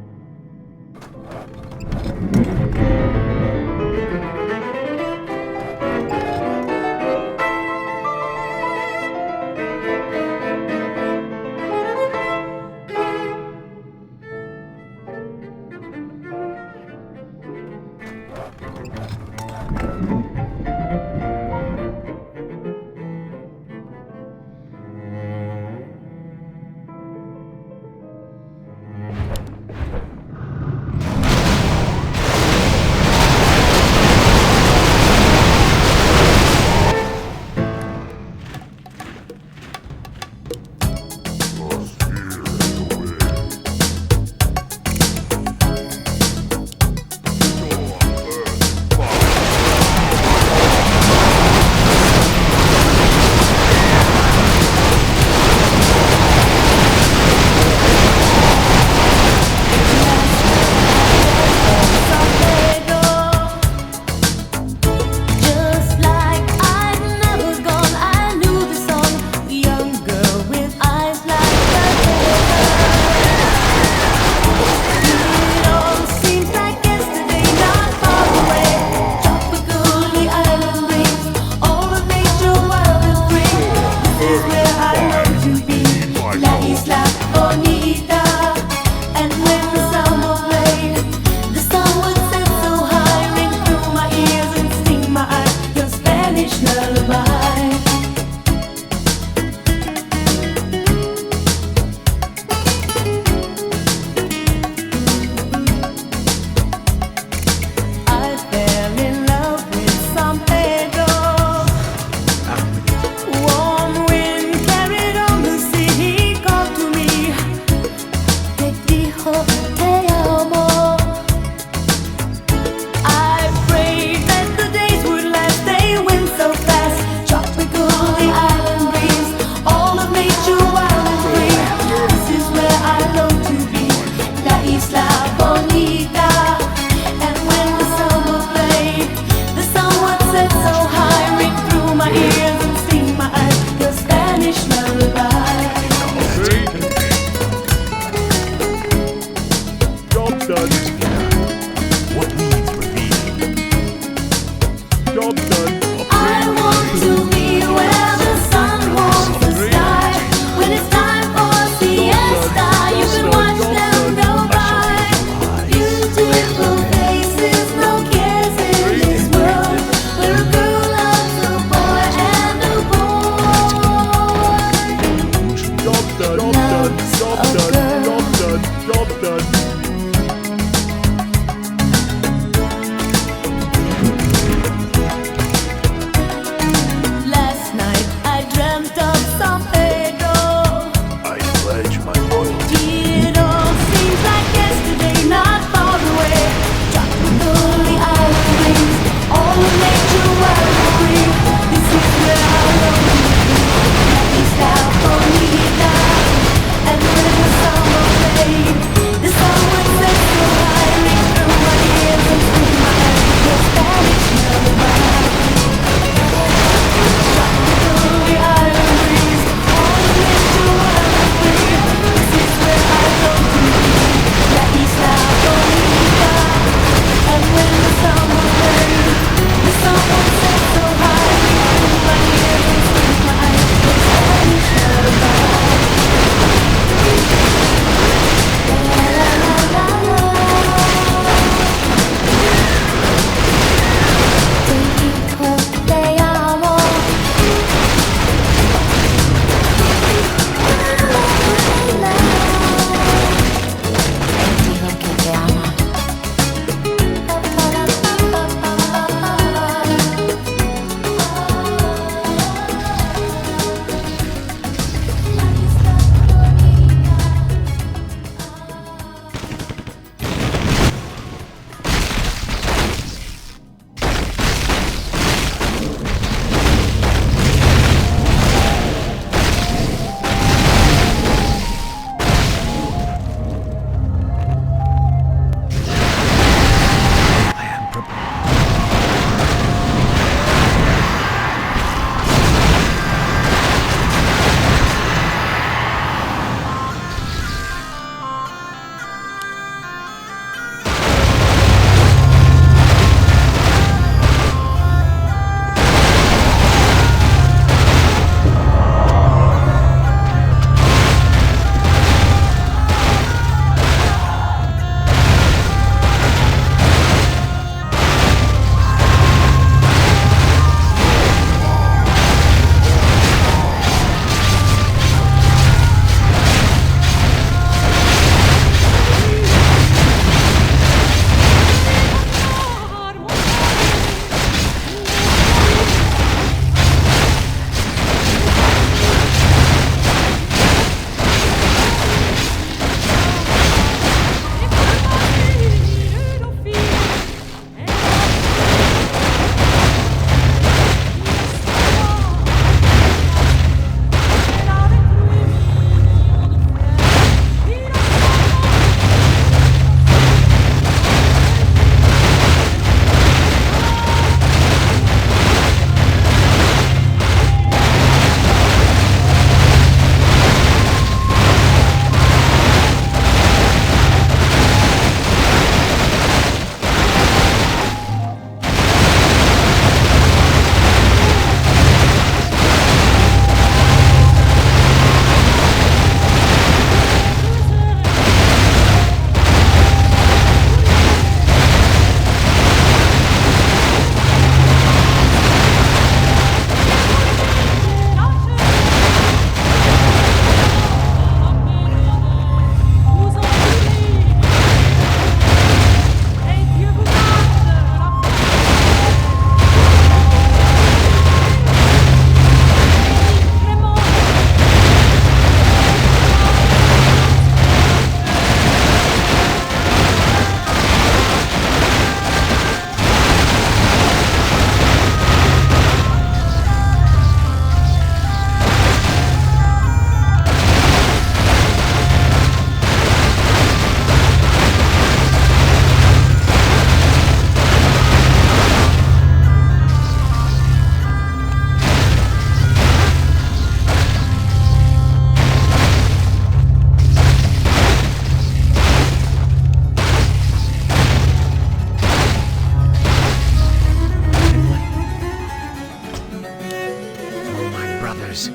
brothers.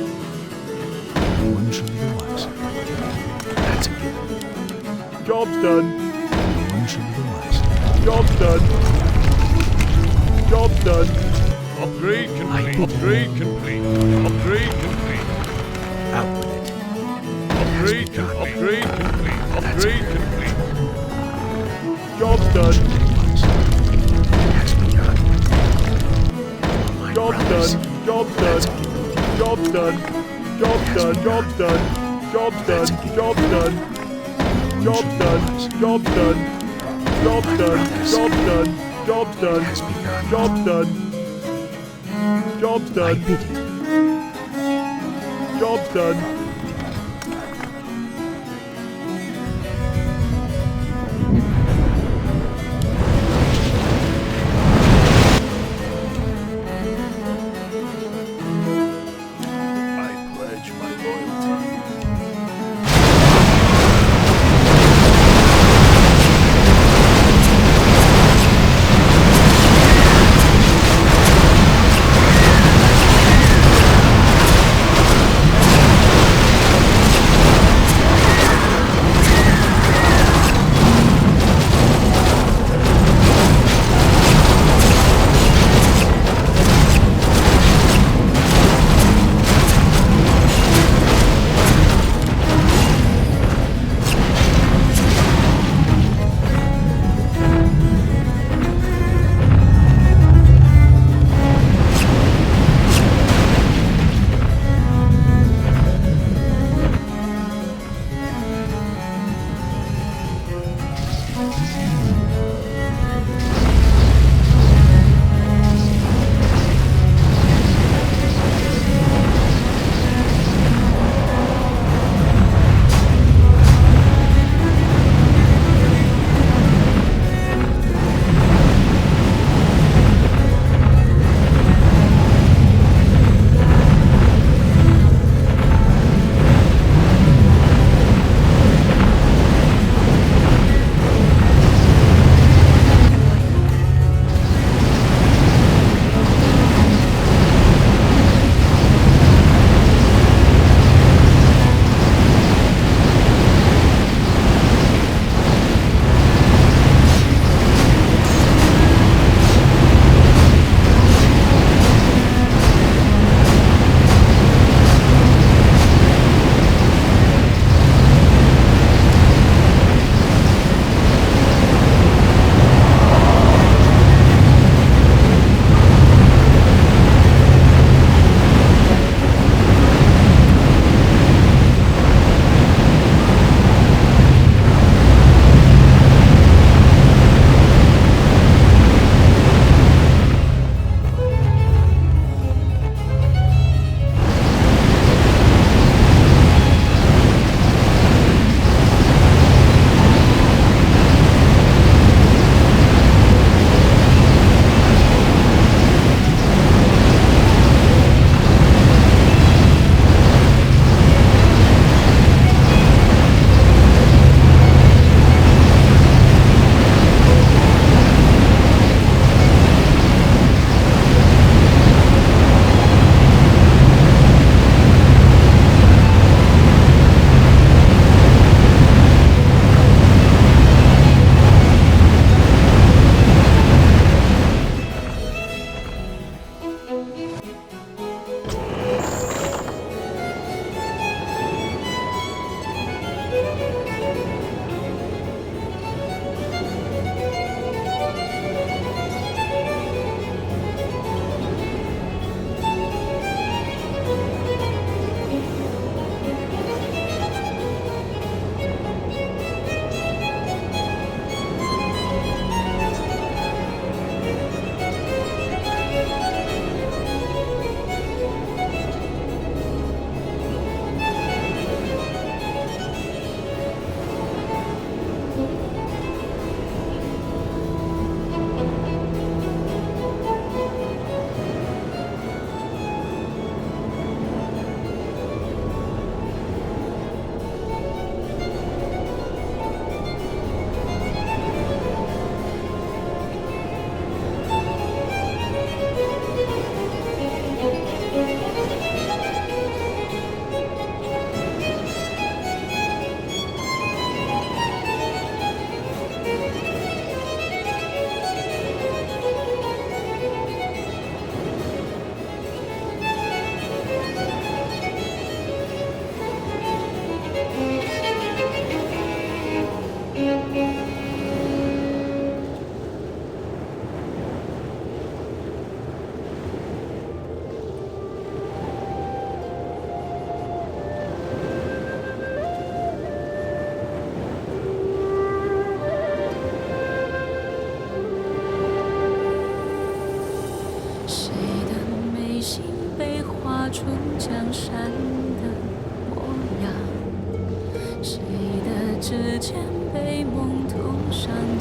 No one shall be the wiser. That's a given. Job's done. No one shall be the wiser. Job's done. Job's done. Upgrade complete. Upgrade complete. Upgrade complete. Out with it. Upgrade complete. Upgrade complete. Upgrade complete. Job's done. Has begun. For my Job's brothers. done. Job's done. Job's done. Job's done. Job's done. Job's done. Job's done. Job's done. Job's done. Job's done. Job's done. Job's done. Has begun. Job's done. Job's I done. bid it. Job's done. I pledge my loyalty.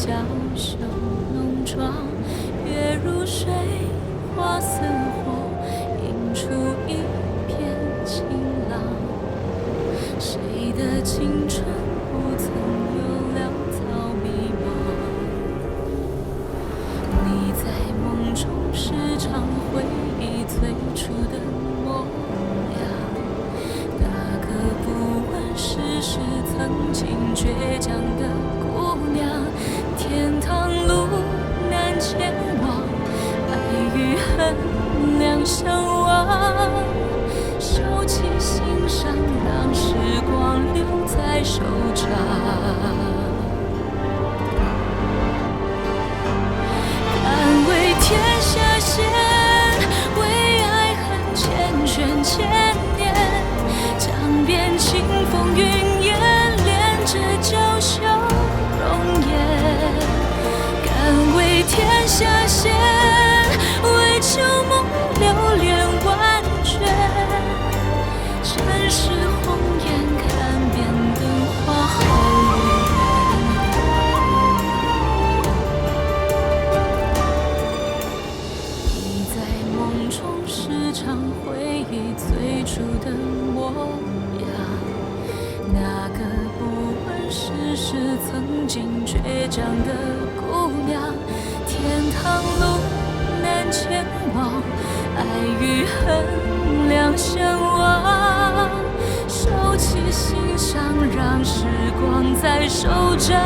娇羞浓妆，月如水，花似火，映出一片晴朗。谁的青春不曾有潦草迷茫？你在梦中时常回忆最初的模样，那个不问世事、曾经倔强的姑娘。天堂路难前往，爱与恨两相望。收起心伤，让时光留在手掌。敢为天下先，为爱恨缱绻千年。将遍清风云烟，恋着娇羞容颜。敢为天下先，为旧梦流连万卷。尘世红颜，看遍灯花好月圆。你在梦中时常回忆最初的模样，那个不问世事、曾经倔强的姑娘。天堂路难前往，爱与恨两相望。收起心伤，让时光在手掌。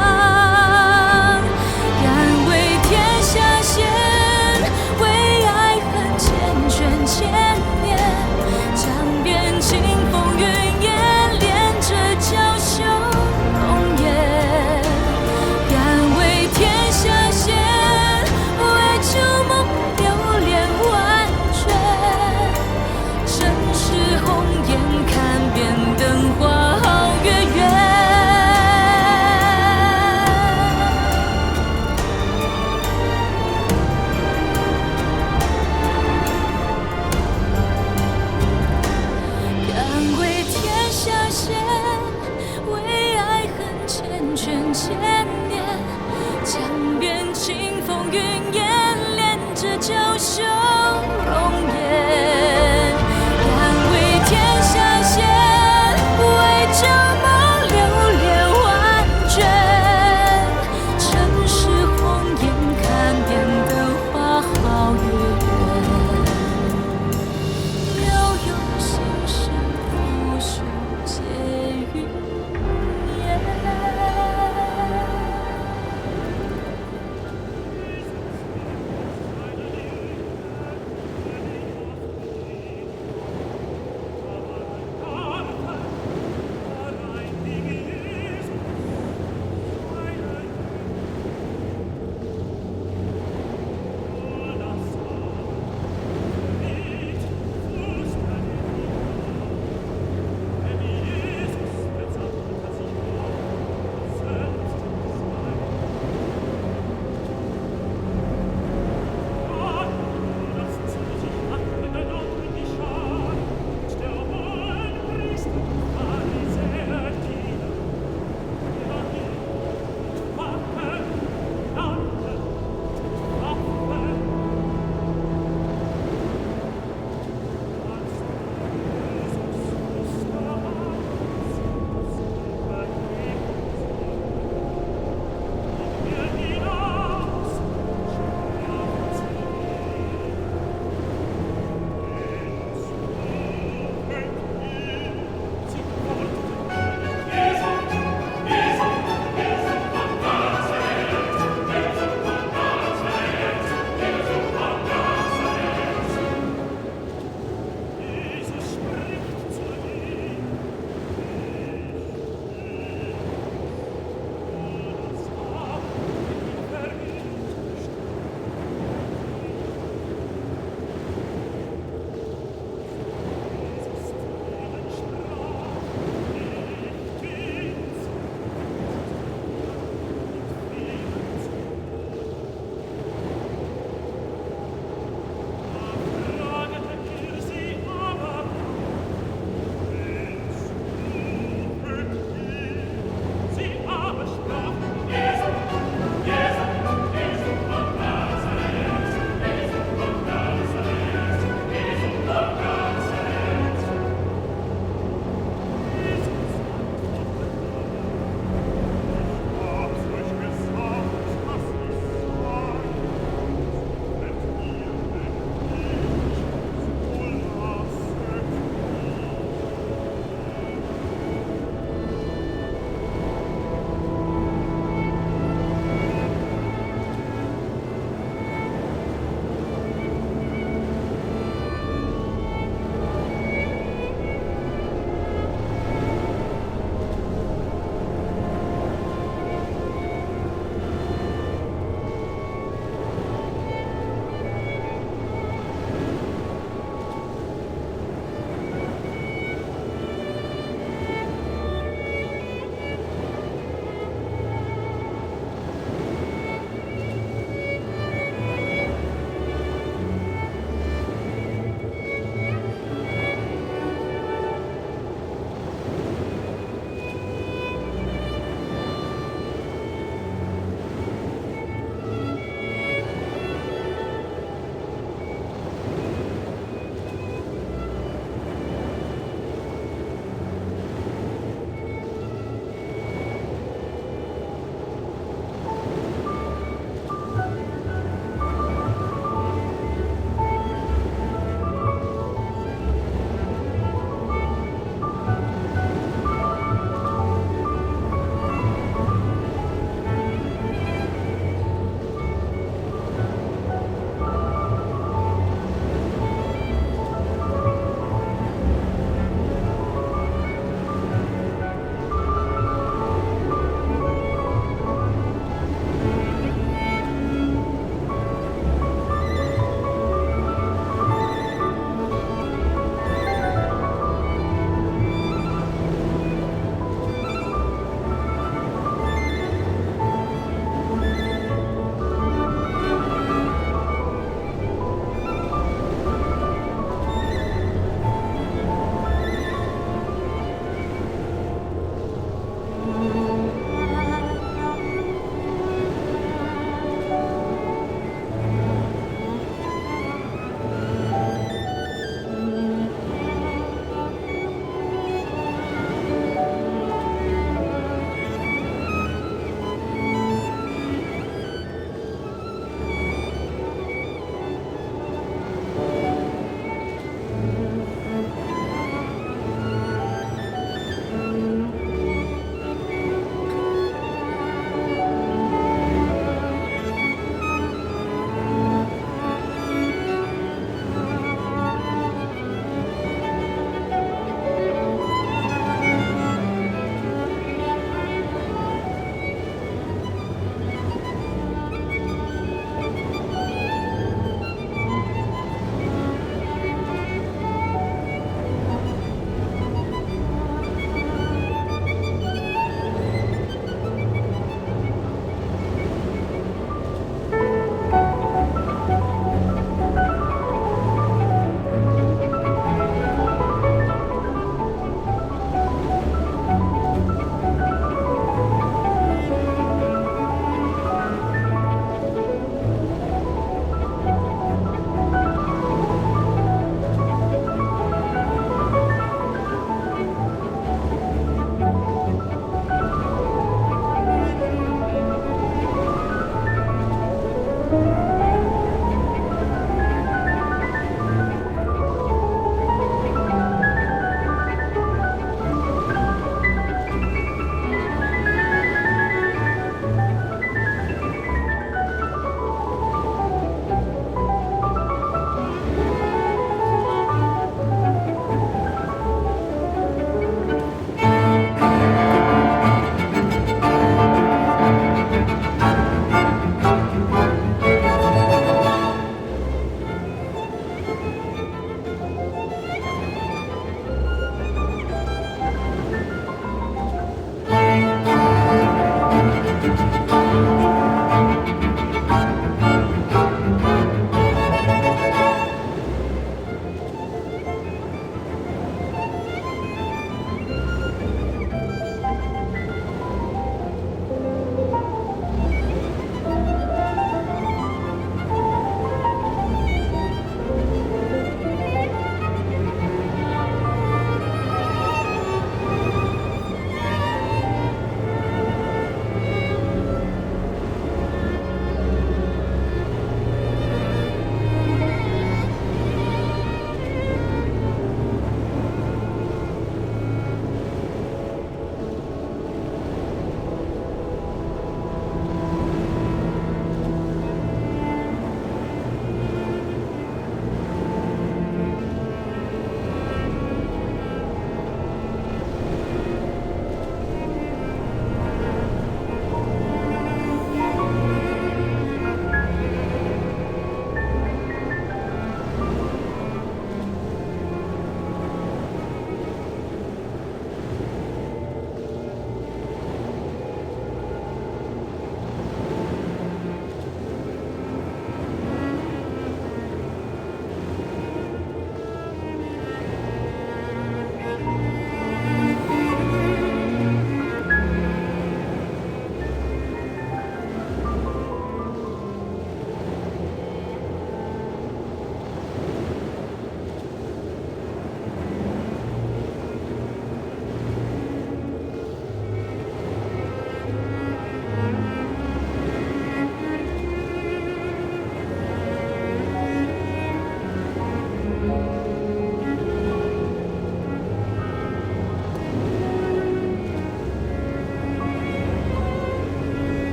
敢为天下先，为爱恨缱绻千年。将遍清风云烟，恋着娇羞容颜。敢为天下先，为旧梦流连万卷。尘世红颜，看遍灯花好月圆。敢为天下先，为爱恨缱绻千年。将遍清风云烟，恋着娇羞容颜。敢为天下先，为旧梦流连万卷。尘世红颜，看遍灯花好月圆。悠悠心事，不诉皆云烟。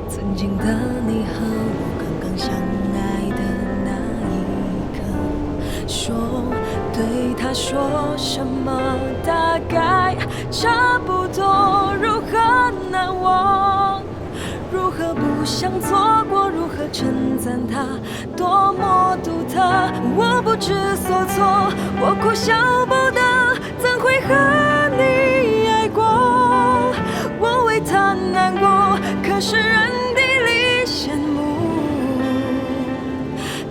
曾经的你和我刚刚相爱的那说，对他说什么，大概差不多。如何难忘，如何不想错过，如何称赞他多么独特。我不知所措，我哭笑不得，怎会和你爱过？我为他难过，可是人地里羡慕，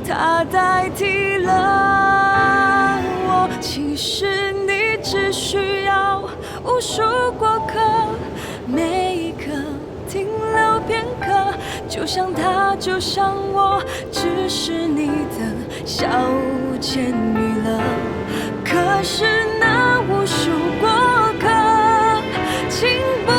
他代替了我。其实你只需要无数过客，每一刻停留片刻，就像他，就像我，只是你的消遣娱乐。可是那无数过客，请不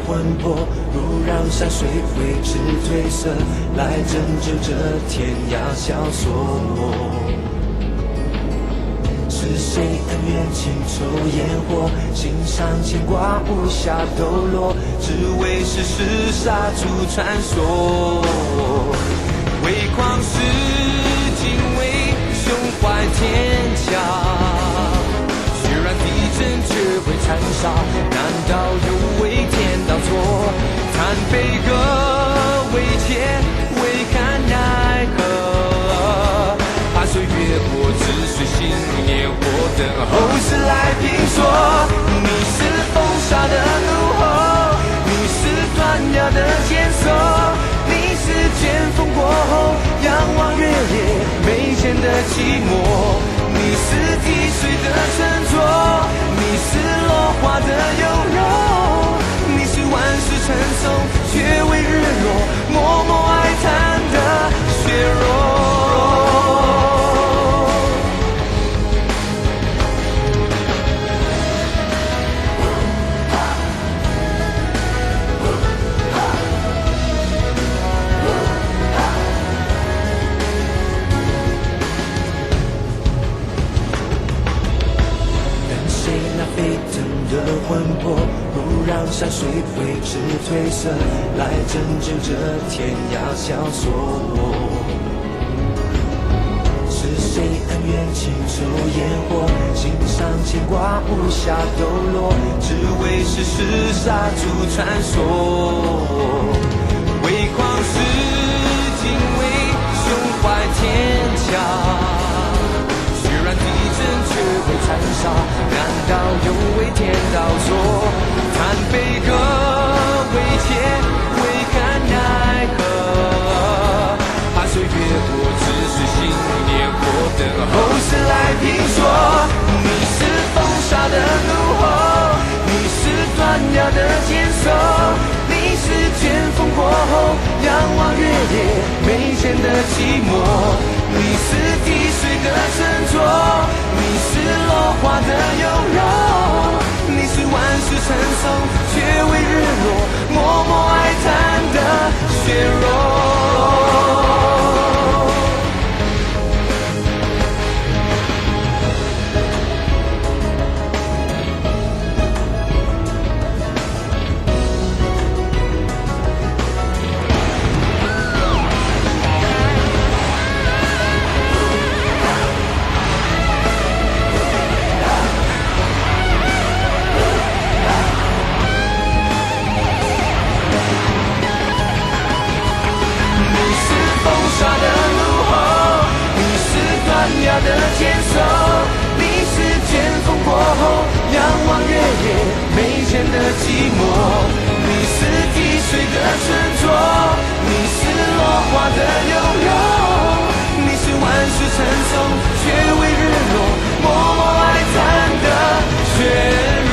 魂魄如让山水为之褪色，来拯救这天涯萧索。是谁恩怨情仇烟火，心上牵挂无暇抖落，只为世事杀出传说。为狂世敬畏，胸怀天下。虽然地震却会残杀，难道有为天道错？残悲歌为切，未看奈何。怕岁月过，只随心念火，等后世来评说。你是风沙的怒吼，你是断崖的坚守，你是剑锋过后仰望月夜眉间的寂寞。你是滴水的沉着，你是落花的优柔，你是万世称颂却为日落，默默哀叹的血肉。的魂魄如让山水为之褪色，来拯救这天涯萧索。是谁恩怨情仇烟火，心上牵挂无暇抖落，只为世事杀出传说。为狂世敬畏，胸怀天下。虽然地震却会残杀，难道有为天道错？残悲歌为切，未看奈何。怕岁月过，只随心念火，等后世来评说。你是风沙的怒吼，你是断崖的坚守，你是剑锋过后仰望月夜眉间的寂寞。你是滴水的沉着，你是落花的优柔，你是万世称颂却为日落，默默哀叹的血肉。的坚守，你是剑锋过后仰望月夜眉间的寂寞。你是滴水的沉着，你是落花的优柔，你是万世称颂却为日落，默默哀叹的血肉。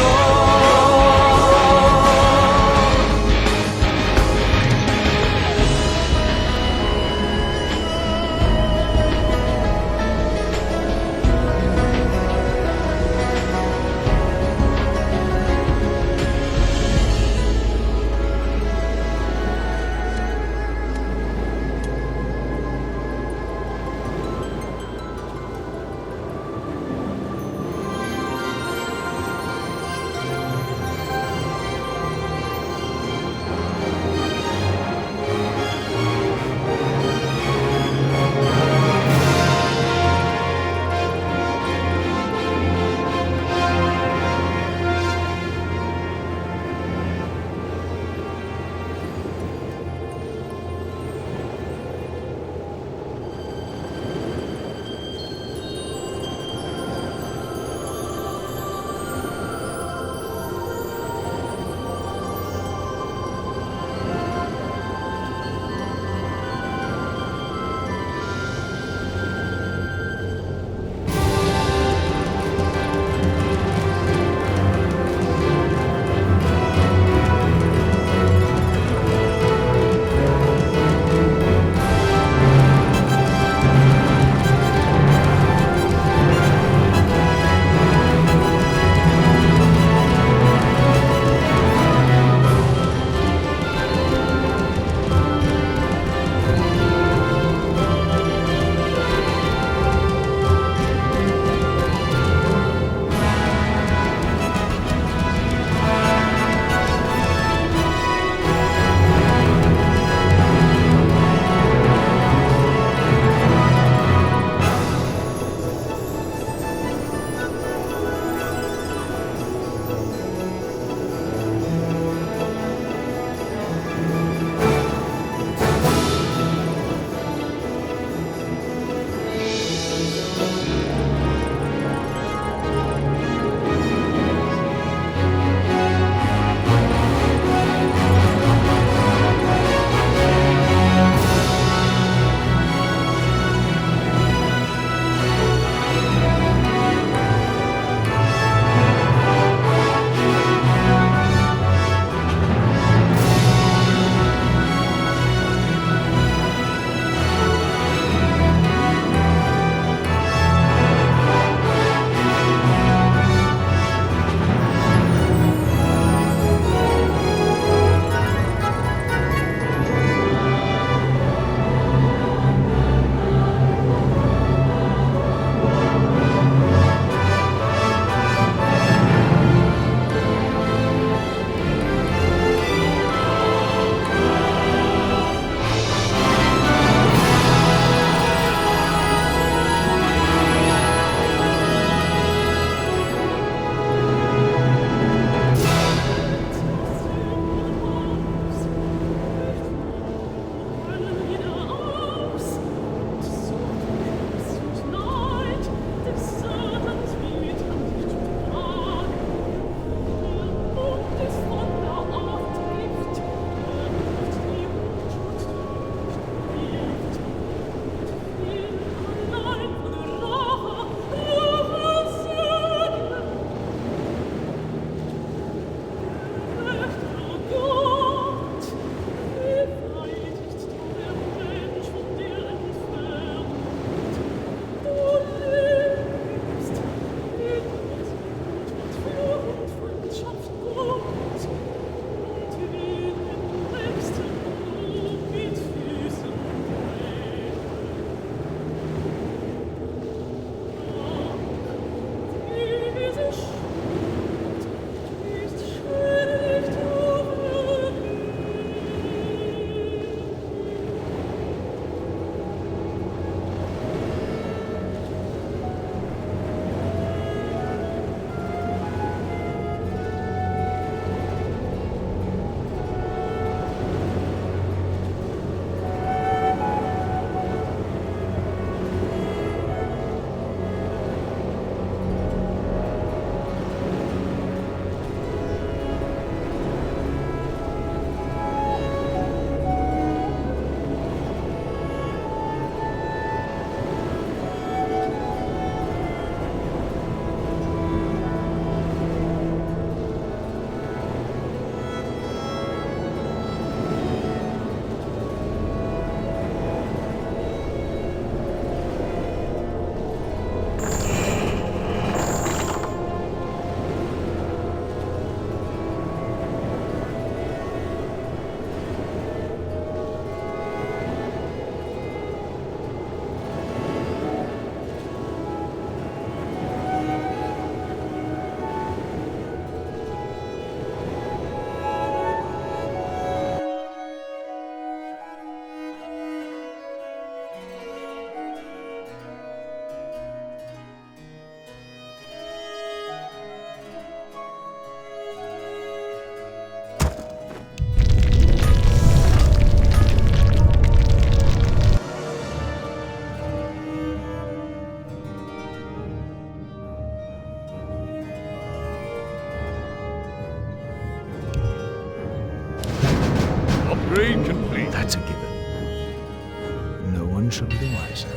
one shall be the wiser.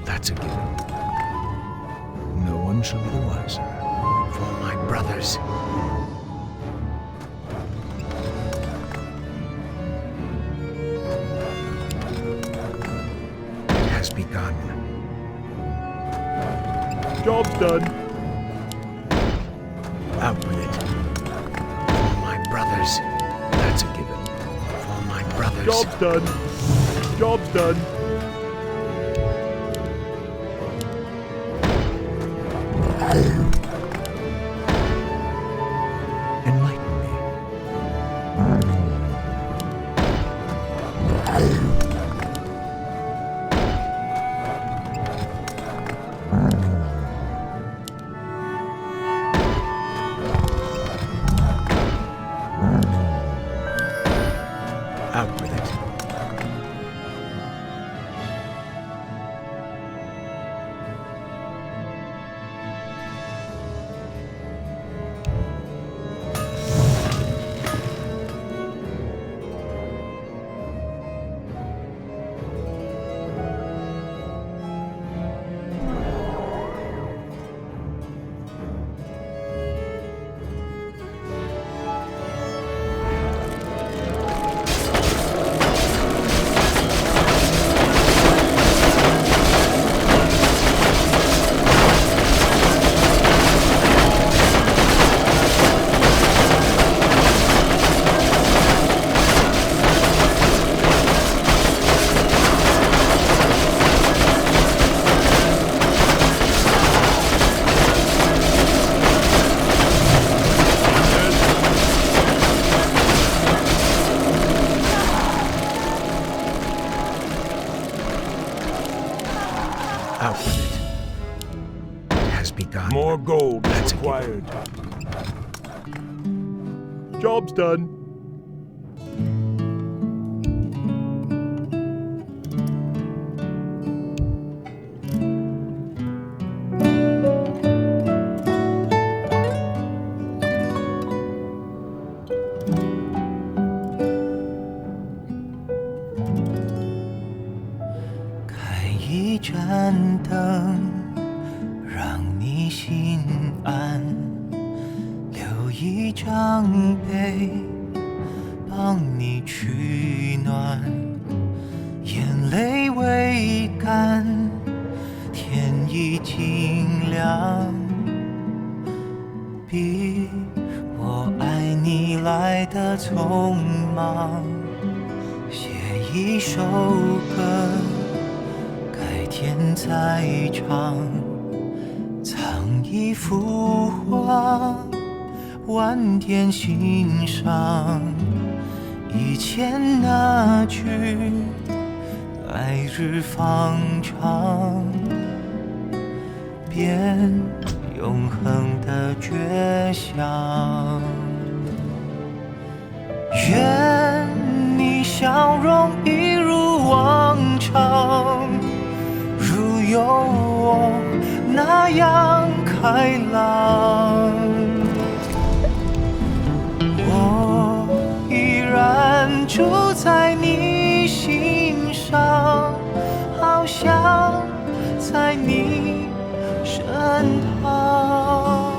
That's a given. No one shall be the wiser. For my brothers. It has begun. Job's done. Out with it. For my brothers. That's a given. For my brothers. Job's done. Job's done. Enlighten me. Out with it. Out with it. It has begun. More gold That's required. Job's done.一盏灯，让你心安；留一张被，帮你取暖。眼泪未干，天已经亮，比我爱你来得匆忙。写一首歌。天在唱，藏一幅画，晚点欣赏。以前那句来日方长，变永恒的绝响。愿你笑容一如往常。如有我那样开朗，我依然住在你心上，好像在你身旁。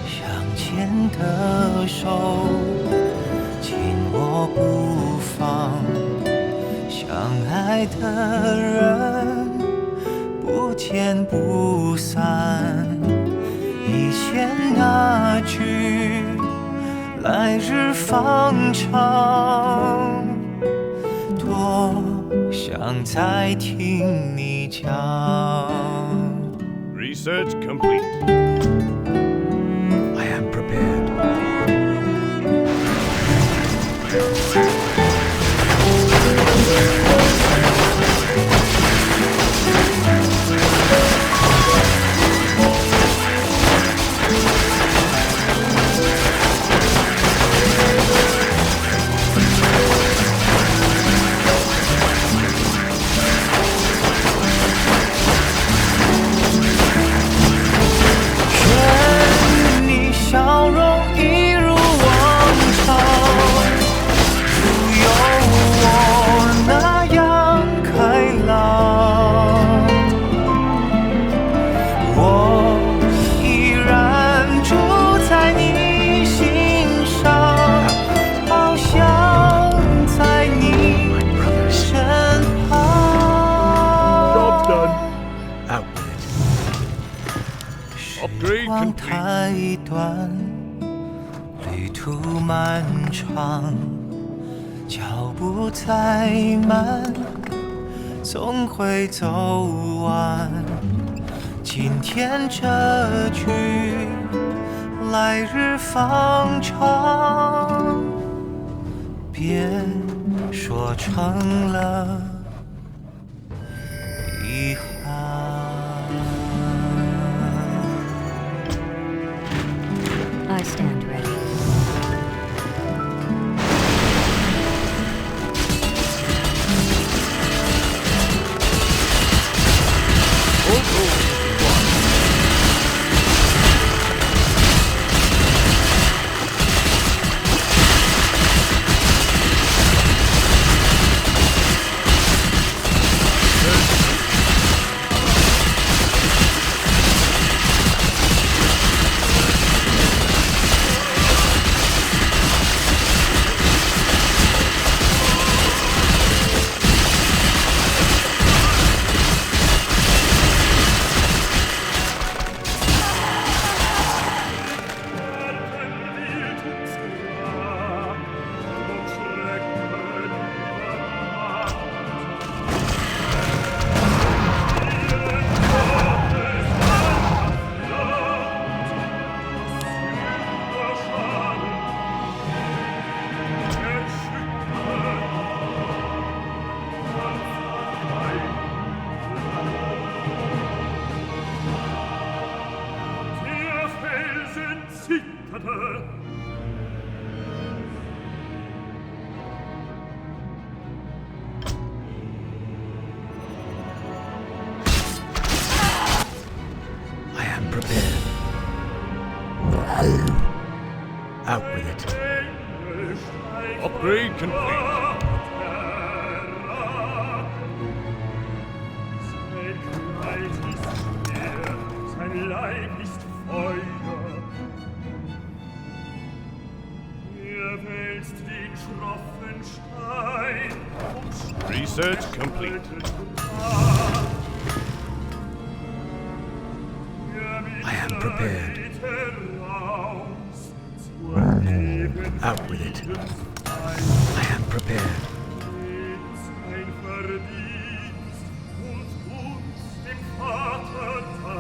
相牵的手，紧握不放。相爱的人不见不散，以前那句来日方长，多想再听你讲。Research complete. I am prepared. 生太短，旅途漫长，脚步再慢，总会走完。今天这句，来日方长，便说成了遗憾。I stand ready. Out with it. Upgrade complete. Sein Leib ist Feuer. Wälzt den schroffen Stein. Research complete. I am prepared. Out with it. I am prepared. Sein Verdienst und uns dem Vater da.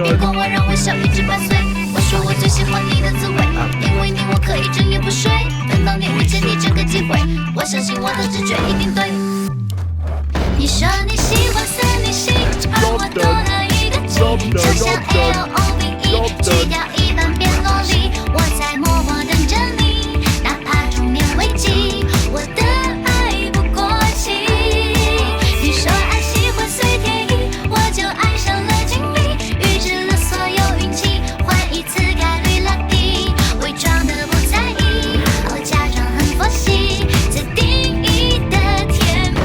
别管我，让我笑一直8岁。我说我最喜欢你的滋味，因为你我可以整夜不睡。等到你遇见你这个机会，我相信我的直觉一定对。你说你喜欢森林系，而我多了一个 G， 就像 LOVE， 去掉一半变萝莉，我在默默等着你，哪怕中年危机，我的爱不过期。你说爱喜欢随天意，我就爱上了经历，预知了所有运气，换一次概率拉低，伪装的不在意，我假装很佛系，自定义的甜蜜。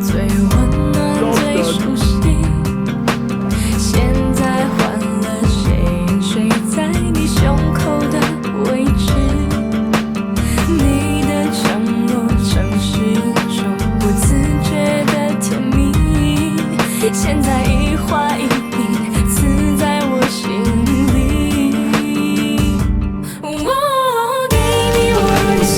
最温暖最熟悉，现在换了谁睡在你胸口的位置，你的承诺曾是一种不自觉的甜蜜，现在一画一笔刺在我心里。我给你我的心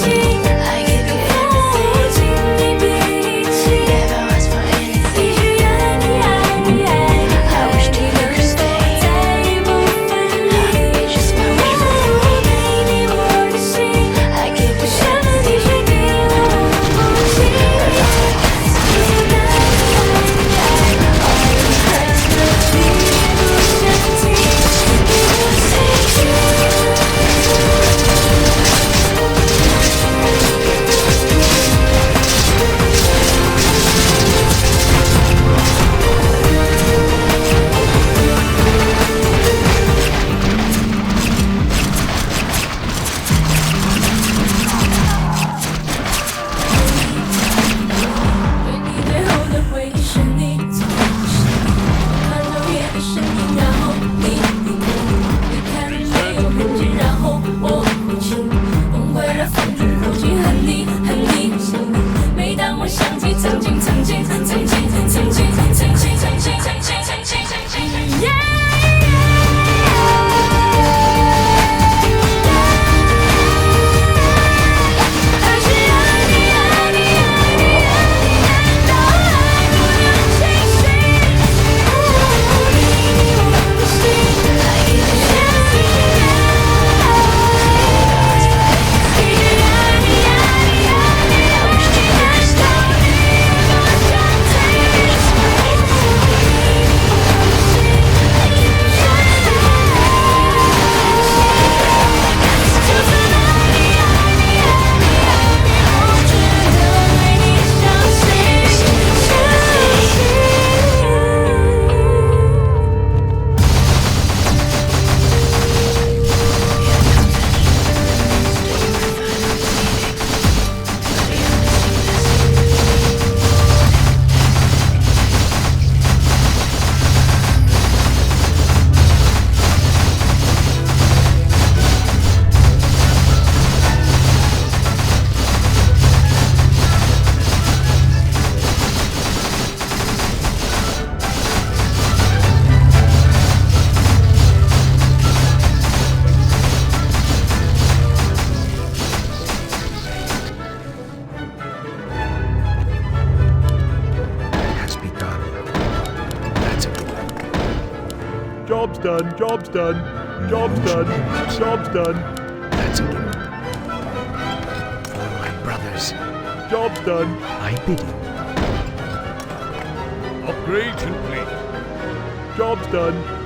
，Job's done, job's done, job's done, job's done. That's a given. brothers. Job done. I bid you. Upgrade complete. Job's done.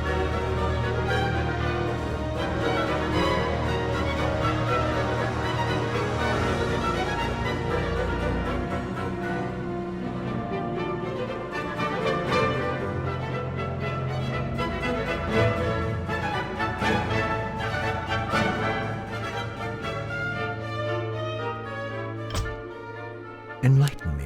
Enlighten me.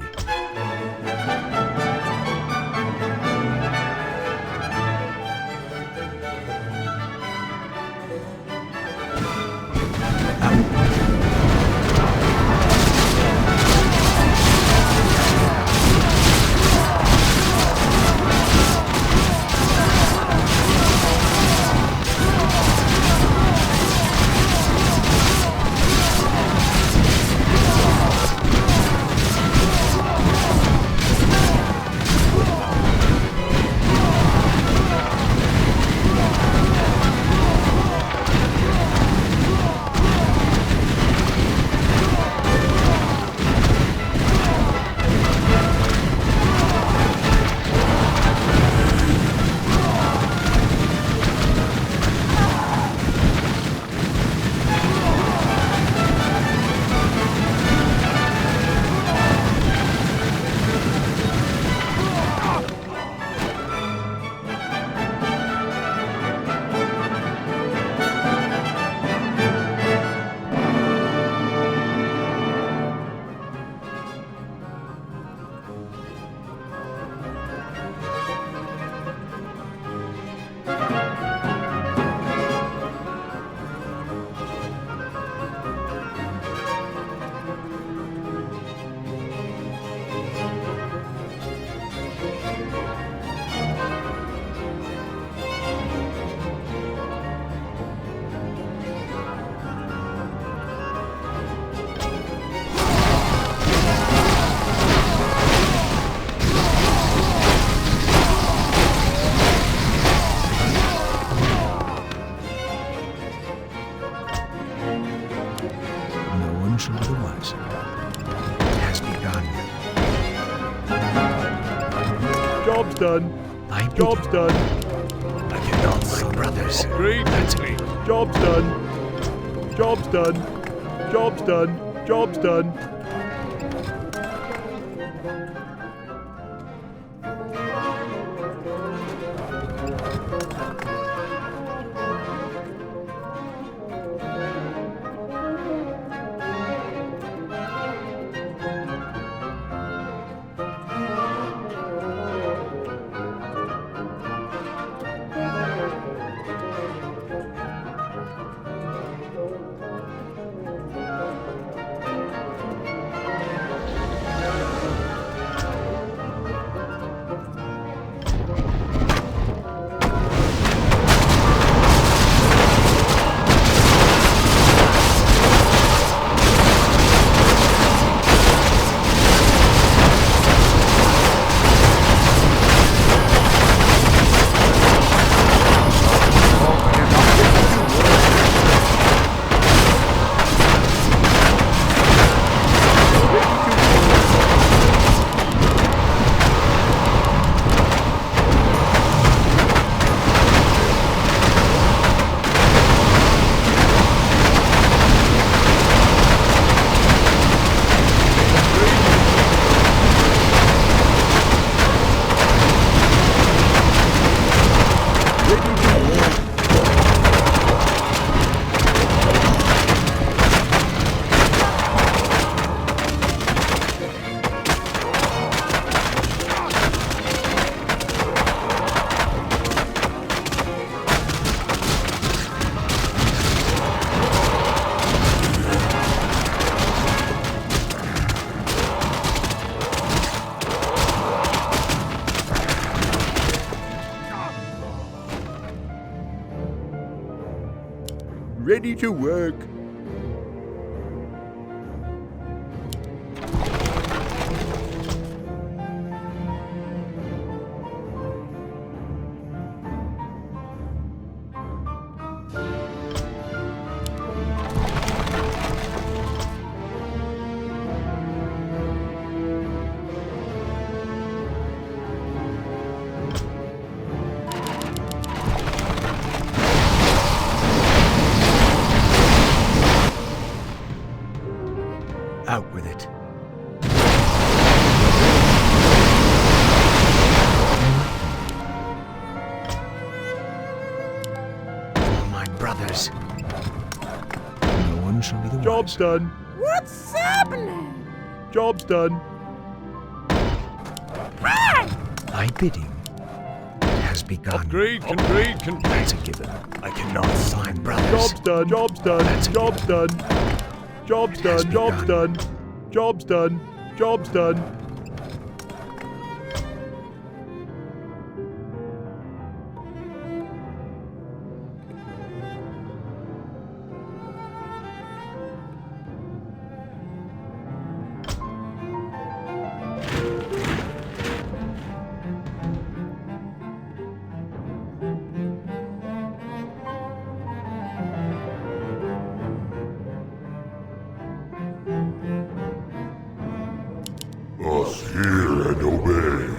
Otherwise, it has begun. Job's done. Job's done. I cannot, my brothers. Upgrade complete. Job's done. Job's done. Job's done. Job's done. Ready to work. brothers. No one shall be the Job's wiser. done. What's happening? Job's done. Thy bidding has begun. Upgrade, That's a given. I cannot My sign. brothers. Job's done. Job's done. That's a Job's done. Job's It has done. Job's begun. done. Job's done. Job's done. Us hear and obey.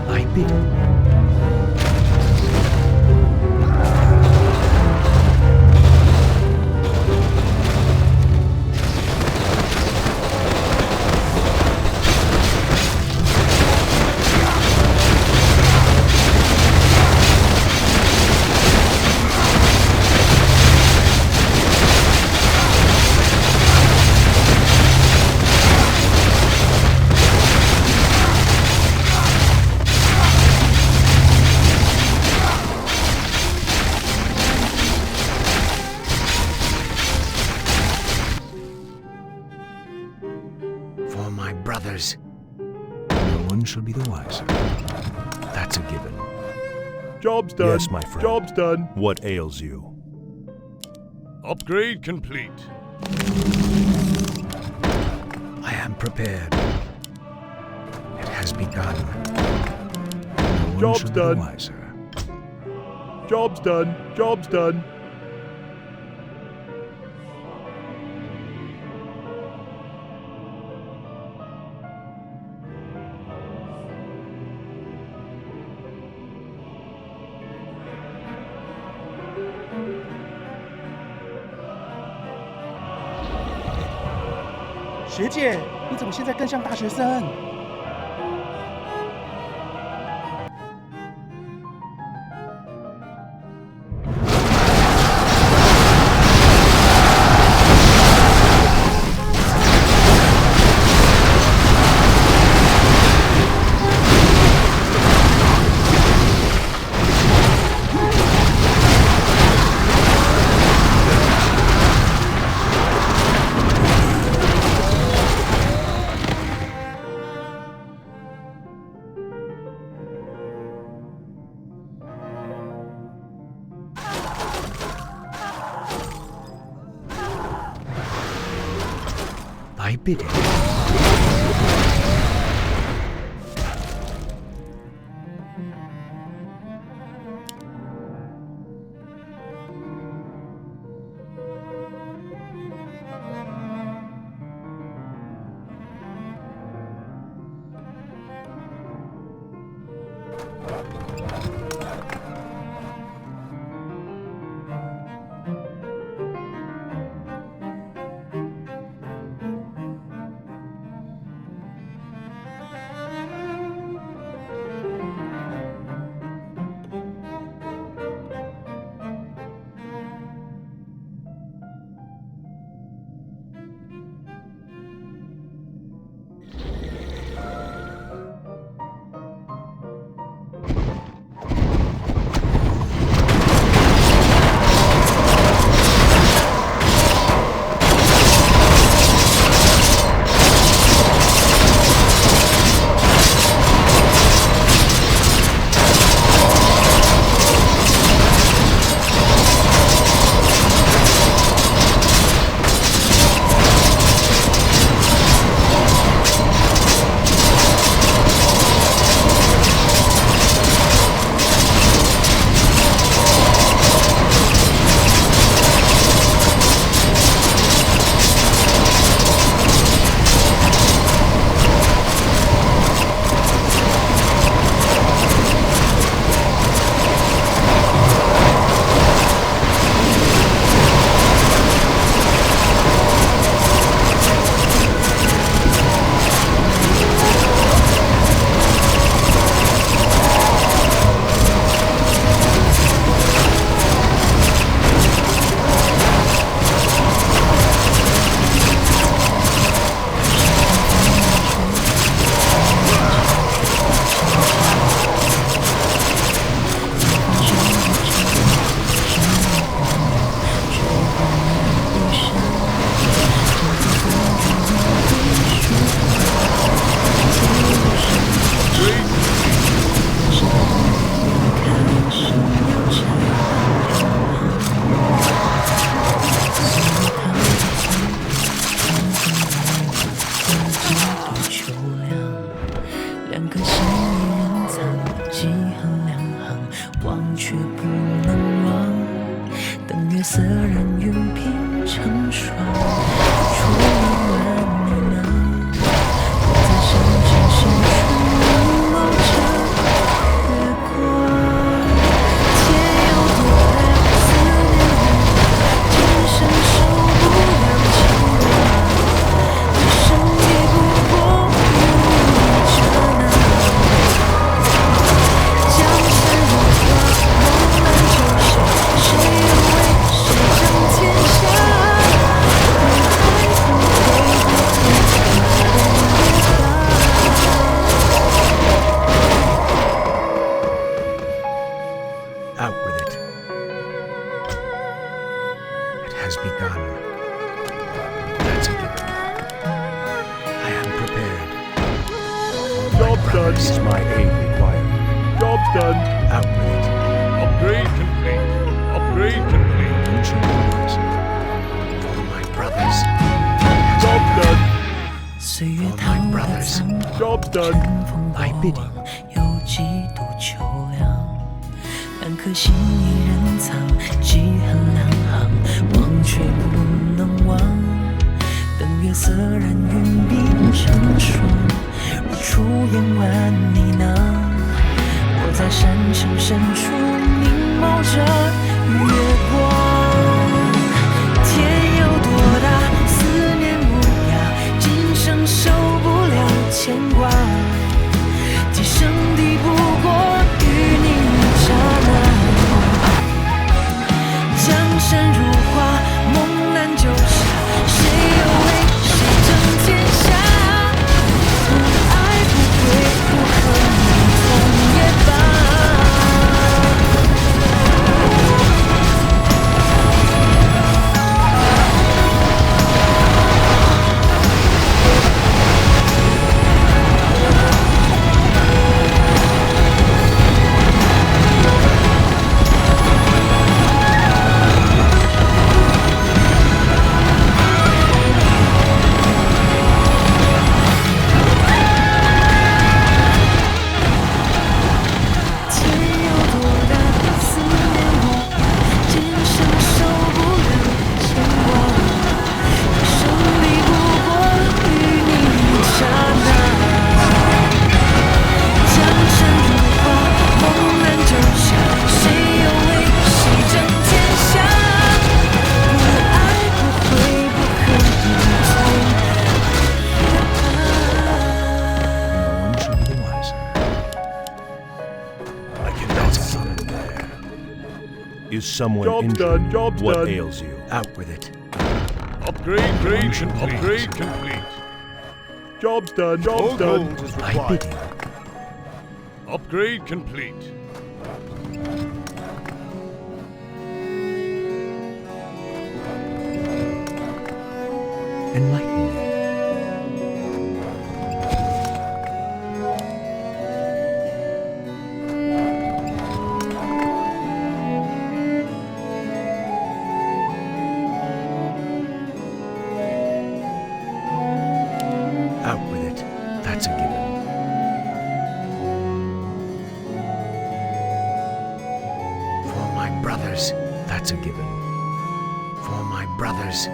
Thy bidding. For my brothers. No one shall be the wiser. That's a given. Job's done. Yes, my friend. Job's done. What ails you? Upgrade complete. I am prepared. It has begun. No one Job's shall be done. the wiser. Job's done. Job's done. “学姐，你怎么现在更像大学生？” Thy bidding. done. Is my aid required? Job done. Out with it. Upgrade complete. Upgrade complete. For my brothers. Job done. 岁月 For 淘 my 的 brothers. 苍 Job 尘 done. 封 I 过 bid 往 you. 有几度秋凉，两颗心一人藏，记恨两行，忘却不能忘。等月色染云鬓成霜，如初夜晚呢喃。我在山城深处凝眸着月光，天有多大，思念无涯，今生受不了牵挂，今生抵不过与你刹那。江山如画，梦难救下，谁又为谁争天下？不爱不悔，不恨不痛也罢。Is someone Job injured? done. Job What done. ails you? Out with it. Upgrade complete. Upgrade complete. Job's done. Job's done. I bid you. Upgrade complete. Enlighten me. Out with it. That's a given. For my brothers. That's a given. For my brothers.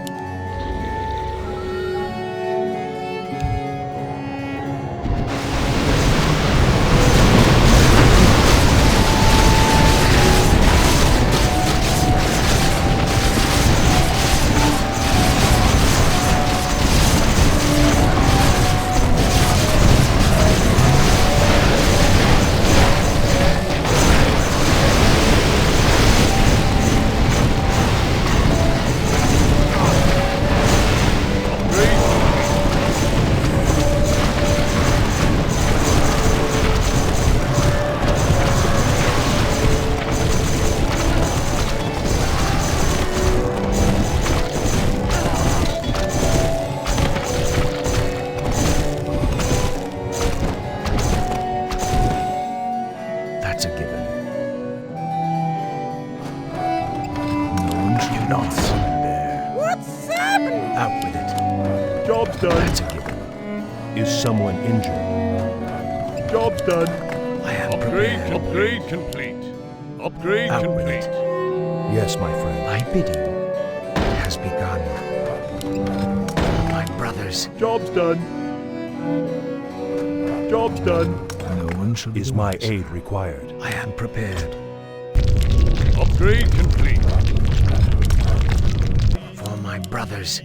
That's a given. No one should not summon there. What's happening? Out with it. Job's done. That's a given. Is someone injured? Job's done. I am Upgrade. prepared. Upgrade complete. Upgrade Out with complete. it. Yes, my friend. My bidding has begun. For my brothers. Job's done. Job's done. No one shall be Is the my wiser. aid required? I am prepared. Upgrade complete. For my brothers.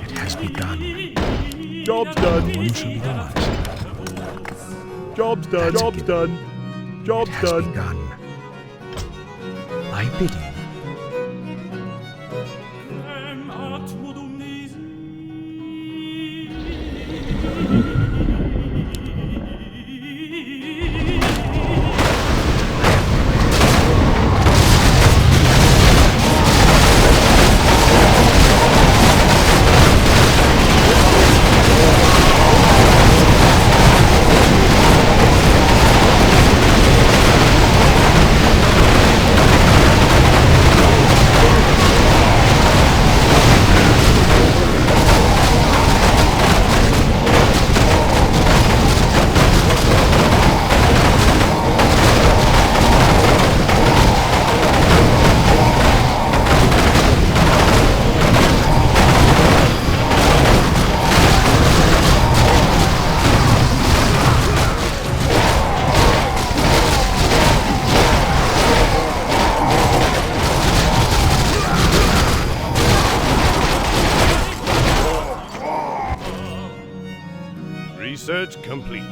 It has begun. Job's done. No one shall be the wiser. Job's done. That's a Job's given. done. Job's It has done. begun. My bidding. Research complete.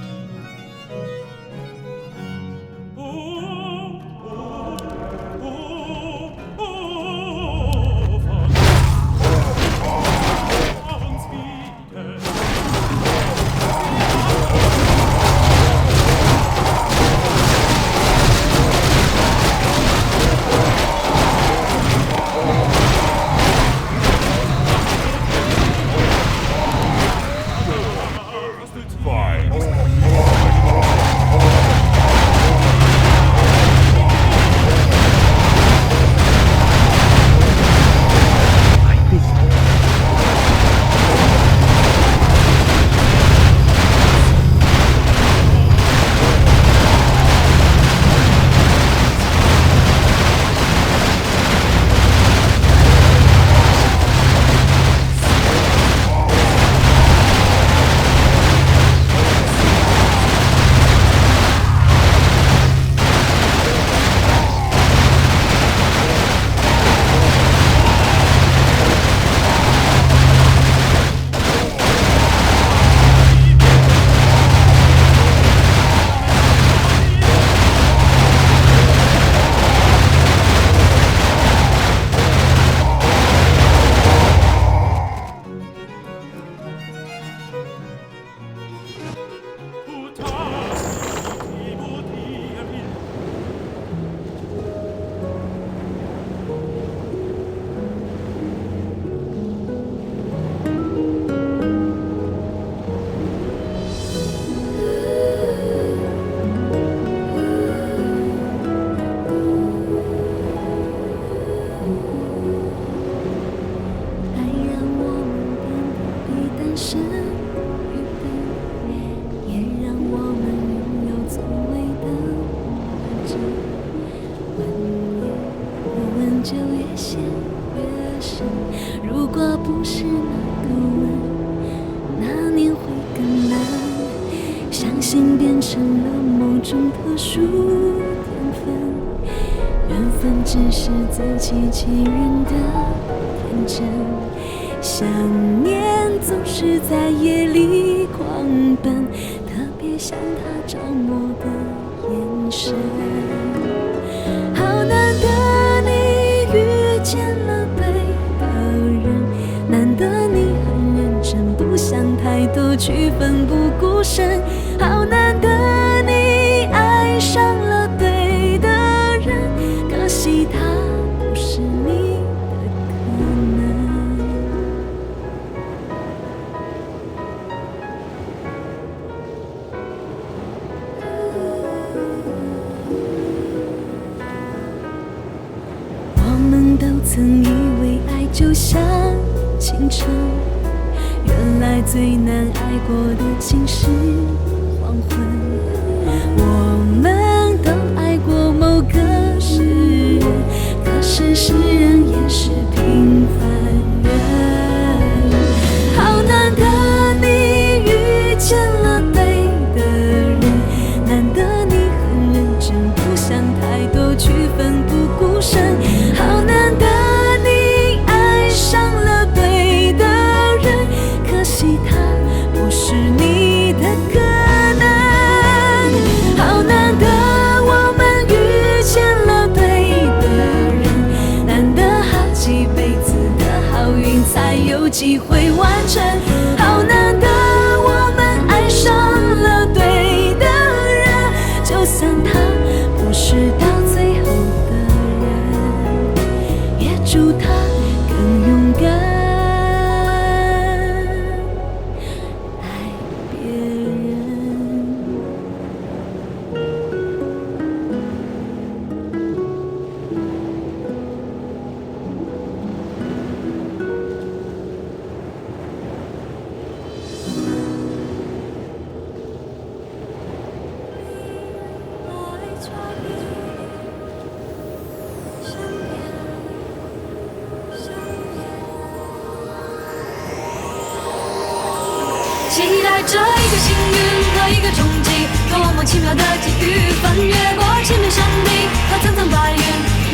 期待着一个幸运和一个冲击，多么奇妙的际遇，翻越过千面山地和层层白云，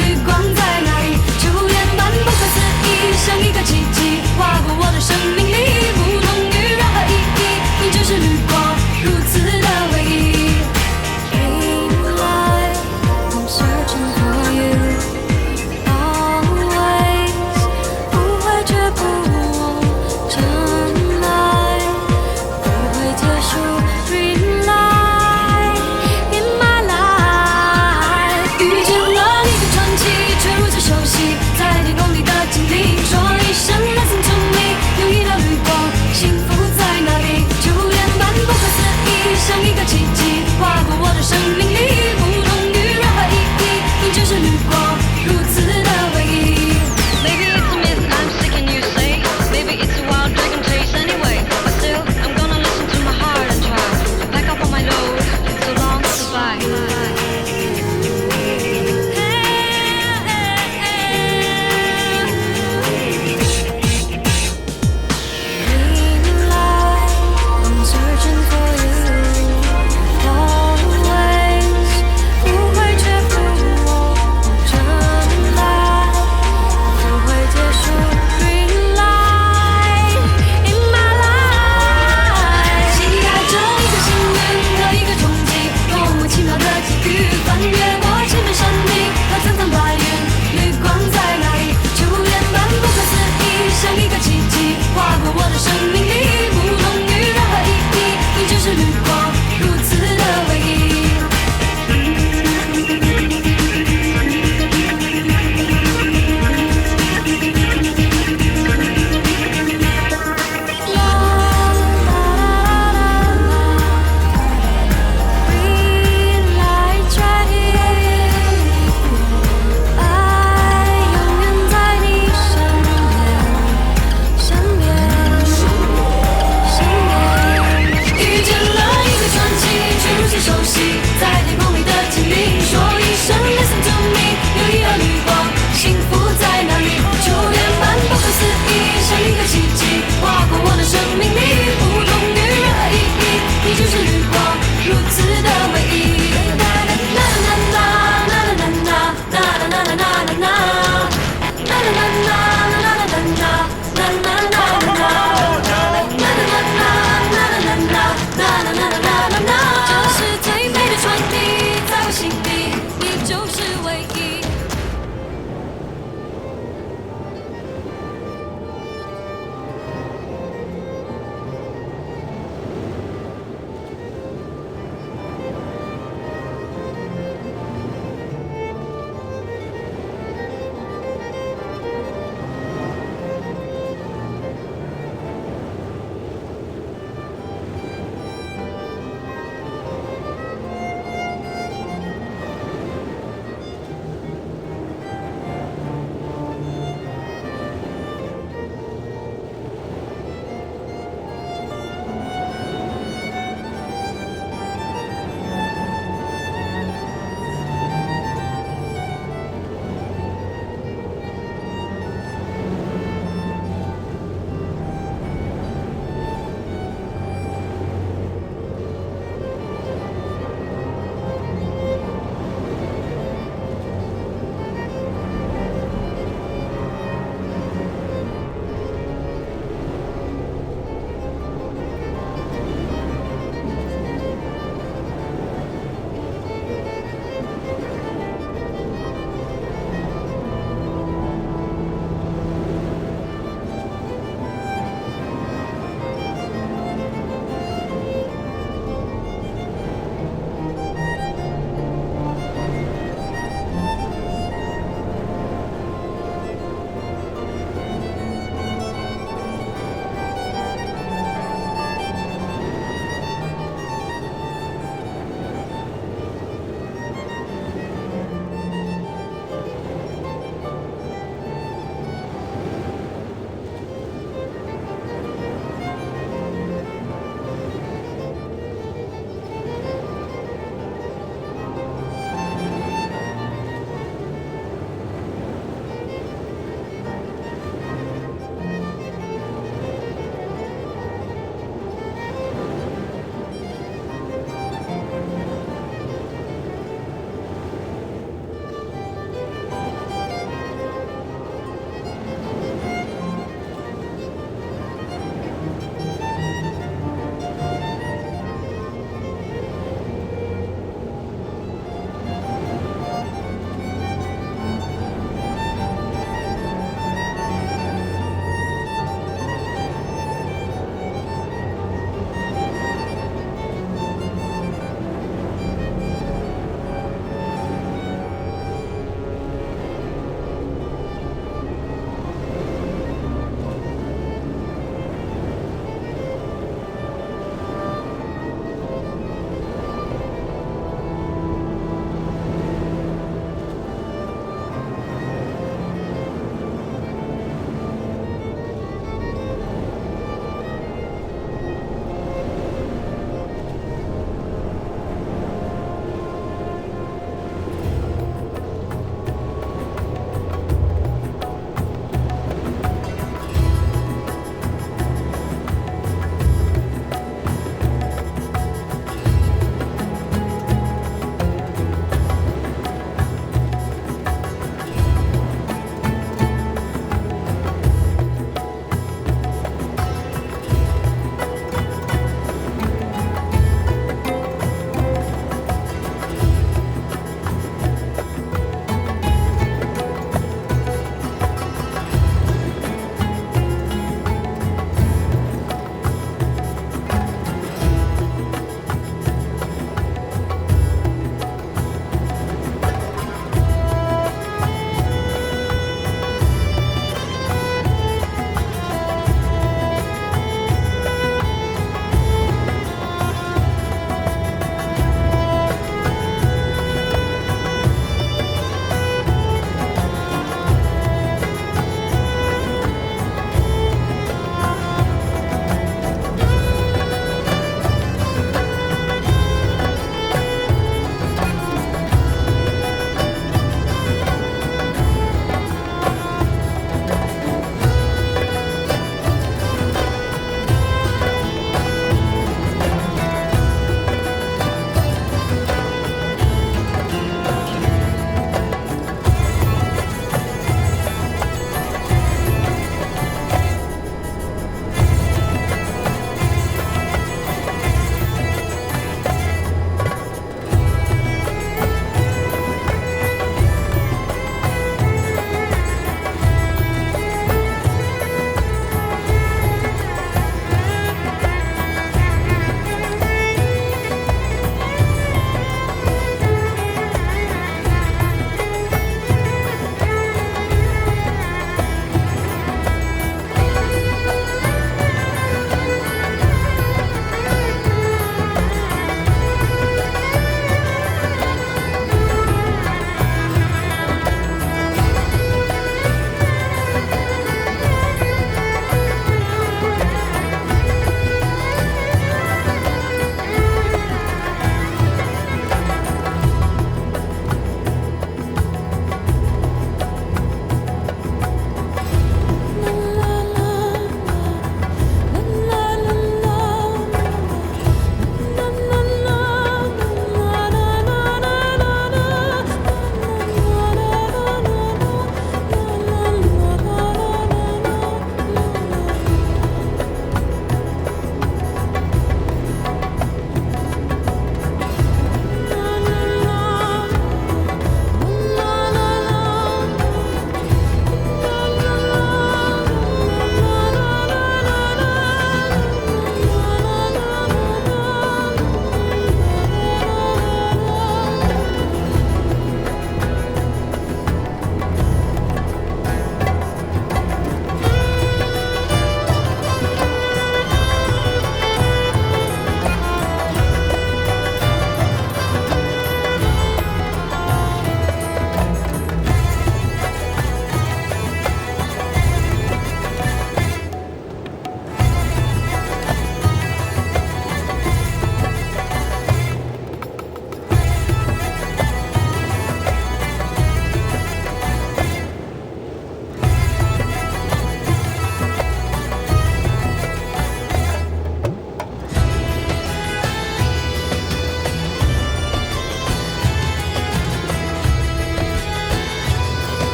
绿光在哪里？初恋般不可思议，像一个奇迹，划过我的生命里，不同于任何意义，你只是绿光。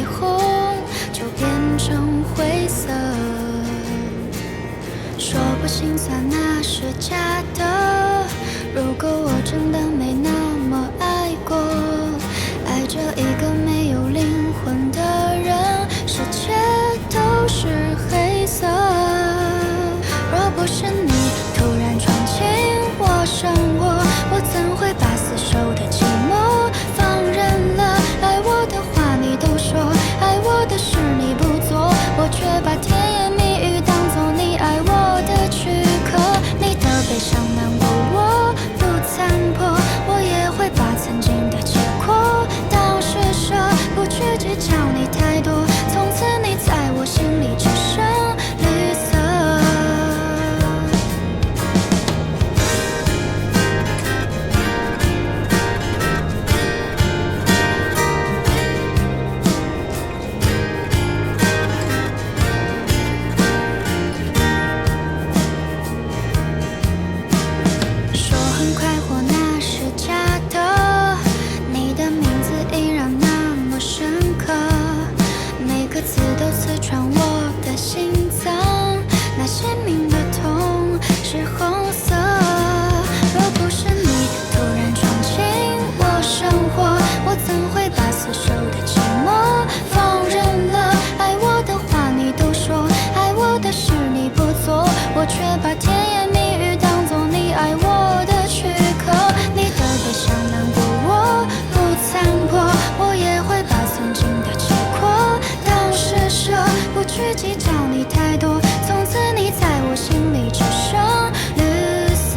绯红就变成灰色。说不心酸那是假的，如果我真的没那么爱过，爱着一个没有灵魂的人，世界都是黑色。若不是你突然闯进我生活，我怎会把死守的寂寞放任了？爱我的话你都说，爱我的事你不做，我却把甜言蜜语当作你爱我的躯壳。你的悲伤难过我不残破，我也会把曾经的结果当施舍，不去计较你太多，从此你在我心里只剩绿色。说很快活那是假的，你的名字依然那么深刻，每个字都刺穿我的心脏，那鲜明的痛是红色。若不是你突然闯进我生活，我怎会把死守的寂寞放任了？爱我的话你都说，爱我的事你不做，我却把甜言蜜语当作你爱我的躯壳。你的悲伤难过我不残破，我也会把曾经的结果当施舍，不去计较你太多，从此你在我心里只剩绿色。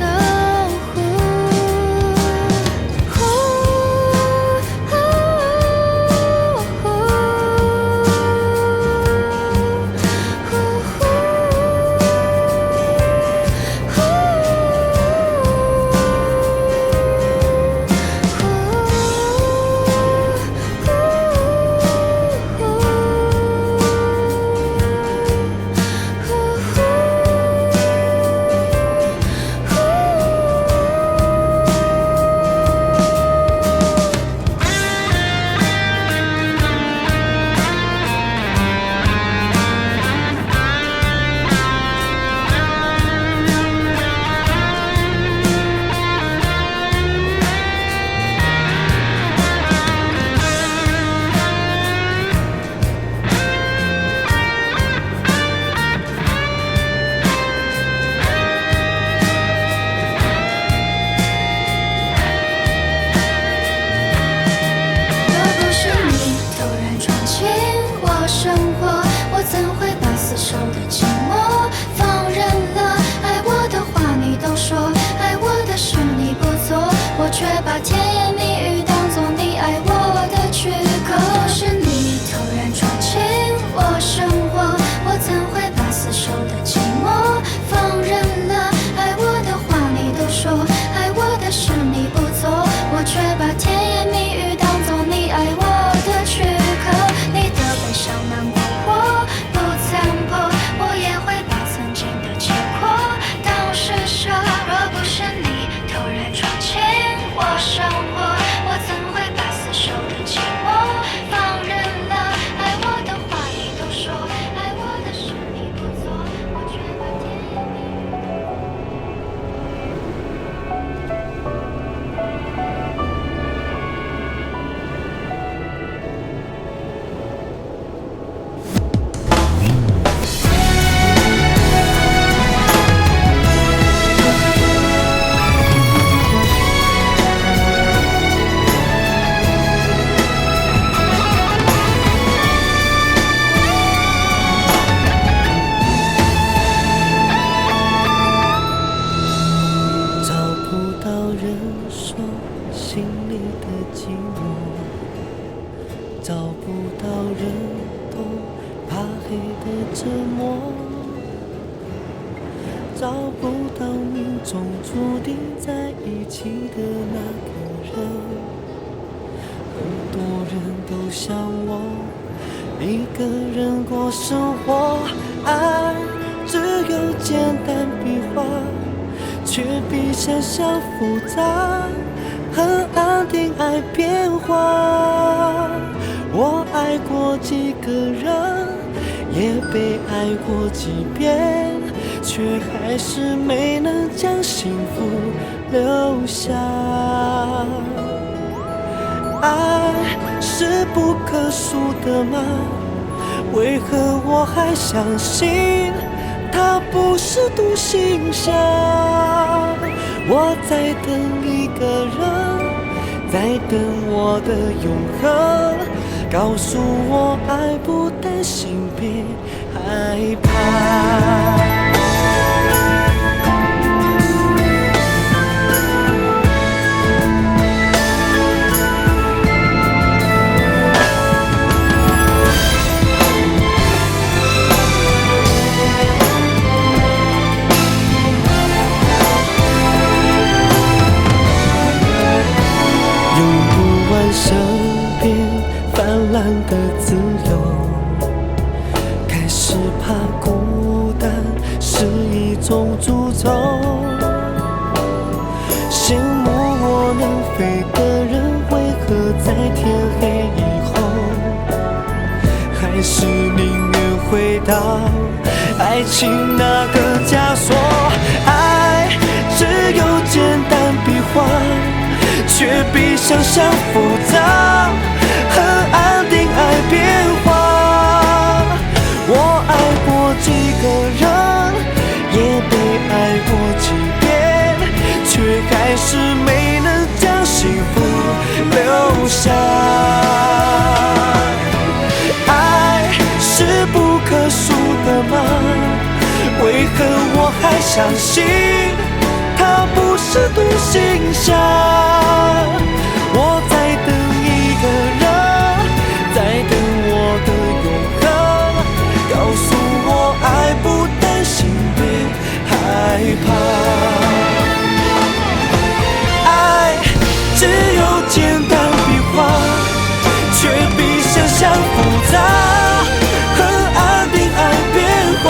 找不到命中注定在一起的那个人。很多人都像我，一个人过生活，爱只有简单笔画，却比想象复杂，很安定爱变化。我爱爱过几个人，也被爱过几遍，却还是没能将幸福留下。爱是不可数的吗？为何我还相信它不是独行侠？我在等一个人，在等我的永恒，告诉我爱不担心，别害怕。身边泛滥的自由，开始怕孤单是一种诅咒。羡慕我能飞的人，为何在天黑以后，还是宁愿回到爱情那个枷锁？爱只有简单笔画，却比想象复杂，和安定爱变化。我爱过几个人，也被爱过几遍，却还是没能将幸福留下。爱是不可数的吗？为何我还相信他不是独行侠？我在等一个人，在等我的永恒，告诉我爱不担心，别害怕。爱只有简单笔画，却比想象复杂，和安定爱变化。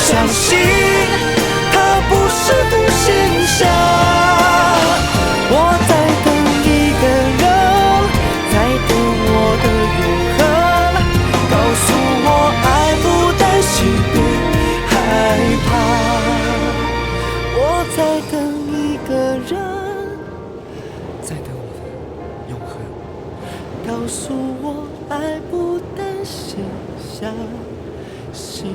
相信他不是独行侠。我在等一个人，在等我的永恒，告诉我爱不担心，别害怕。我在等一个人，在等我的永恒，告诉我爱不担心，相信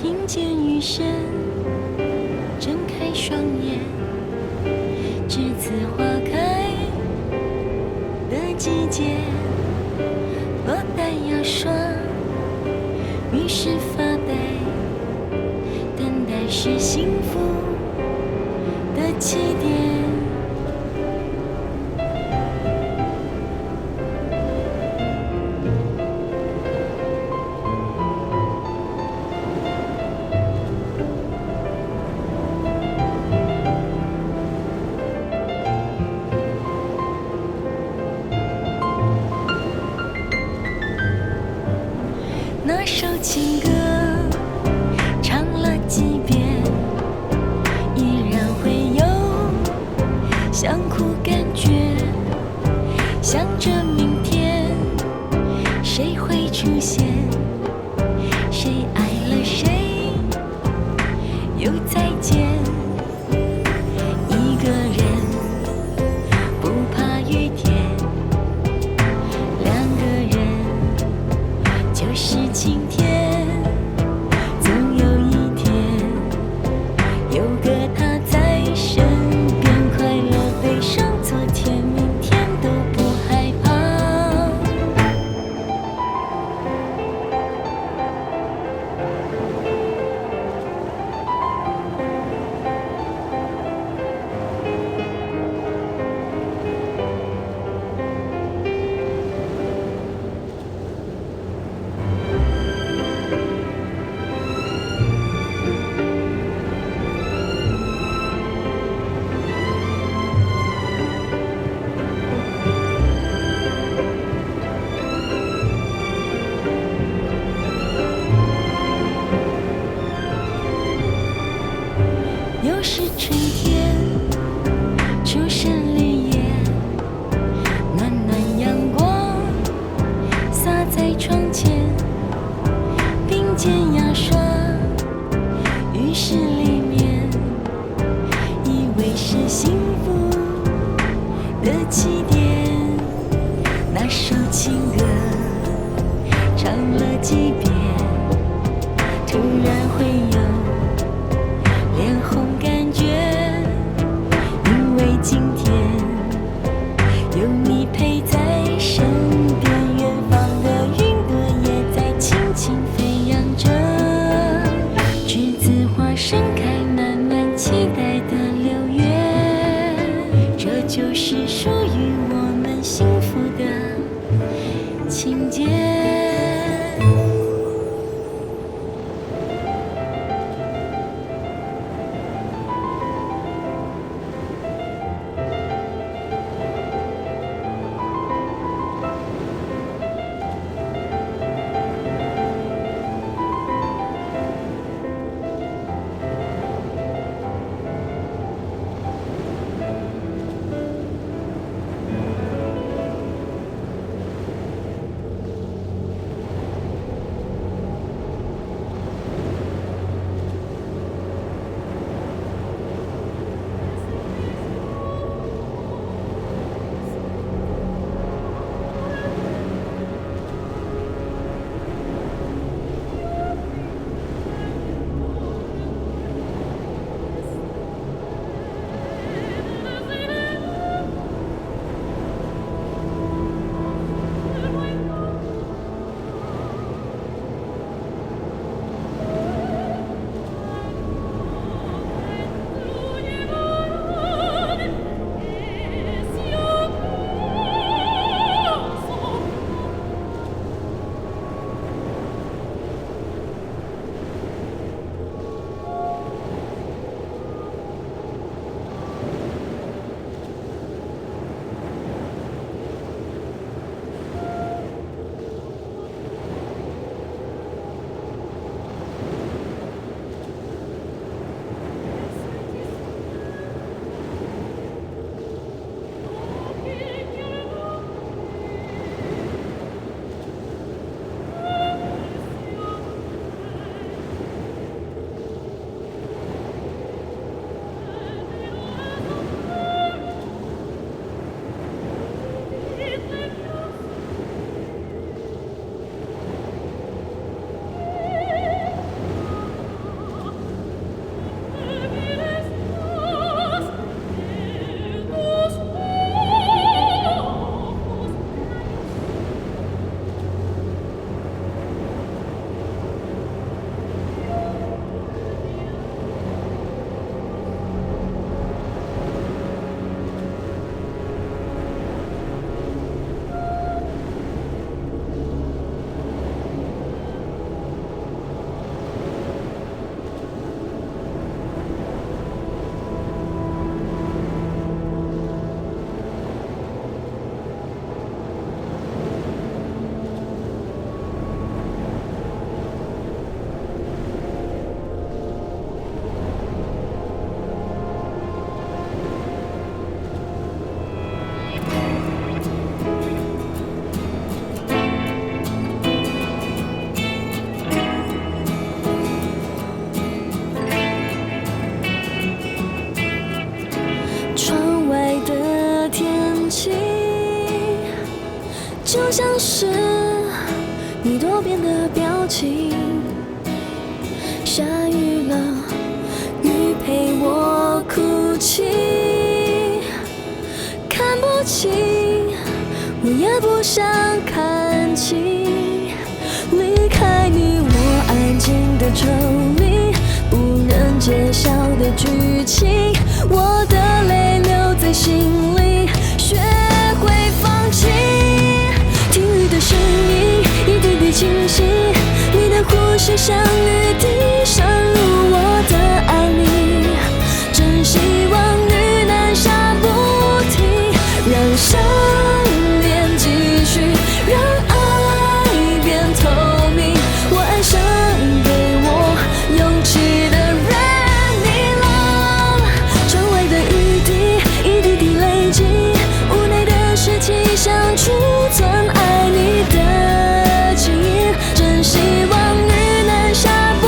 听见雨声，睁开双眼，栀子花开的季节，落单牙刷，于是发呆，等待是幸福的起点。那首情歌唱了几遍，依然会有那首情歌唱了几遍，突然会有脸红感觉，因为今天有你陪在身边，远方的云朵也在轻轻飞扬着，栀子花盛开，慢慢期待的六月，这就是属于我们幸福的情节。就像是你多变的表情，下雨了，雨陪我哭泣，看不清，我也不想看清，离开你我安静的抽离，不忍揭晓的剧情，我的泪留在心里，学会放弃。听雨的声音一滴滴清晰，你的呼吸像雨滴渗入我的爱里，真希望雨能下不停，让想念继续，让爱变透明，我爱上给我勇气的人，你了，窗外的雨滴一滴滴累积，无奈的事情想储存爱你的记忆，真希望雨能下不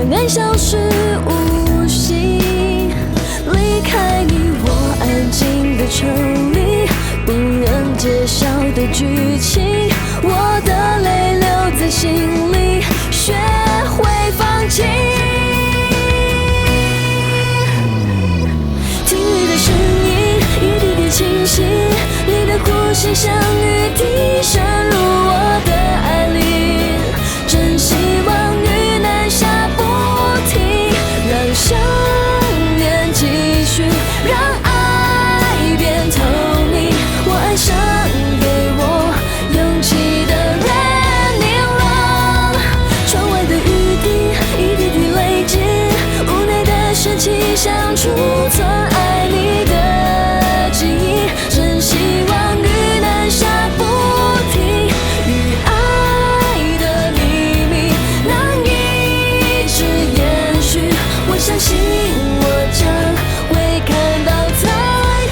让爱消失无形，离开你我安静的城里，不忍揭晓的剧情，我的泪留在心里，学会放弃。听雨的声音一滴滴清晰，你的呼吸像雨滴渗入我的爱里，真希望雨南下不停，让想念继续，让爱变透明。我爱上给我勇气的人，凝望窗外的雨滴一滴滴累积，屋内的湿气像储存爱你的记忆，真希望雨南下不停，与爱的秘密能一直延续。我相信我将会看到彩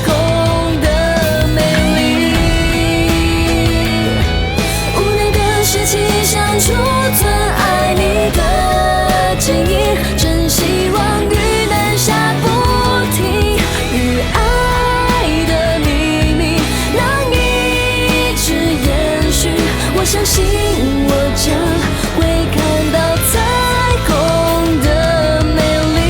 虹的美丽，屋内的湿气像储存爱你的记忆，真希望雨南下不停，与爱的秘密能一直延续。我相信我将会看到彩虹的美丽。